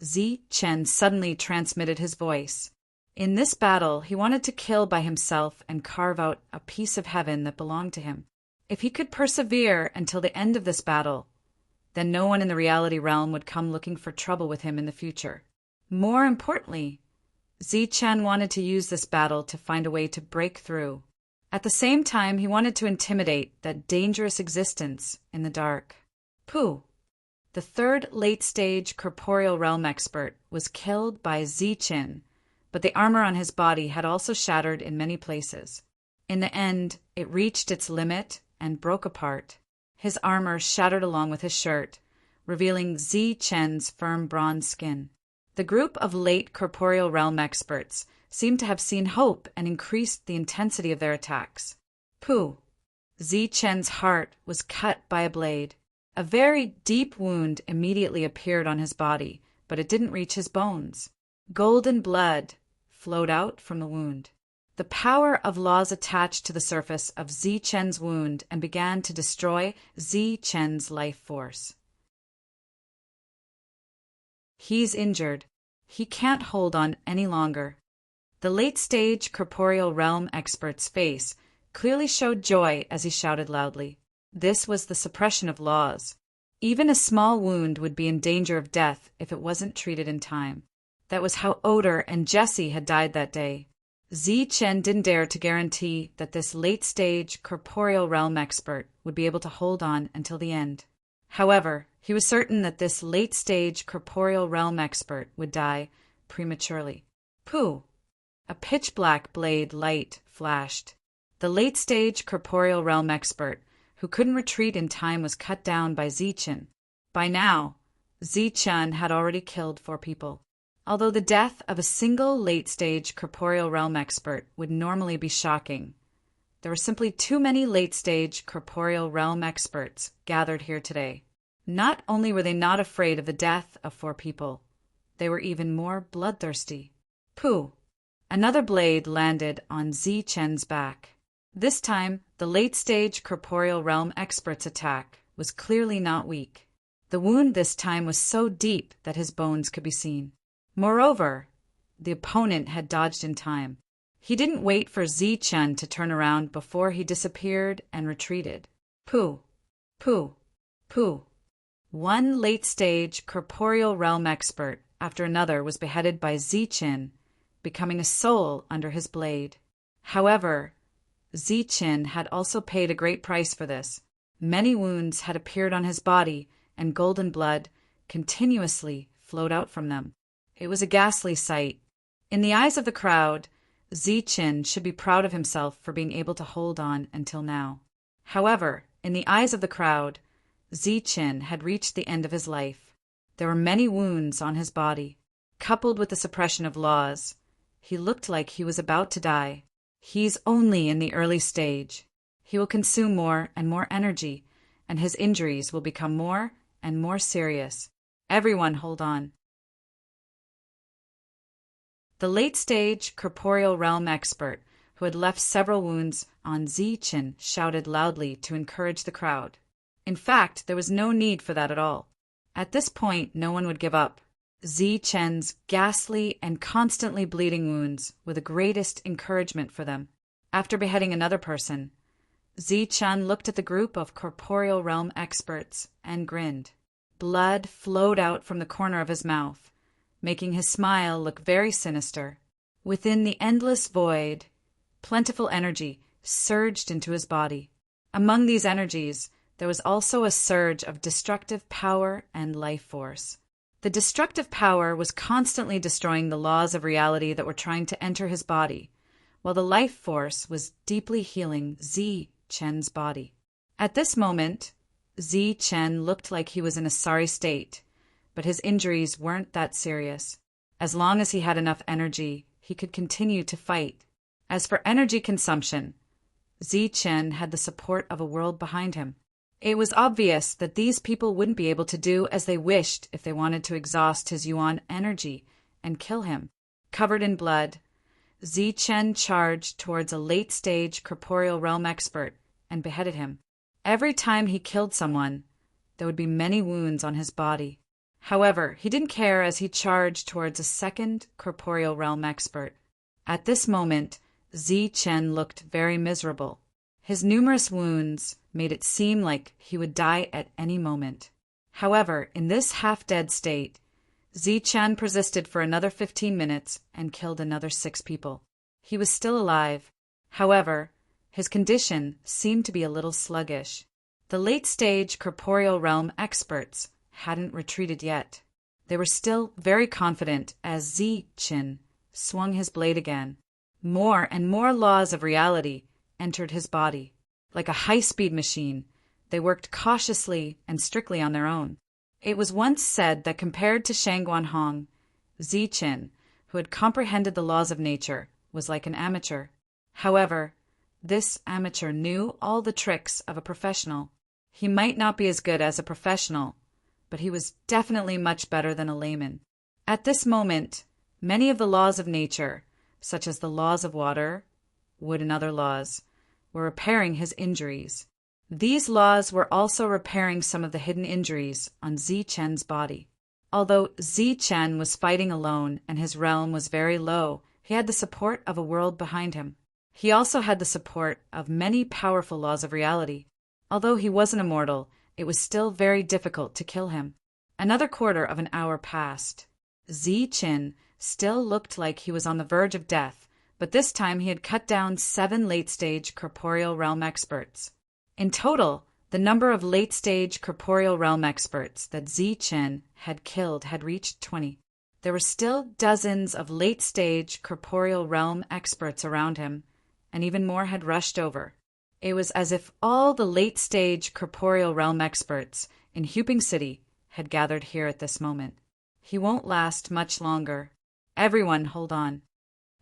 Zi Chen suddenly transmitted his voice. In this battle, he wanted to kill by himself and carve out a piece of heaven that belonged to him. If he could persevere until the end of this battle, then no one in the reality realm would come looking for trouble with him in the future. More importantly, Zi Chen wanted to use this battle to find a way to break through. At the same time, he wanted to intimidate that dangerous existence in the dark. Pooh! The third late-stage corporeal realm expert was killed by Zi Chen, but the armor on his body had also shattered in many places. In the end, it reached its limit and broke apart. His armor shattered along with his shirt, revealing Zi Chen's firm bronze skin. The group of late corporeal realm experts seemed to have seen hope and increased the intensity of their attacks. Pooh! Zi Chen's heart was cut by a blade. A very deep wound immediately appeared on his body, but it didn't reach his bones. Golden blood flowed out from the wound. The power of laws attached to the surface of Zi Chen's wound and began to destroy Zi Chen's life force. He's injured. He can't hold on any longer. The late-stage corporeal realm expert's face clearly showed joy as he shouted loudly. This was the suppression of laws. Even a small wound would be in danger of death if it wasn't treated in time. That was how Oder and Jesse had died that day. Zi Chen didn't dare to guarantee that this late-stage corporeal realm expert would be able to hold on until the end. However, he was certain that this late-stage corporeal realm expert would die prematurely. Pooh! A pitch-black blade light flashed. The late-stage corporeal realm expert, who couldn't retreat in time, was cut down by Zi Chen. By now, Zi Chen had already killed 4 people. Although the death of a single late-stage corporeal realm expert would normally be shocking, there were simply too many late-stage corporeal realm experts gathered here today. Not only were they not afraid of the death of 4 people, they were even more bloodthirsty. Pooh! Another blade landed on Zi Chen's back. This time, the late-stage corporeal realm expert's attack was clearly not weak. The wound this time was so deep that his bones could be seen. Moreover, the opponent had dodged in time. He didn't wait for Zi Chen to turn around before he disappeared and retreated. Pooh! Pooh! Pooh! One late-stage corporeal realm expert after another was beheaded by Zi Chen, becoming a soul under his blade. However, Zi Chen had also paid a great price for this. Many wounds had appeared on his body, and golden blood continuously flowed out from them. It was a ghastly sight. In the eyes of the crowd, Zi Chen should be proud of himself for being able to hold on until now. However, in the eyes of the crowd, Zichen had reached the end of his life. There were many wounds on his body. Coupled with the suppression of laws, he looked like he was about to die. He's only in the early stage. He will consume more and more energy, and his injuries will become more and more serious. Everyone hold on. The late-stage corporeal realm expert, who had left several wounds on Zichen, shouted loudly to encourage the crowd. In fact, there was no need for that at all. At this point, no one would give up. Zichen's ghastly and constantly bleeding wounds were the greatest encouragement for them. After beheading another person, Zichen looked at the group of corporeal realm experts and grinned. Blood flowed out from the corner of his mouth, making his smile look very sinister. Within the endless void, plentiful energy surged into his body. Among these energies, there was also a surge of destructive power and life force. The destructive power was constantly destroying the laws of reality that were trying to enter his body, while the life force was deeply healing Zichen's body. At this moment, Zichen looked like he was in a sorry state, but his injuries weren't that serious. As long as he had enough energy, he could continue to fight. As for energy consumption, Zichen had the support of a world behind him. It was obvious that these people wouldn't be able to do as they wished if they wanted to exhaust his yuan energy and kill him. Covered in blood, Zichen charged towards a late-stage corporeal realm expert and beheaded him. Every time he killed someone, there would be many wounds on his body. However, he didn't care as he charged towards a second corporeal realm expert. At this moment, Zichen looked very miserable. His numerous wounds made it seem like he would die at any moment. However, in this half-dead state, Zichen persisted for another 15 minutes and killed another 6 people. He was still alive. However, his condition seemed to be a little sluggish. The late-stage corporeal realm experts hadn't retreated yet. They were still very confident as Zichen swung his blade again. More and more laws of reality entered his body. Like a high-speed machine, they worked cautiously and strictly on their own. It was once said that compared to Shangguan Hong, Zichen, who had comprehended the laws of nature, was like an amateur. However, this amateur knew all the tricks of a professional. He might not be as good as a professional, but he was definitely much better than a layman. At this moment, many of the laws of nature, such as the laws of water, wood, and other laws, were repairing his injuries. These laws were also repairing some of the hidden injuries on Zichen's body. Although Zichen was fighting alone and his realm was very low, he had the support of a world behind him. He also had the support of many powerful laws of reality. Although he wasn't immortal, it was still very difficult to kill him. Another quarter of an hour passed. Zichen still looked like he was on the verge of death, but this time he had cut down 7 late-stage corporeal realm experts. In total, the number of late-stage corporeal realm experts that Zichen had killed had reached 20. There were still dozens of late-stage corporeal realm experts around him, and even more had rushed over. It was as if all the late-stage corporeal realm experts in Huping City had gathered here at this moment. He won't last much longer. Everyone hold on.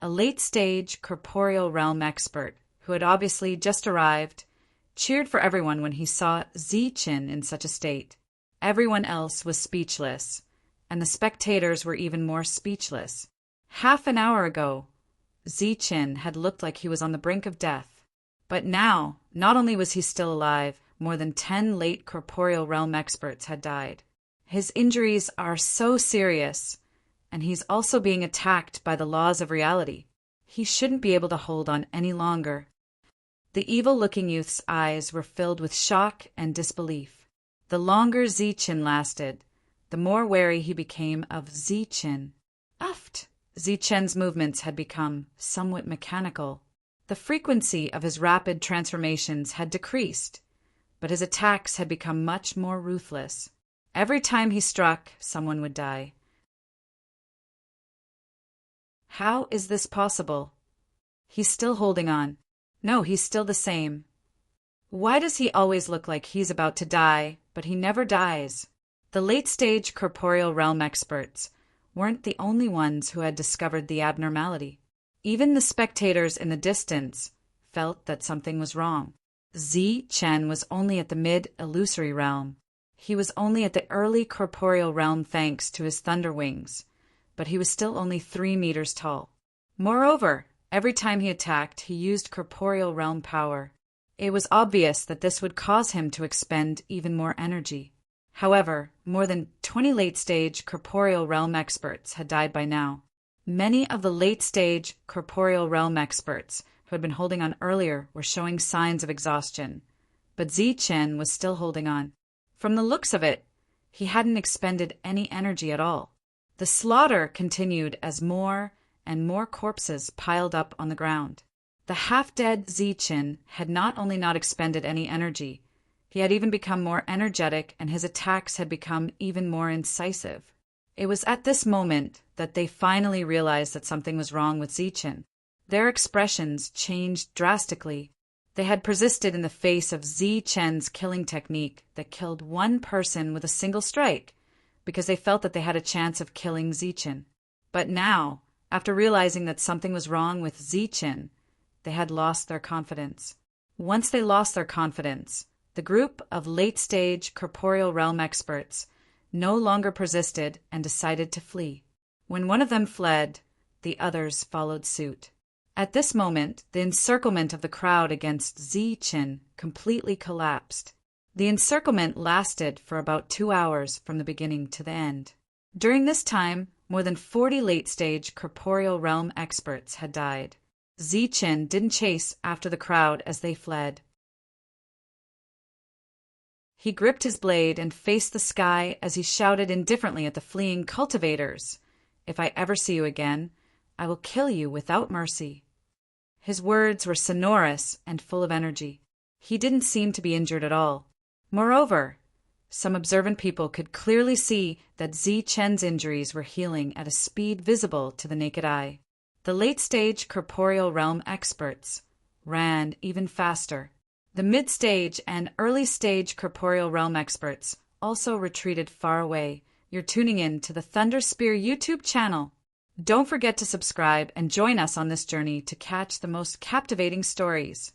A late-stage corporeal realm expert, who had obviously just arrived, cheered for everyone when he saw Zichen in such a state. Everyone else was speechless, and the spectators were even more speechless. Half an hour ago, Zichen had looked like he was on the brink of death. But now, not only was he still alive, more than 10 late corporeal realm experts had died. His injuries are so serious, and he's also being attacked by the laws of reality. He shouldn't be able to hold on any longer. The evil-looking youth's eyes were filled with shock and disbelief. The longer Zichen lasted, the more wary he became of Zichen. Uft! Zichen's movements had become somewhat mechanical. The frequency of his rapid transformations had decreased, but his attacks had become much more ruthless. Every time he struck, someone would die. How is this possible? He's still holding on. No, he's still the same. Why does he always look like he's about to die, but he never dies? The late-stage corporeal realm experts weren't the only ones who had discovered the abnormality. Even the spectators in the distance felt that something was wrong. Zi Chen was only at the mid-illusory realm. He was only at the early corporeal realm thanks to his thunder wings, but he was still only 3 meters tall. Moreover, every time he attacked, he used corporeal realm power. It was obvious that this would cause him to expend even more energy. However, more than 20 late-stage corporeal realm experts had died by now. Many of the late-stage corporeal realm experts who had been holding on earlier were showing signs of exhaustion, but Zi Chen was still holding on. From the looks of it, he hadn't expended any energy at all. The slaughter continued as more and more corpses piled up on the ground. The half-dead Zi Chen had not only not expended any energy, he had even become more energetic, and his attacks had become even more incisive. It was at this moment that they finally realized that something was wrong with Zi Chen. Their expressions changed drastically. They had persisted in the face of Zi Chen's killing technique that killed one person with a single strike, because they felt that they had a chance of killing Zi Chen. But now, after realizing that something was wrong with Zi Chen, they had lost their confidence. Once they lost their confidence, the group of late-stage corporeal realm experts no longer persisted and decided to flee. When one of them fled, the others followed suit. At this moment, the encirclement of the crowd against Zi Chen completely collapsed. The encirclement lasted for about 2 hours from the beginning to the end. During this time, more than 40 late-stage corporeal realm experts had died. Zi Chen didn't chase after the crowd as they fled. He gripped his blade and faced the sky as he shouted indifferently at the fleeing cultivators, "If I ever see you again, I will kill you without mercy." His words were sonorous and full of energy. He didn't seem to be injured at all. Moreover, some observant people could clearly see that Zi Chen's injuries were healing at a speed visible to the naked eye. The late-stage corporeal realm experts ran even faster. The mid-stage and early-stage corporeal realm experts also retreated far away. You're tuning in to the Thunder Spear YouTube channel. Don't forget to subscribe and join us on this journey to catch the most captivating stories.